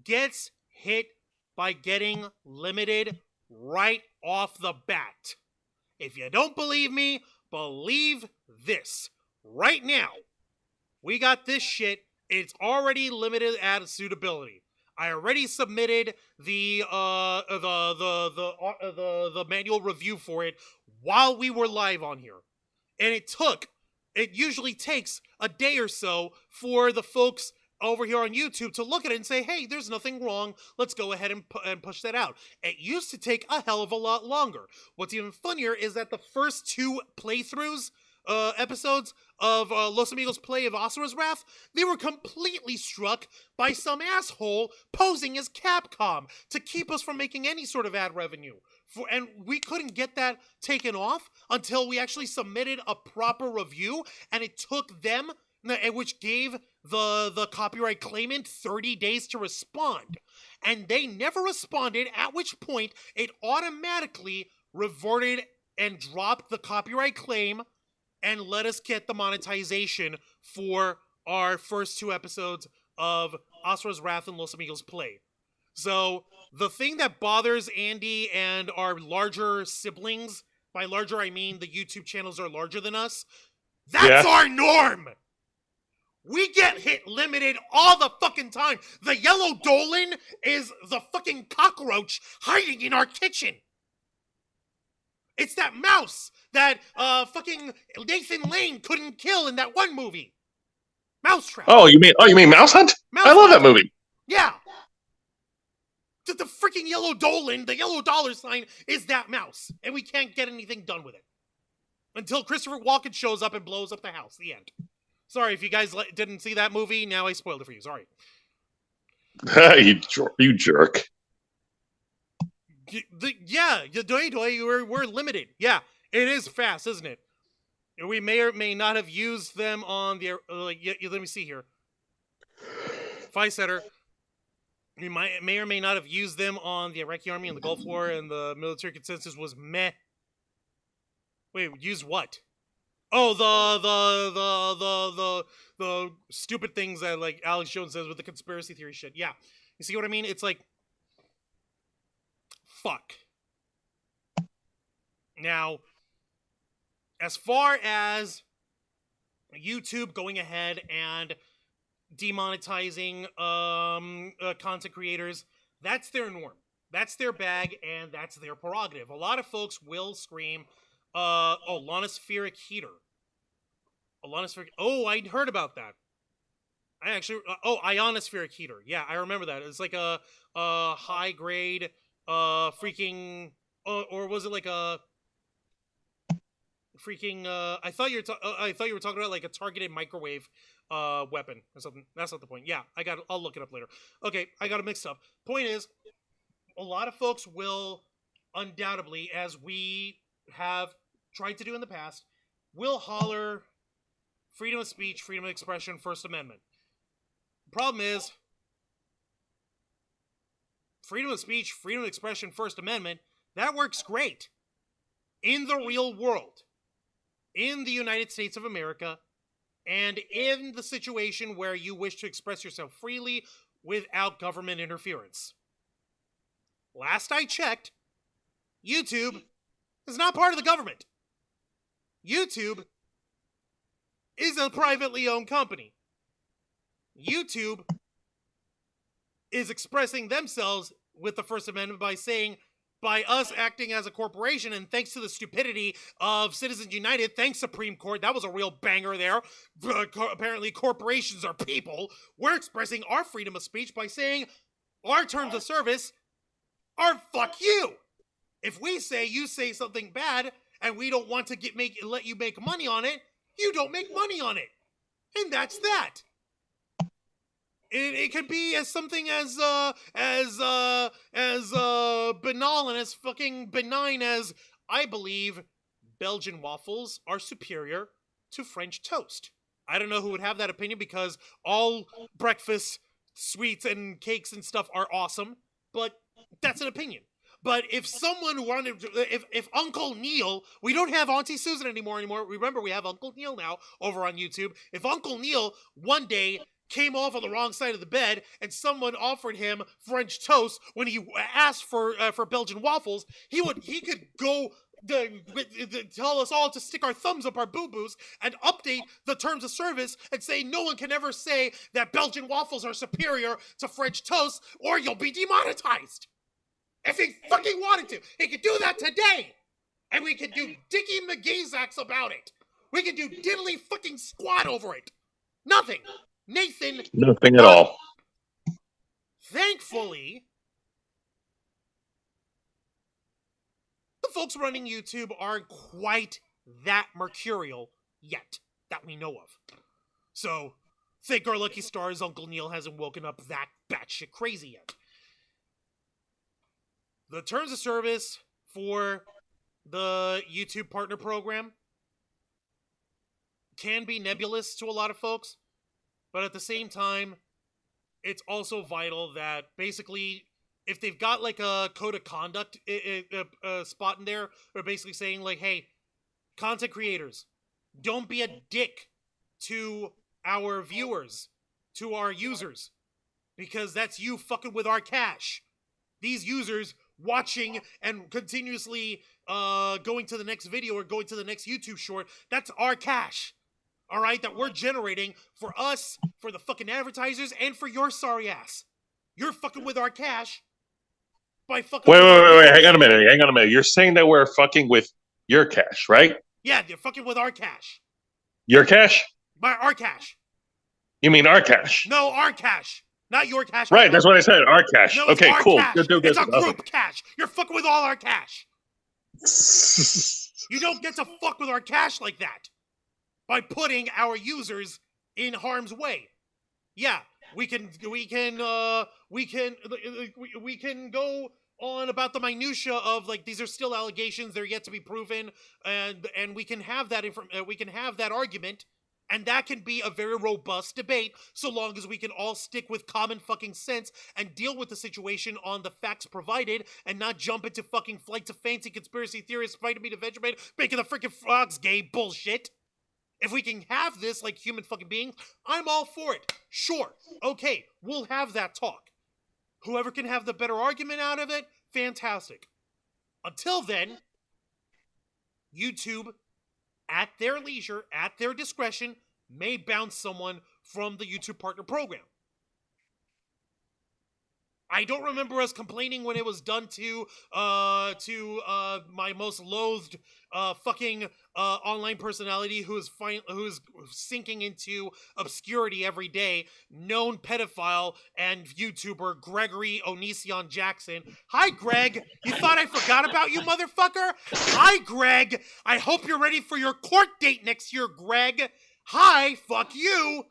gets hit by getting limited right off the bat. If you don't believe me, believe this. Right now, we got this shit. It's already limited at suitability. I already submitted the manual review for it while we were live on here. And it usually takes a day or so for the folks over here on YouTube to look at it and say, hey, there's nothing wrong. Let's go ahead and push that out. It used to take a hell of a lot longer. What's even funnier is that the first 2 playthroughs, episodes of Los Amigos Play of Asura's Wrath, they were completely struck by some asshole posing as Capcom to keep us from making any sort of ad revenue. And we couldn't get that taken off until we actually submitted a proper review, and it took them, which gave the copyright claimant 30 days to respond. And they never responded, at which point it automatically reverted and dropped the copyright claim and let us get the monetization for our first 2 episodes of Asura's Wrath and Los Amigos Play. So, the thing that bothers Andy and our larger siblings, by larger I mean the YouTube channels are larger than us, that's our norm! We get hit limited all the fucking time. The yellow Dolan is the fucking cockroach hiding in our kitchen. It's that mouse that fucking Nathan Lane couldn't kill in that one movie. Mousetrap. Oh, you mean Mouse Hunt? I love that movie. Yeah. The freaking yellow Dolan, the yellow dollar sign, is that mouse. And we can't get anything done with it. Until Christopher Walken shows up and blows up the house. The end. Sorry if you guys didn't see that movie. Now I spoiled it for you. Sorry. You jerk. We're limited. Yeah, it is fast, isn't it? We may or may not have used them on the... let me see here. Five-setter. We may or may not have used them on the Iraqi army in the Gulf War, and the military consensus was meh. Wait, use what? Oh, the stupid things that, like, Alex Jones says with the conspiracy theory shit. Yeah. You see what I mean? It's like... Fuck. Now, as far as YouTube going ahead and demonetizing content creators, that's their norm. That's their bag, and that's their prerogative. A lot of folks will scream, Lonospheric Heater. Oh, I'd heard about that. I actually... Ionospheric Heater. Yeah, I remember that. It's like a high-grade... freaking, or was it like a freaking? I thought you were talking about like a targeted microwave weapon or something. That's not the point. Yeah, I'll look it up later. Okay, I got it mixed up. Point is, a lot of folks will undoubtedly, as we have tried to do in the past, will holler freedom of speech, freedom of expression, First Amendment. The problem is, freedom of speech, freedom of expression, First Amendment, that works great in the real world, in the United States of America, and in the situation where you wish to express yourself freely without government interference. Last I checked, YouTube is not part of the government. YouTube is a privately owned company. YouTube is expressing themselves with the First Amendment by saying, by us acting as a corporation, and thanks to the stupidity of Citizens United, thanks Supreme Court, that was a real banger there. Apparently corporations are people. We're expressing our freedom of speech by saying our terms of service are fuck you. If we say you say something bad and we don't want to let you make money on it, you don't make money on it. And that's that. It can be as something as banal and as fucking benign as, I believe, Belgian waffles are superior to French toast. I don't know who would have that opinion because all breakfast sweets and cakes and stuff are awesome, but that's an opinion. But if someone wanted to, if Uncle Neil, we don't have Auntie Susan anymore. Remember, we have Uncle Neil now over on YouTube. If Uncle Neil one day came off on the wrong side of the bed and someone offered him French toast when he asked for Belgian waffles, he could go tell us all to stick our thumbs up our boo-boos and update the terms of service and say no one can ever say that Belgian waffles are superior to French toast or you'll be demonetized. If he fucking wanted to, he could do that today. And we could do Dickie McGeezax about it. We could do diddly fucking squat over it. Nothing. Nathan. Nothing at all. Thankfully, the folks running YouTube aren't quite that mercurial yet, that we know of. So, thank our lucky stars Uncle Neil hasn't woken up that batshit crazy yet. The terms of service for the YouTube partner program can be nebulous to a lot of folks, but at the same time, it's also vital that basically, if they've got like a code of conduct spot in there, they're basically saying like, hey, content creators, don't be a dick to our viewers, to our users, because that's you fucking with our cash. These users watching and continuously going to the next video or going to the next YouTube short, that's our cash. All right, that we're generating for us, for the fucking advertisers, and for your sorry ass. You're fucking with our cash by fucking. Wait. Hang on a minute. You're saying that we're fucking with your cash, right? Yeah, you're fucking with our cash. Your cash? Our cash. You mean our cash? No, our cash. Not your cash. Right, that's what I said. Our cash. No, it's okay, our cool. Cash. Good. It's a group cash. You're fucking with all our cash. You don't get to fuck with our cash like that by putting our users in harm's way. Yeah, we can go on about the minutia of like these are still allegations, they're yet to be proven, and we can have that argument, and that can be a very robust debate so long as we can all stick with common fucking sense and deal with the situation on the facts provided and not jump into fucking flights of fancy conspiracy theorists fighting me to Vegemite making the freaking frogs gay bullshit. If we can have this like human fucking beings, I'm all for it. Sure. Okay, we'll have that talk. Whoever can have the better argument out of it, fantastic. Until then, YouTube, at their leisure, at their discretion, may bounce someone from the YouTube Partner Program. I don't remember us complaining when it was done to my most loathed fucking online personality who is sinking into obscurity every day, known pedophile and YouTuber Gregory Onision Jackson. Hi, Greg. You thought I forgot about you, motherfucker? Hi, Greg. I hope you're ready for your court date next year, Greg. Hi, fuck you.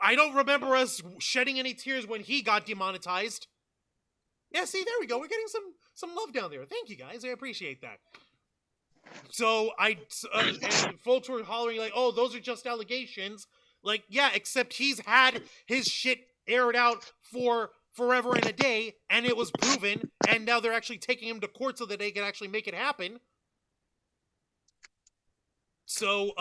I don't remember us shedding any tears when he got demonetized. Yeah, see, there we go. We're getting some love down there. Thank you, guys. I appreciate that. So, and folks were hollering like, oh, those are just allegations. Like, yeah, except he's had his shit aired out for forever and a day, and it was proven, and now they're actually taking him to court so that they can actually make it happen. So,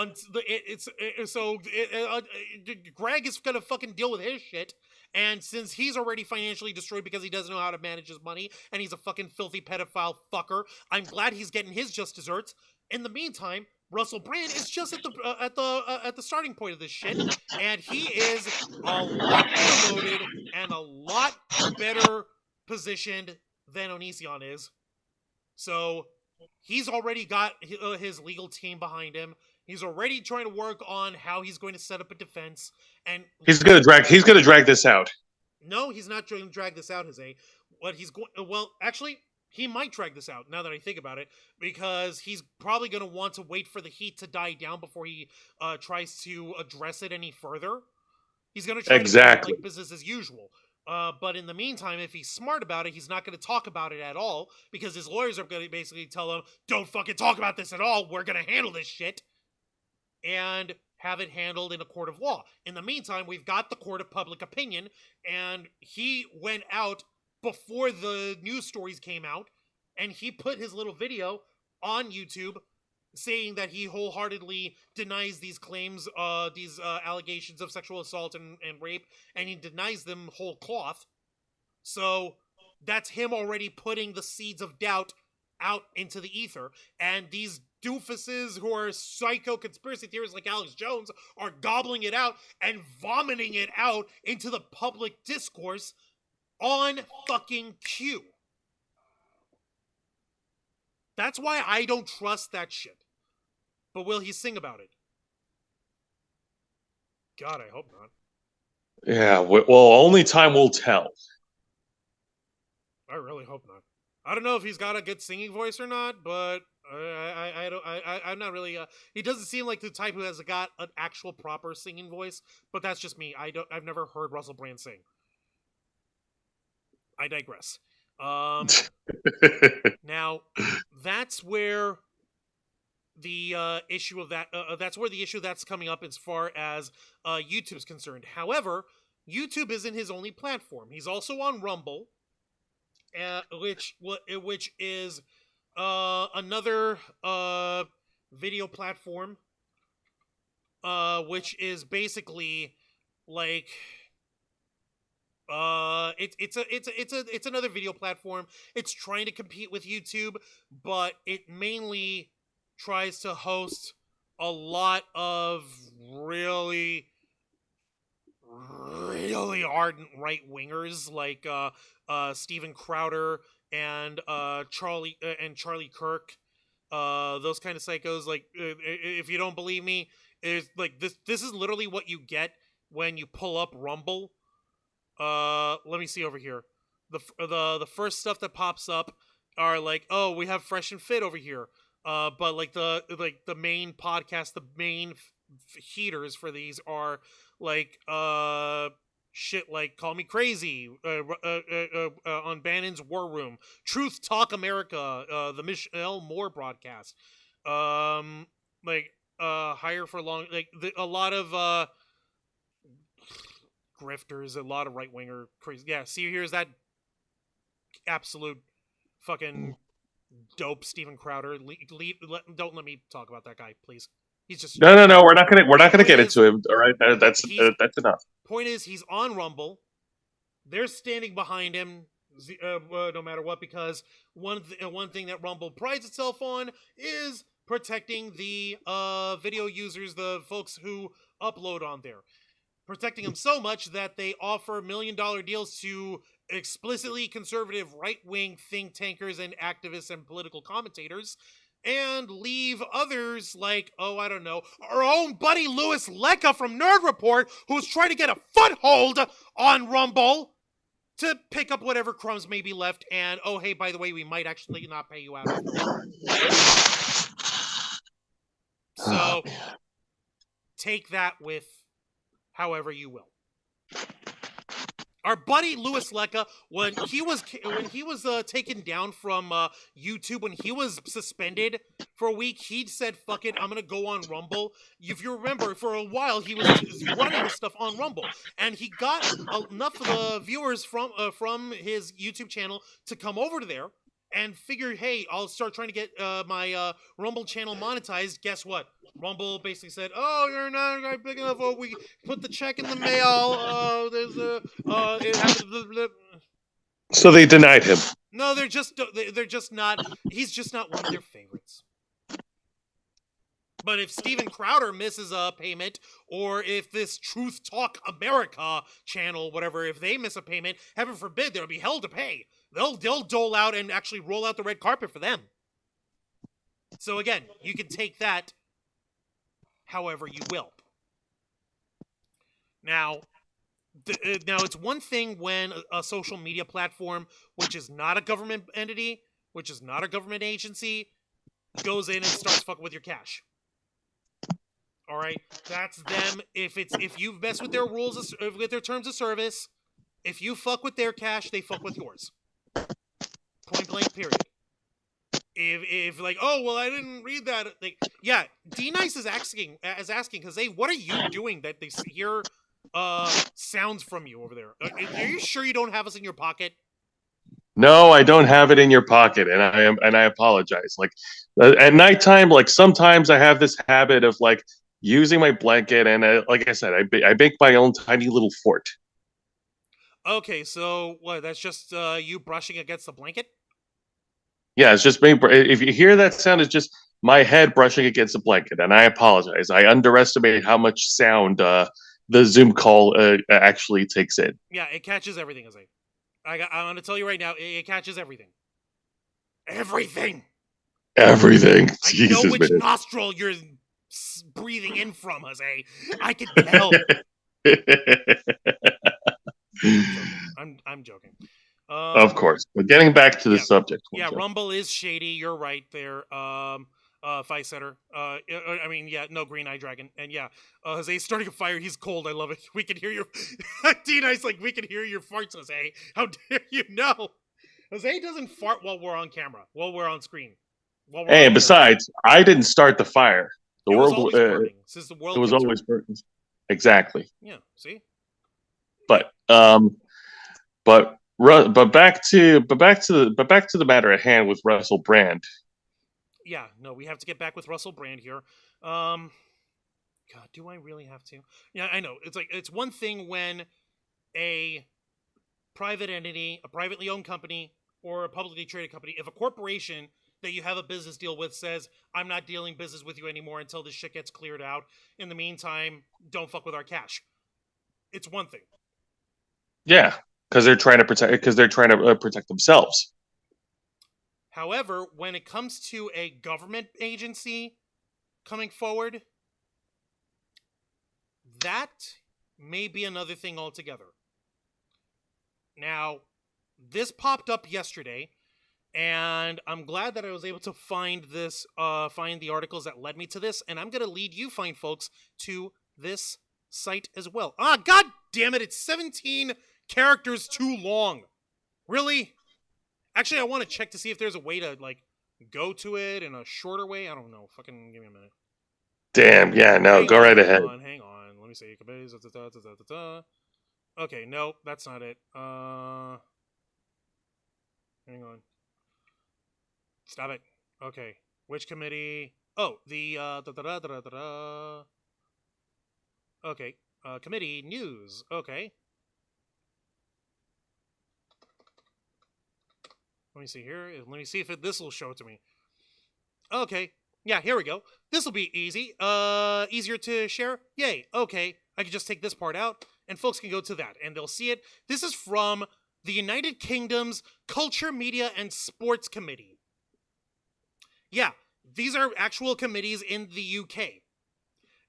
Greg is gonna fucking deal with his shit, and since he's already financially destroyed because he doesn't know how to manage his money, and he's a fucking filthy pedophile fucker, I'm glad he's getting his just desserts. In the meantime, Russell Brand is just at the starting point of this shit, and he is a lot more loaded and a lot better positioned than Onision is. So he's already got his legal team behind him. He's already trying to work on how he's going to set up a defense, and he's gonna drag this out. No, he's not trying to drag this out, Jose. What he's going actually, he might drag this out now that I think about it, because he's probably going to want to wait for the heat to die down before he tries to address it any further. He's going to try to do it like business as usual. But in the meantime, if he's smart about it, he's not going to talk about it at all, because his lawyers are going to basically tell him, don't fucking talk about this at all, we're going to handle this shit, and have it handled in a court of law. In the meantime, we've got the court of public opinion, and he went out before the news stories came out, and he put his little video on YouTube saying that he wholeheartedly denies these claims, these allegations of sexual assault and rape, and he denies them whole cloth. So that's him already putting the seeds of doubt out into the ether, and these doofuses who are psycho conspiracy theorists like Alex Jones are gobbling it out and vomiting it out into the public discourse on fucking cue. That's why I don't trust that shit. But will he sing about it? God, I hope not. Yeah, well, only time will tell. I really hope not. I don't know if he's got a good singing voice or not, but I'm not really. He doesn't seem like the type who has got an actual proper singing voice. But that's just me. I've never heard Russell Brand sing. I digress. Now, that's where the issue of that. That's where the issue that's coming up as far as YouTube's concerned. However, YouTube isn't his only platform. He's also on Rumble. Which is another video platform, which is basically like it's another video platform. It's trying to compete with YouTube, but it mainly tries to host a lot of really ardent right wingers like Steven Crowder and Charlie Kirk, those kind of psychos. Like, if you don't believe me, it's like this is literally what you get when you pull up Rumble. Let me see over here. The first stuff that pops up are like, oh, we have Fresh and Fit over here. But like the main podcast, the main heaters for these are like shit like Call Me Crazy on Bannon's War Room, Truth Talk America, the Michelle Moore broadcast, like Higher for Long, like a lot of grifters, a lot of right winger crazy. Yeah, see, here's that absolute fucking dope Steven Crowder. Don't let me talk about that guy, please. He's just no. We're not gonna get into him. All right, that's enough. Point is, he's on Rumble. They're standing behind him, no matter what, because one thing that Rumble prides itself on is protecting the video users, the folks who upload on there. Protecting them so much that they offer $1 million deals to explicitly conservative right-wing think tankers and activists and political commentators, and leave others like, oh, I don't know, our own buddy Louis Lecca from Nerd Report, who's trying to get a foothold on Rumble to pick up whatever crumbs may be left, and, oh, hey, by the way, we might actually not pay you out after all. So, take that with however you will. Our buddy Louis Lecca, when he was taken down from YouTube, when he was suspended for a week, he said, "Fuck it, I'm gonna go on Rumble." If you remember, for a while he was running his stuff on Rumble, and he got enough of the viewers from his YouTube channel to come over to there and figured, hey, I'll start trying to get my Rumble channel monetized. Guess what? Rumble basically said, "Oh, you're not big enough. Oh, we put the check in the mail. There's a it happened." So they denied him. No, they're just not. He's just not one of their favorites. But if Steven Crowder misses a payment, or if this Truth Talk America channel, whatever, if they miss a payment, heaven forbid, there'll be hell to pay. They'll dole out and actually roll out the red carpet for them. So again, you can take that however you will. Now, it's one thing when a social media platform, which is not a government entity, which is not a government agency, goes in and starts fucking with your cash. All right, that's them. If you mess with their rules, with their terms of service, if you fuck with their cash, they fuck with yours. Point blank. Period. If like, oh well, I didn't read that. Like, yeah, D-Nice is asking because, hey, what are you doing that they hear sounds from you over there? Are you sure you don't have us in your pocket? No, I don't have it in your pocket, and I apologize. Like at nighttime, like sometimes I have this habit of like using my blanket, and like I said, I make my own tiny little fort. Okay, so what? That's just you brushing against the blanket? Yeah, it's just me. If you hear that sound, it's just my head brushing against the blanket, and I apologize. I underestimated how much sound the Zoom call actually takes in. Yeah, it catches everything. I'm going to tell you right now, it catches everything. Everything. Everything. I Jesus, know which man. nostril you're breathing in from, Jose. I can tell. I'm joking. Of course. But getting back to the subject. Yeah, Rumble is shady. You're right there. Five setter. No, Green Eye Dragon. And yeah, Jose's starting a fire. He's cold. I love it. We can hear your D-Nice, like, we can hear your farts, Jose. How dare you know? Jose doesn't fart while we're on camera, while we're on screen. Hey, and besides, I didn't start the fire. The world was always burning, since the world it was always burning. Exactly. Yeah, see? But back to the matter at hand with Russell Brand. Yeah, no, we have to get back with Russell Brand here. God, do I really have to? Yeah, I know. It's one thing when a private entity, a privately owned company, or a publicly traded company, if a corporation that you have a business deal with says, I'm not dealing business with you anymore until this shit gets cleared out. In the meantime, don't fuck with our cash. It's one thing. Yeah, because they're trying to protect themselves. However, when it comes to a government agency coming forward, that may be another thing altogether. Now, this popped up yesterday, and I'm glad that I was able to find the articles that led me to this, and I'm going to lead you fine folks to this site as well. God damn it, it's 17 characters too long. Really? Actually, I want to check to see if there's a way to, like, go to it in a shorter way. I don't know. Fucking give me a minute. Damn, yeah, no, go right ahead. Hang on. Let me see. Okay, no, that's not it. Hang on. Stop it. Okay. Which committee? Oh, the Okay. Committee news. Okay. Let me see here. Let me see if this will show it to me. Okay. Yeah, here we go. This will be easy. Easier to share. Yay. Okay. I can just take this part out, and folks can go to that, and they'll see it. This is from the United Kingdom's Culture, Media, and Sports Committee. Yeah, these are actual committees in the UK.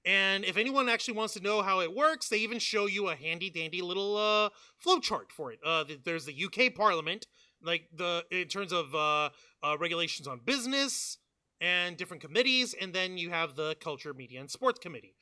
And if anyone actually wants to know how it works, they even show you a handy-dandy little flowchart for it. There's the UK Parliament, like in terms of regulations on business and different committees, and then you have the Culture, Media, and Sports Committee.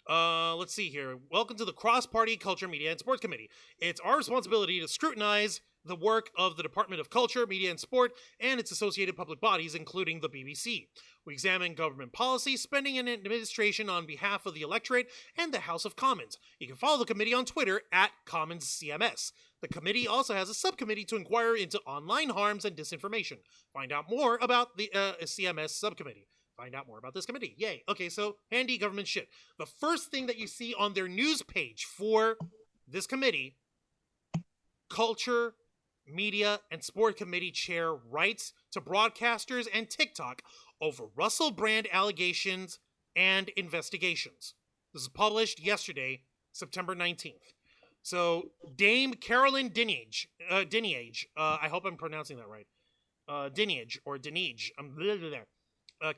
Let's see here. Welcome to the Cross-Party Culture, Media, and Sports Committee. It's our responsibility to scrutinize the work of the Department of Culture, Media, and Sport and its associated public bodies, including the BBC. We examine government policy, spending, and administration on behalf of the electorate and the House of Commons. You can follow the committee on Twitter at CommonsCMS. The committee also has a subcommittee to inquire into online harms and disinformation. Find out more about the CMS subcommittee. Find out more about this committee. Yay. Okay, so handy government shit. The first thing that you see on their news page for this committee, Culture, Media, and Sport Committee Chair writes to broadcasters and TikTok over Russell Brand allegations and investigations. This is published yesterday, September 19th. So, Dame Carolyn Dinage, I hope I'm pronouncing that right. Dinage, or Dinage.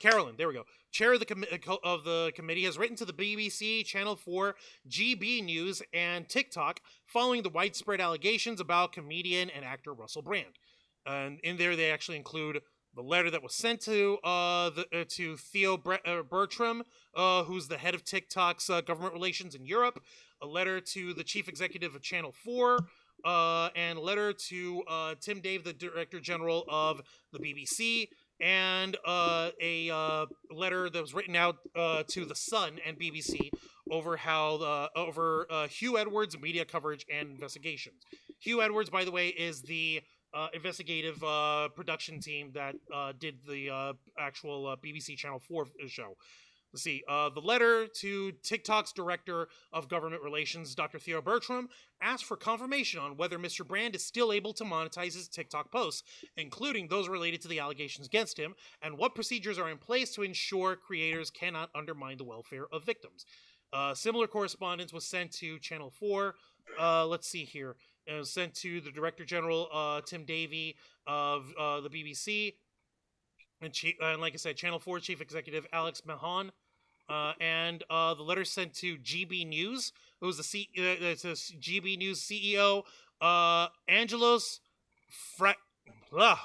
Carolyn, there we go. Chair of the committee has written to the BBC, Channel 4, GB News, and TikTok following the widespread allegations about comedian and actor Russell Brand. And in there, they actually include the letter that was sent to Theo Bertram, who's the head of TikTok's government relations in Europe, a letter to the chief executive of Channel 4, and a letter to Tim Dave, the director general of the BBC, and a letter that was written out to The Sun and BBC over Hugh Edwards' media coverage and investigations. Hugh Edwards, by the way, is the investigative production team that did the actual BBC Channel 4 show. Let's see. The letter to TikTok's Director of Government Relations, Dr. Theo Bertram, asked for confirmation on whether Mr. Brand is still able to monetize his TikTok posts, including those related to the allegations against him, and what procedures are in place to ensure creators cannot undermine the welfare of victims. Similar correspondence was sent to Channel 4. Let's see here. It was sent to the Director General, Tim Davie of the BBC. And like I said, Channel 4 Chief Executive Alex Mahon, and the letter sent to GB News. It was it's a GB News CEO, Angelos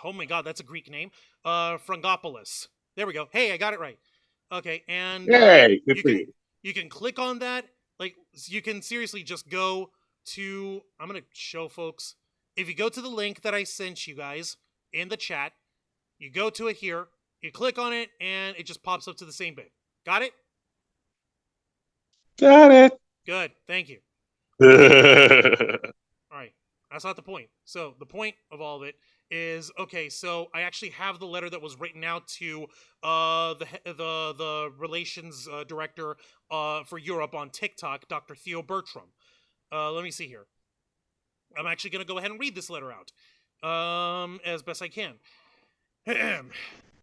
oh my God, that's a Greek name. Frangopoulos. There we go. Hey, I got it right. Okay, and Yay, good for you. You can click on that. Like, you can seriously just go to. I'm gonna show folks. If you go to the link that I sent you guys in the chat, you go to it here. You click on it, and it just pops up to the same bit. Got it? Got it. Good. Thank you. All right. That's not the point. So the point of all of it is, okay, so I actually have the letter that was written out to the relations director for Europe on TikTok, Dr. Theo Bertram. Let me see here. I'm actually going to go ahead and read this letter out as best I can.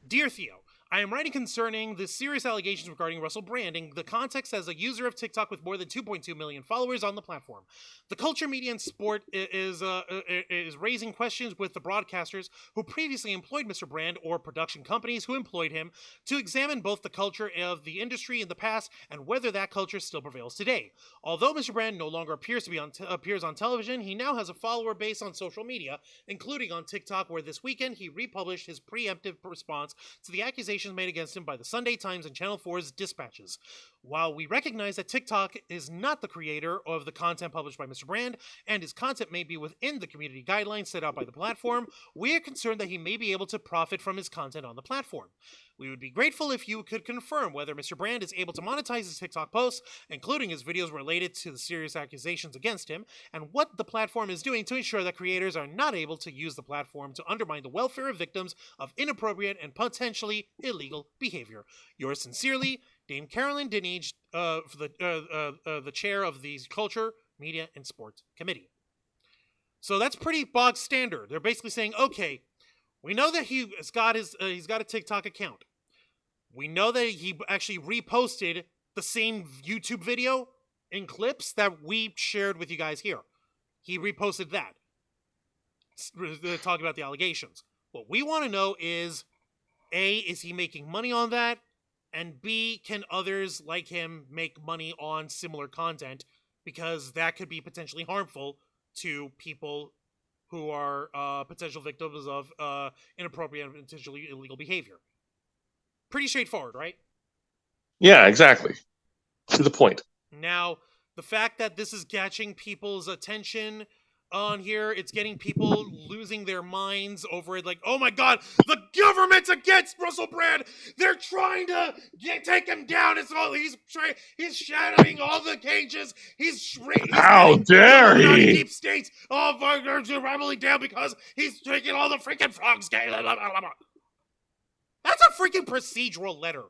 Dear Theo, I am writing concerning the serious allegations regarding Russell Brand in the context as a user of TikTok with more than 2.2 million followers on the platform. The culture, media, and sport is raising questions with the broadcasters who previously employed Mr. Brand or production companies who employed him to examine both the culture of the industry in the past and whether that culture still prevails today. Although Mr. Brand no longer appears on television, he now has a follower base on social media, including on TikTok, where this weekend he republished his preemptive response to the accusations made against him by the Sunday Times and Channel 4's dispatches. While we recognize that TikTok is not the creator of the content published by Mr. Brand, and his content may be within the community guidelines set out by the platform, we are concerned that he may be able to profit from his content on the platform. We would be grateful if you could confirm whether Mr. Brand is able to monetize his TikTok posts, including his videos related to the serious accusations against him, and what the platform is doing to ensure that creators are not able to use the platform to undermine the welfare of victims of inappropriate and potentially illegal behavior. Yours sincerely, Dame Carolyn Dinage, the chair of the Culture, Media, and Sports Committee. So that's pretty bog standard. They're basically saying, okay, we know that he's got a TikTok account. We know that he actually reposted the same YouTube video in clips that we shared with you guys here. He reposted that, talking about the allegations. What we want to know is, A, is he making money on that? And B, can others like him make money on similar content? Because that could be potentially harmful to people who are potential victims of inappropriate and potentially illegal behavior. Pretty straightforward, right? Yeah, exactly. To the point. Now, the fact that this is catching people's attention on here, it's getting people losing their minds over it. Like, oh my God, the government's against Russell Brand. They're trying to take him down. It's all he's shattering all the cages. How dare he? Deep states. Oh, they're rambling down because he's taking all the freaking frogs. That's a freaking procedural letter.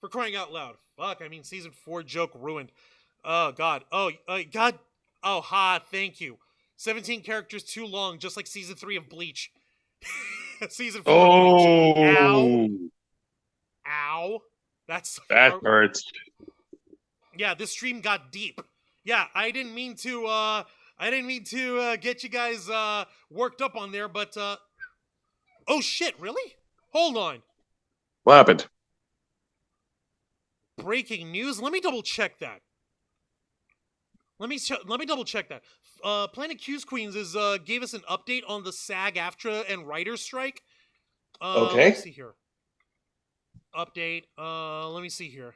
For crying out loud. Fuck, I mean, season 4 joke ruined. Oh, God. Oh, God. Oh, thank you. 17 characters too long, just like season 3 of Bleach. Season 4 of Bleach. Ow. Ow. That hurts. Yeah, this stream got deep. Yeah, I didn't mean to get you guys worked up on there, but oh shit, really? Hold on. What happened? Breaking news? Let me double check that. Let me double check that. Planet Q's Queens gave us an update on the SAG-AFTRA and writers' strike. Okay. Let me see here. Update. Let me see here.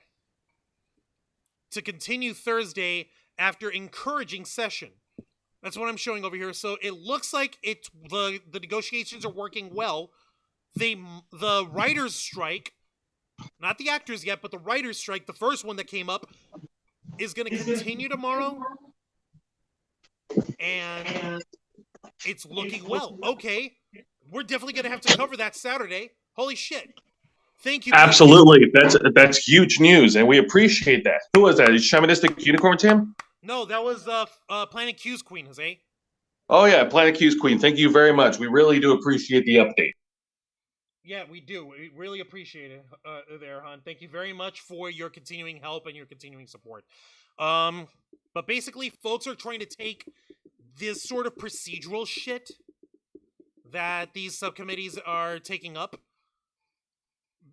To continue Thursday after encouraging session. That's what I'm showing over here. So it looks like the negotiations are working well. The writers' strike, not the actors yet, but the writers' strike, the first one that came up, is going to continue tomorrow. And it's looking well. Okay. We're definitely going to have to cover that Saturday. Holy shit. Thank you. Absolutely. That's huge news, and we appreciate that. Who was that? Is Shamanistic Unicorn Tim? No, that was Planet Q's Queen, Jose. Oh, yeah, Planet Q's Queen. Thank you very much. We really do appreciate the update. Yeah, we do. We really appreciate it there, hon. Thank you very much for your continuing help and your continuing support. But basically, folks are trying to take this sort of procedural shit that these subcommittees are taking up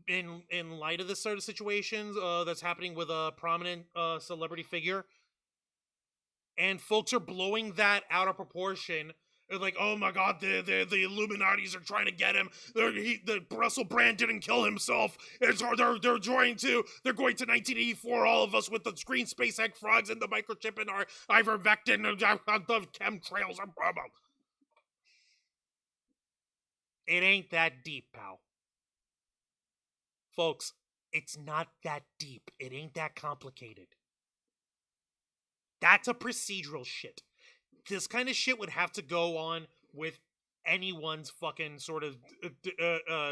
in light of this sort of situations that's happening with a prominent celebrity figure, and folks are blowing that out of proportion. They're like, oh my god, the Illuminatis are trying to get him. The Russell Brand didn't kill himself. They're going to 1984, all of us with the green space egg frogs and the microchip in our ivermectin and the chemtrails. It ain't that deep, pal. Folks, it's not that deep. It ain't that complicated. That's a procedural shit. This kind of shit would have to go on with anyone's fucking sort of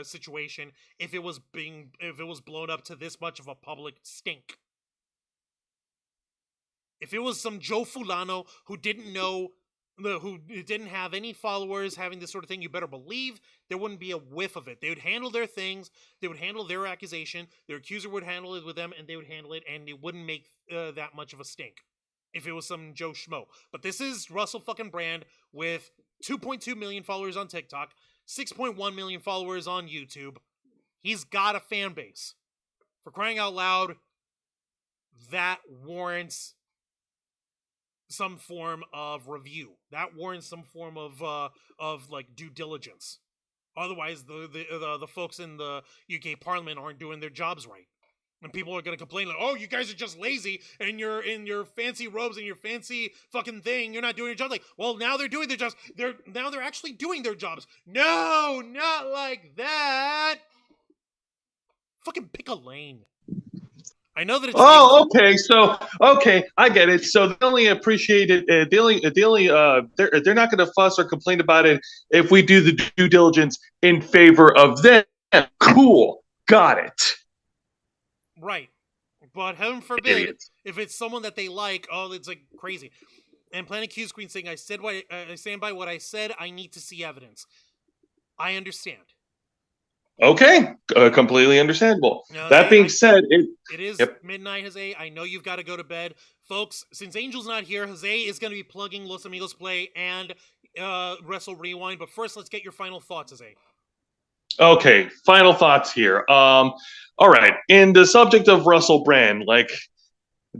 situation if it was blown up to this much of a public stink. If it was some Joe Fulano who didn't have any followers having this sort of thing, you better believe there wouldn't be a whiff of it. They would handle their things, they would handle their accusation, their accuser would handle it with them, and they would handle it, and it wouldn't make that much of a stink if it was some Joe Schmo. But this is Russell fucking Brand with 2.2 million followers on TikTok, 6.1 million followers on YouTube. He's got a fan base. For crying out loud, that warrants some form of review. That warrants some form of like due diligence. Otherwise, the folks in the UK Parliament aren't doing their jobs right. And people are going to complain like, oh, you guys are just lazy and you're in your fancy robes and your fancy fucking thing. You're not doing your job. Like, well, now they're doing their jobs. Now they're actually doing their jobs. No, not like that. Fucking pick a lane. I know that it's... Oh, okay. So, okay, I get it. So they only appreciate it. They're not going to fuss or complain about it if we do the due diligence in favor of them. Cool. Got it. Right. But heaven forbid, if it's someone that they like, oh, it's like crazy. And Planet Q Screen saying, I stand by what I said. I need to see evidence. I understand. Okay, completely understandable. Now, that being said, it is midnight, Jose. I know you've got to go to bed. Folks, since Angel's not here, Jose is going to be plugging Los Amigos Play and Wrestle Rewind. But first, let's get your final thoughts, Jose. Okay, final thoughts here. All right, in the subject of Russell Brand, like,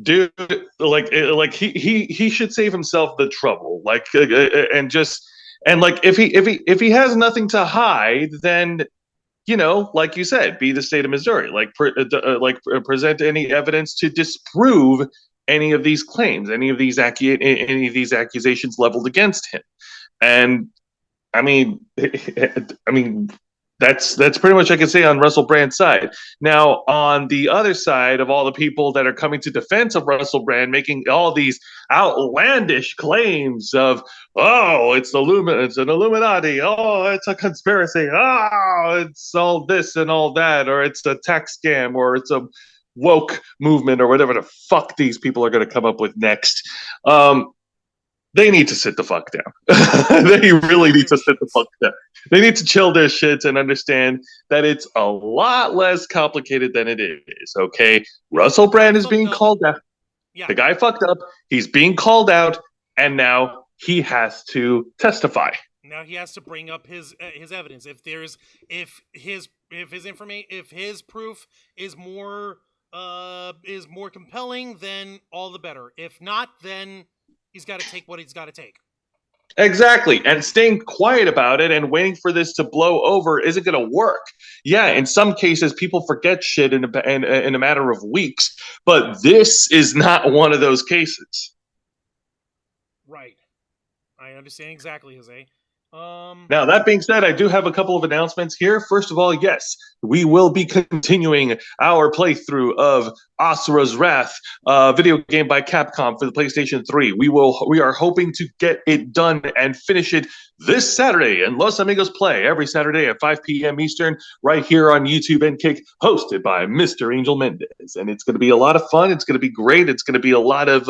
dude, like he should save himself the trouble, like, and like if he has nothing to hide, then, you know, like you said, be the state of Missouri, present any evidence to disprove any of these claims, any of these accusations leveled against him. And I mean, that's pretty much I can say on Russell Brand's side. Now, on the other side of all the people that are coming to defense of Russell Brand, making all these outlandish claims of, oh, it's an Illuminati, oh, it's a conspiracy, oh, it's all this and all that, or it's a tax scam, or it's a woke movement, or whatever the fuck these people are going to come up with next. They need to sit the fuck down. They really need to sit the fuck down. They need to chill their shits and understand that it's a lot less complicated than it is, okay? Russell Brand is being called out. Yeah. The guy fucked up. He's being called out, and now he has to testify. Now he has to bring up his evidence. If his proof is more compelling, then all the better. If not, then he's got to take what he's got to take. Exactly. And staying quiet about it and waiting for this to blow over isn't going to work. Yeah, in some cases, people forget shit in a matter of weeks, but this is not one of those cases. Right. I understand exactly, Jose. Now, that being said, I do have a couple of announcements here. First of all, yes, we will be continuing our playthrough of Asura's Wrath, video game by Capcom for the PlayStation 3. We are hoping to get it done and finish it this Saturday in Los Amigos Play, every Saturday at 5 p.m. Eastern, right here on YouTube and Kick, hosted by Mr. Angel Mendez. And it's going to be a lot of fun. It's going to be great. It's going to be a lot of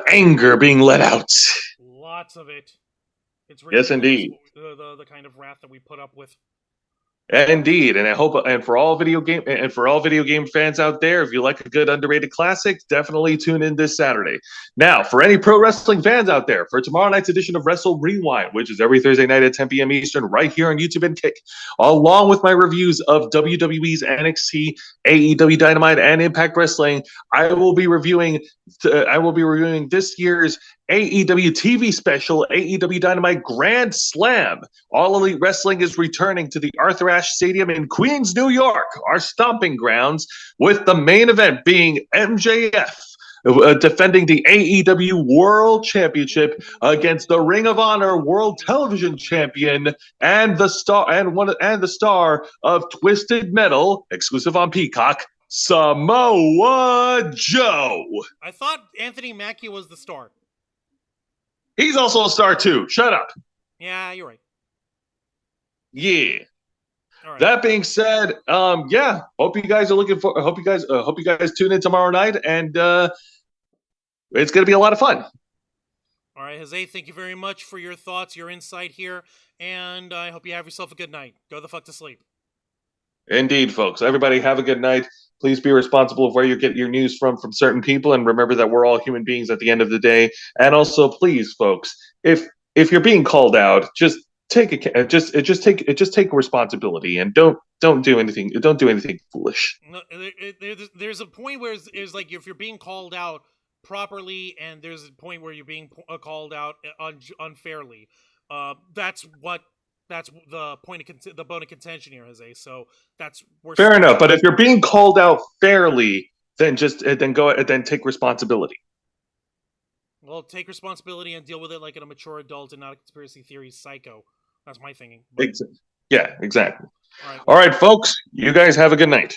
anger being let out. Lots of it. It's yes, indeed. The kind of wrath that we put up with. Indeed, and I hope, and for all video game fans out there, if you like a good underrated classic, definitely tune in this Saturday. Now, for any pro wrestling fans out there, for tomorrow night's edition of Wrestle Rewind, which is every Thursday night at 10 p.m. Eastern, right here on YouTube and Kick, along with my reviews of WWE's NXT, AEW Dynamite, and Impact Wrestling, I will be reviewing this year's AEW TV special, AEW Dynamite Grand Slam. All Elite Wrestling is returning to the Arthur Ashe Stadium in Queens, New York, our stomping grounds, with the main event being MJF defending the AEW World Championship against the Ring of Honor World Television Champion and the star of Twisted Metal, exclusive on Peacock, Samoa Joe. I thought Anthony Mackie was the star. He's also a star too. Shut up. Yeah, you're right. Yeah. All right. That being said, yeah. Hope you guys tune in tomorrow night, and it's gonna be a lot of fun. All right, Jose, thank you very much for your thoughts, your insight here, and I hope you have yourself a good night. Go the fuck to sleep. Indeed, folks. Everybody have a good night. Please be responsible of where you get your news from certain people, and remember that we're all human beings at the end of the day. And also, please, folks, if you're being called out, just take responsibility and don't do anything foolish. No, there's a point where it's like if you're being called out properly, and there's a point where you're being called out unfairly. That's the point of the bone of contention here, Jose. So that's fair enough. But if you're being called out fairly, then then take responsibility. Well, take responsibility and deal with it like a mature adult and not a conspiracy theory psycho. That's my thinking. Yeah, exactly. All right, folks. You guys have a good night.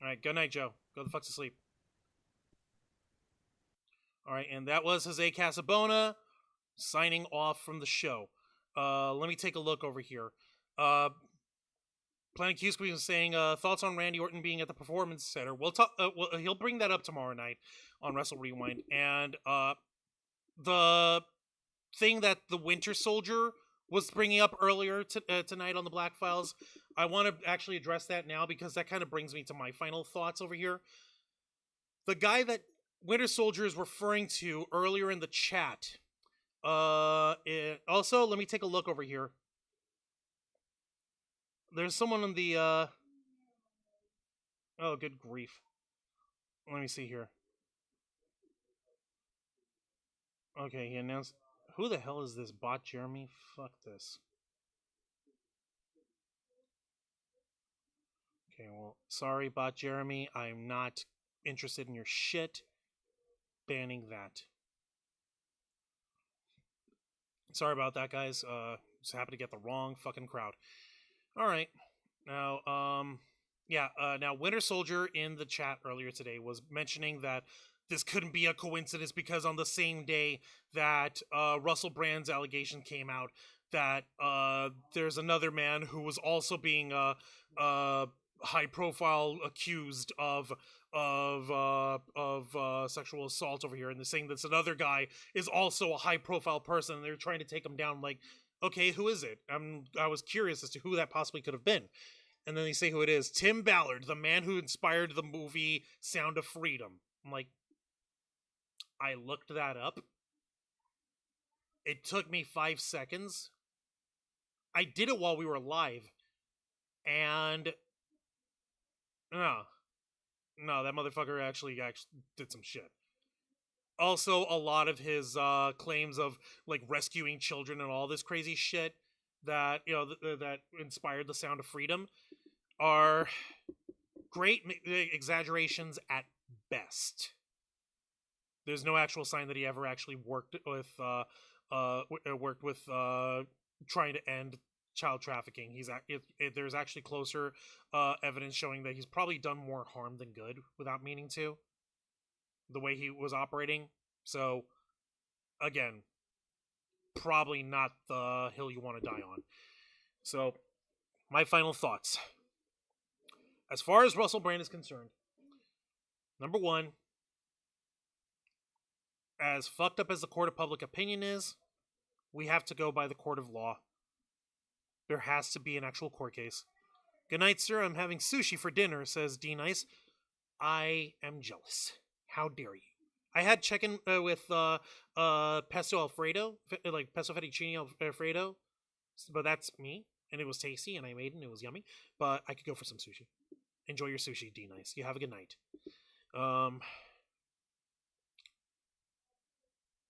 All right, good night, Joe. Go the fuck to sleep. All right, and that was Jose Casabona signing off from the show. Let me take a look over here. Planet Q Squeeze is saying thoughts on Randy Orton being at the Performance Center. We'll talk. He'll bring that up tomorrow night on Wrestle Rewind. And the thing that the Winter Soldier was bringing up earlier tonight on the Black Files, I want to actually address that now because that kind of brings me to my final thoughts over here. The guy that Winter Soldier is referring to earlier in the chat. Also, let me take a look over here. There's someone in the oh, good grief. Let me see here. Okay, he announced. Who the hell is this bot, Jeremy? Fuck this. Okay, well, sorry, bot Jeremy. I'm not interested in your shit. Banning that. Sorry about that, guys. Just happened to get the wrong fucking crowd. All right. Now, now Winter Soldier in the chat earlier today was mentioning that this couldn't be a coincidence because on the same day that Russell Brand's allegation came out, that there's another man who was also being high-profile accused of sexual assault over here, and they're saying this another guy is also a high-profile person, and they're trying to take him down. Like, okay, who is it? I was curious as to who that possibly could have been. And then they say who it is. Tim Ballard, the man who inspired the movie Sound of Freedom. I'm like, I looked that up. It took me 5 seconds. I did it while we were live. And no, that motherfucker actually did some shit. Also, a lot of his claims of like rescuing children and all this crazy shit that that inspired the Sound of Freedom are great exaggerations at best. There's no actual sign that he ever actually worked with trying to end child trafficking. There's actually closer evidence showing that he's probably done more harm than good without meaning to. The way he was operating. So, again, probably not the hill you want to die on. So, my final thoughts. As far as Russell Brand is concerned, number one, as fucked up as the court of public opinion is, we have to go by the court of law. There has to be an actual court case. Good night, sir. I'm having sushi for dinner, says D-Nice. I am jealous. How dare you? I had chicken with pesto Alfredo, like pesto fettuccine Alfredo, but that's me, and it was tasty, and I made it, and it was yummy. But I could go for some sushi. Enjoy your sushi, D-Nice. You have a good night.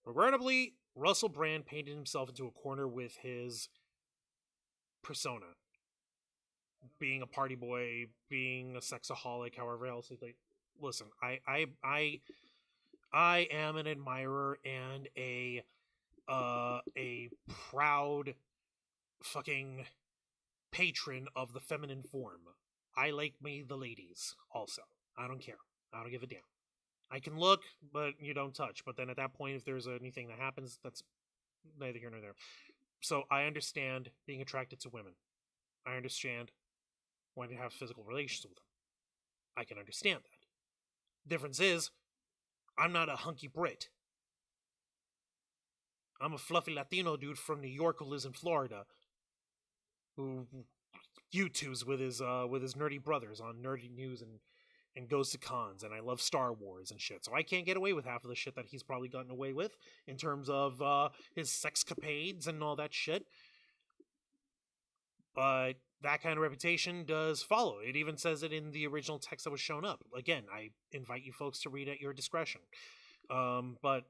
Regrettably, Russell Brand painted himself into a corner with his persona. Being a party boy, being a sexaholic, however else. Like, listen, I am an admirer and a proud fucking patron of the feminine form. I like me the ladies also. I don't care. I don't give a damn. I can look, but you don't touch. But then at that point, if there's anything that happens, that's neither here nor there. So I understand being attracted to women. I understand wanting to have physical relations with them. I can understand that. Difference is, I'm not a hunky Brit. I'm a fluffy Latino dude from New York who lives in Florida, who YouTubes with his nerdy brothers on nerdy news and goes to cons, and I love Star Wars and shit. So I can't get away with half of the shit that he's probably gotten away with in terms of his sexcapades and all that shit. But that kind of reputation does follow. It even says it in the original text that was shown up. Again, I invite you folks to read at your discretion. But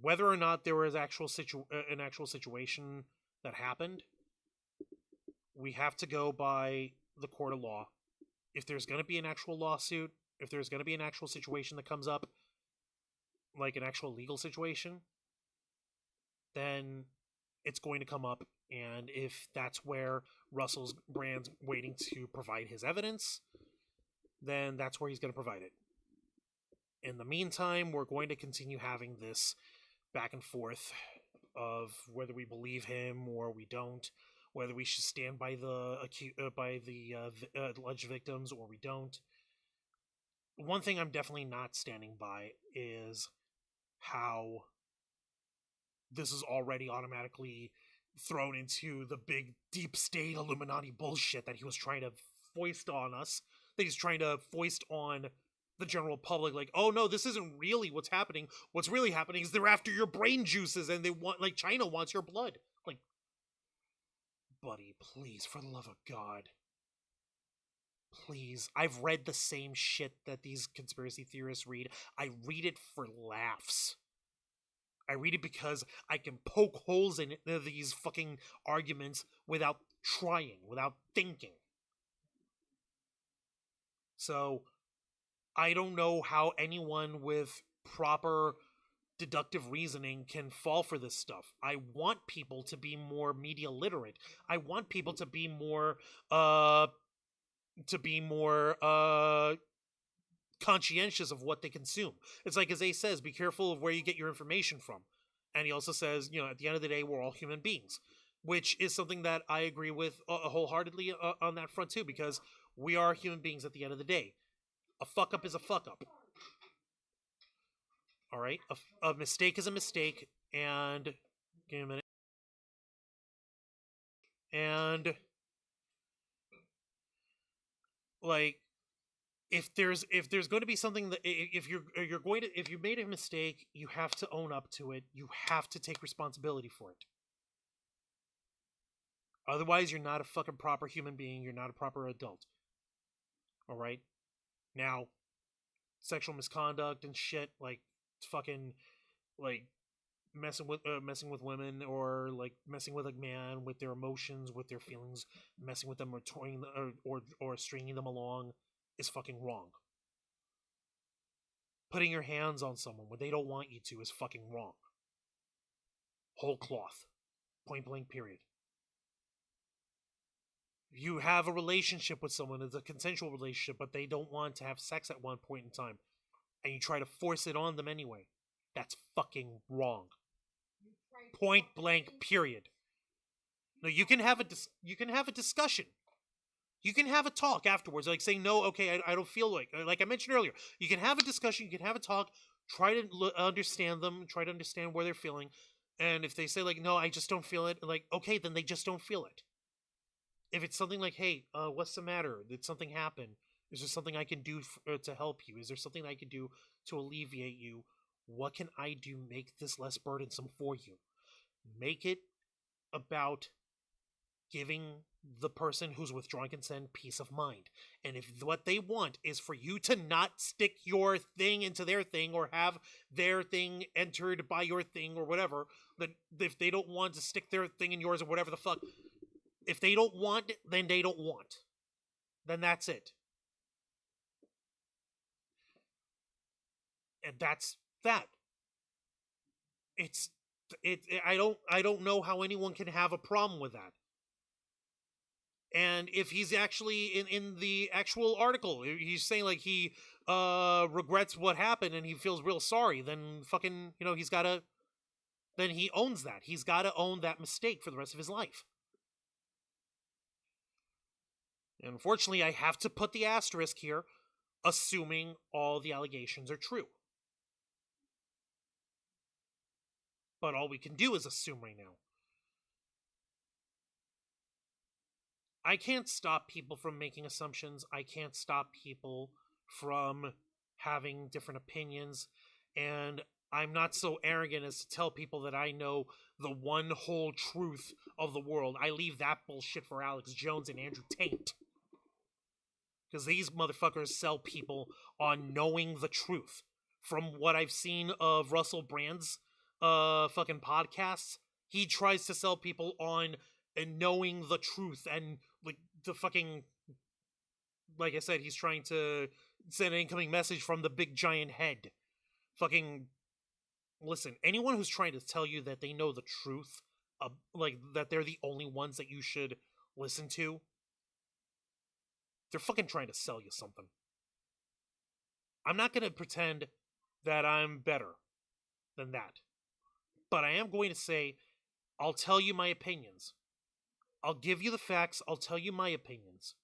whether or not there was an actual situation that happened, we have to go by the court of law. If there's going to be an actual lawsuit, if there's going to be an actual situation that comes up, like an actual legal situation, then it's going to come up. And if that's where Russell's Brand's waiting to provide his evidence, then that's where he's going to provide it. In the meantime, we're going to continue having this back and forth of whether we believe him or we don't, whether we should stand by the alleged victims or we don't. One thing I'm definitely not standing by is how this is already automatically thrown into the big deep state Illuminati bullshit that he was trying to foist on us, that he's trying to foist on the general public. Like, oh no, this isn't really what's happening. What's really happening is they're after your brain juices and they want, like, China wants your blood. Like, buddy, please, for the love of God. Please. I've read the same shit that these conspiracy theorists read. I read it for laughs. I read it because I can poke holes in these fucking arguments without trying, without thinking. So, I don't know how anyone with proper deductive reasoning can fall for this stuff. I want people to be more media literate. I want people to be more conscientious of what they consume. It's like, as Ace says, be careful of where you get your information from. And he also says, you know, at the end of the day, we're all human beings, which is something that I agree with wholeheartedly on that front too, because we are human beings at the end of the day. A fuck up is a fuck up. All right, a mistake is a mistake, and give me a minute. And like, if there's going to be something that if you made a mistake, you have to own up to it. You have to take responsibility for it. Otherwise, you're not a fucking proper human being. You're not a proper adult. All right. Now, sexual misconduct and shit, like fucking, like messing with women, or like messing with a man with their emotions, with their feelings, messing with them, or toying or stringing them along, is fucking wrong. Putting your hands on someone when they don't want you to is fucking wrong. Whole cloth. Point blank, period. You have a relationship with someone, it's a consensual relationship, but they don't want to have sex at one point in time, and you try to force it on them anyway. That's fucking wrong. Point blank, period. No, you can have a discussion. You can have a talk afterwards, like saying, no, okay, I don't feel like I mentioned earlier. You can have a discussion, you can have a talk, try to understand them, try to understand where they're feeling, and if they say, like, no, I just don't feel it, like, okay, then they just don't feel it. if it's something like, hey, what's the matter? Did something happen? Is there something I can do to help you? Is there something I can do to alleviate you? What can I do make this less burdensome for you? Make it about giving the person who's withdrawing consent peace of mind. And if what they want is for you to not stick your thing into their thing or have their thing entered by your thing or whatever, then if they don't want to stick their thing in yours or whatever the fuck, if they don't want, then they don't want. Then that's it. And that's that. I don't know how anyone can have a problem with that. And if he's actually in the actual article, he's saying like he regrets what happened and he feels real sorry, then fucking, then he owns that. He's got to own that mistake for the rest of his life. And unfortunately, I have to put the asterisk here, assuming all the allegations are true. But all we can do is assume right now. I can't stop people from making assumptions. I can't stop people from having different opinions. And I'm not so arrogant as to tell people that I know the one whole truth of the world. I leave that bullshit for Alex Jones and Andrew Tate. Because these motherfuckers sell people on knowing the truth. From what I've seen of Russell Brand's fucking podcasts, he tries to sell people on knowing the truth, and like the fucking, like I said, he's trying to send an incoming message from the big giant head. Fucking listen, anyone who's trying to tell you that they know the truth, like that they're the only ones that you should listen to, they're fucking trying to sell you something. I'm not gonna pretend that I'm better than that. But I am going to say, I'll tell you my opinions. I'll give you the facts, I'll tell you my opinions.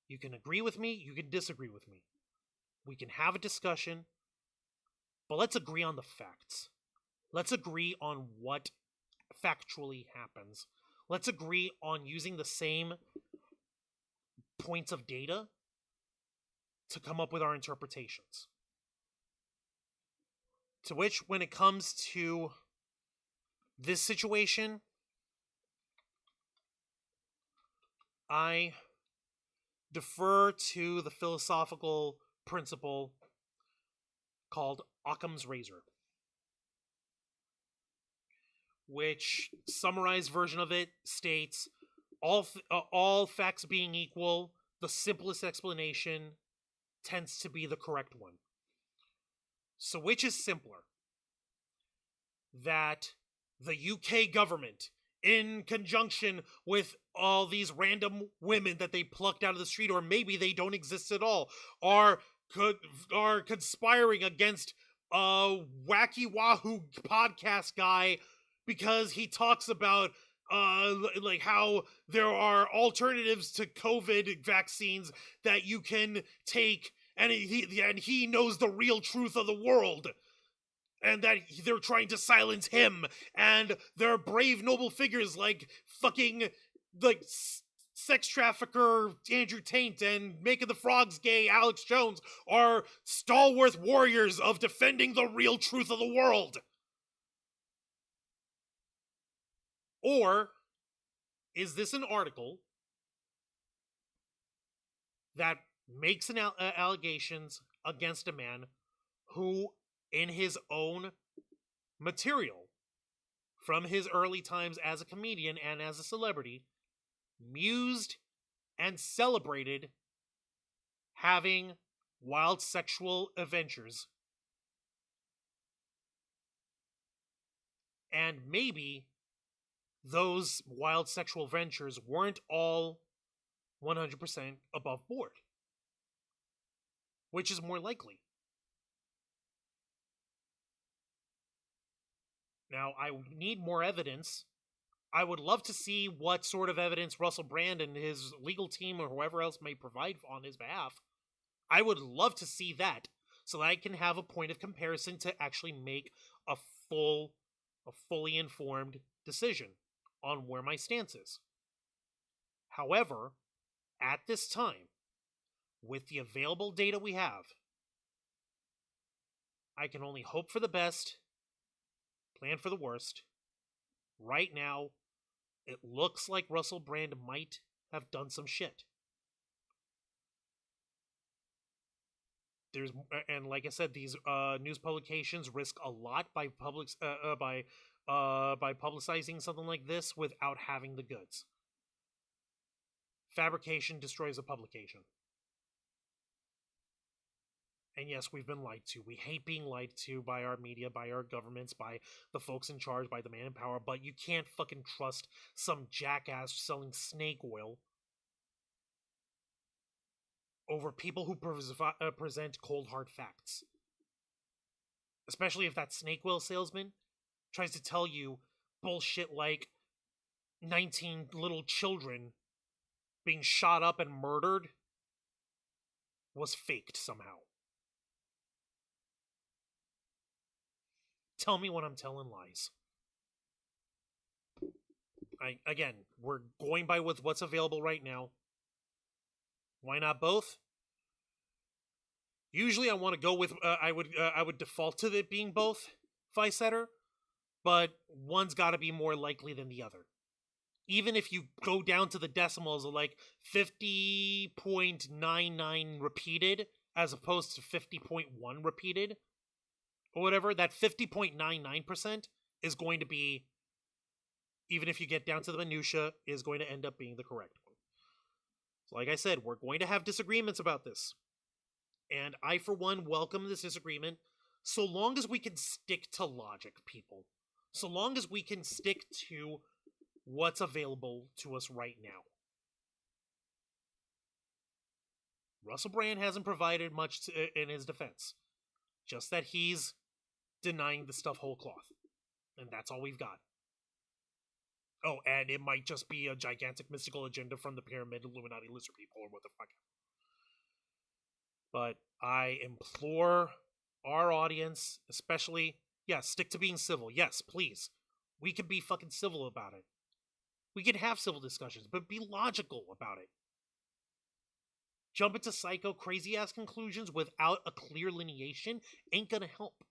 You can agree with me, you can disagree with me. We can have a discussion, but let's agree on the facts. Let's agree on what factually happens. Let's agree on using the same points of data to come up with our interpretations. To which, when it comes to this situation, I defer to the philosophical principle called Occam's razor, which summarized version of it states, all facts being equal, the simplest explanation tends to be the correct one. So which is simpler? That the UK government, in conjunction with all these random women that they plucked out of the street, or maybe they don't exist at all, are conspiring against a wacky wahoo podcast guy because he talks about like how there are alternatives to COVID vaccines that you can take, and he knows the real truth of the world, and that they're trying to silence him, and there are brave, noble figures like fucking like sex trafficker Andrew Tate and making the frogs gay Alex Jones are stalwart warriors of defending the real truth of the world. Or is this an article that makes an allegations against a man who, in his own material, from his early times as a comedian and as a celebrity, mused and celebrated having wild sexual adventures, and maybe those wild sexual ventures weren't all 100% above board? Which is more likely? Now, I need more evidence. I would love to see what sort of evidence Russell Brand and his legal team or whoever else may provide on his behalf. I would love to see that, so that I can have a point of comparison to actually make a fully informed decision on where my stance is. However, at this time, with the available data we have, I can only hope for the best, plan for the worst. Right now, it looks like Russell Brand might have done some shit. And like I said, these news publications risk a lot by publicizing something like this without having the goods. Fabrication destroys a publication. And yes, we've been lied to. We hate being lied to by our media, by our governments, by the folks in charge, by the man in power, but you can't fucking trust some jackass selling snake oil over people who present cold hard facts. Especially if that snake oil salesman tries to tell you bullshit like 19 little children being shot up and murdered was faked somehow. Tell me when I'm telling lies. Again, we're going by with what's available right now. Why not both? Usually I want to go with, I would default to it being both, if I said her, but one's got to be more likely than the other. Even if you go down to the decimals of like 50.99 repeated as opposed to 50.1 repeated, or whatever, that 50.99% is going to be, even if you get down to the minutia, is going to end up being the correct one. So like I said, we're going to have disagreements about this. And I, for one, welcome this disagreement so long as we can stick to logic, people. So long as we can stick to what's available to us right now. Russell Brand hasn't provided much in his defense. Just that he's denying the stuff whole cloth. And that's all we've got. Oh, and it might just be a gigantic mystical agenda from the Pyramid Illuminati lizard people or what the fuck. But I implore our audience, especially, stick to being civil. Yes, please. We can be fucking civil about it. We can have civil discussions, but be logical about it. Jump into psycho, crazy-ass conclusions without a clear lineation ain't gonna help.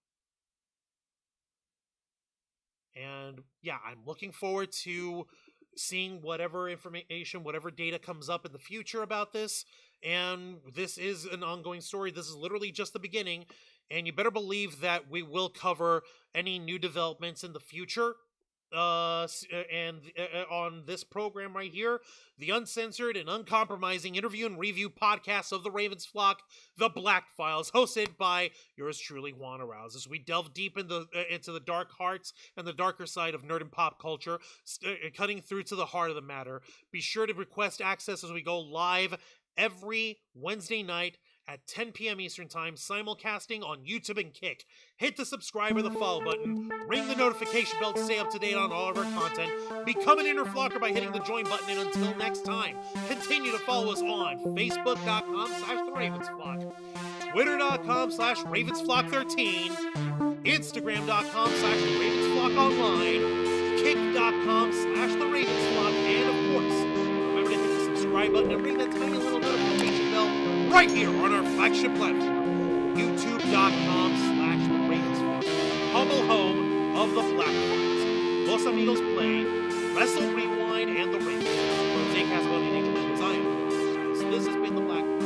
And I'm looking forward to seeing whatever information, whatever data comes up in the future about this. And this is an ongoing story. This is literally just the beginning. And you better believe that we will cover any new developments in the future. And on this program right here, the uncensored and uncompromising interview and review podcast of the Ravens flock, The Black Files, hosted by yours truly, Juan Arouse, as we delve deep into the dark hearts and the darker side of nerd and pop culture, cutting through to the heart of the matter. Be sure to request access as we go live every Wednesday night at 10 p.m. Eastern Time, simulcasting on YouTube and Kick. Hit the subscribe or the follow button. Ring the notification bell to stay up to date on all of our content. Become an inner flocker by hitting the join button. And until next time, continue to follow us on Facebook.com/TheRavensFlock, Twitter.com/RavensFlock13, Instagram.com/TheRavensFlockOnline, Kick.com/TheRavensFlock, and of course, remember to hit the subscribe button and ring that tiny little notification bell right here on our flagship platform, YouTube.com/TheRavensFlock, humble home of the Black Files. Los Amigos Play, Wrestle Rewind, and the Ravens. From Jake Caswell, the Angel, as I am. So this has been the Black Files.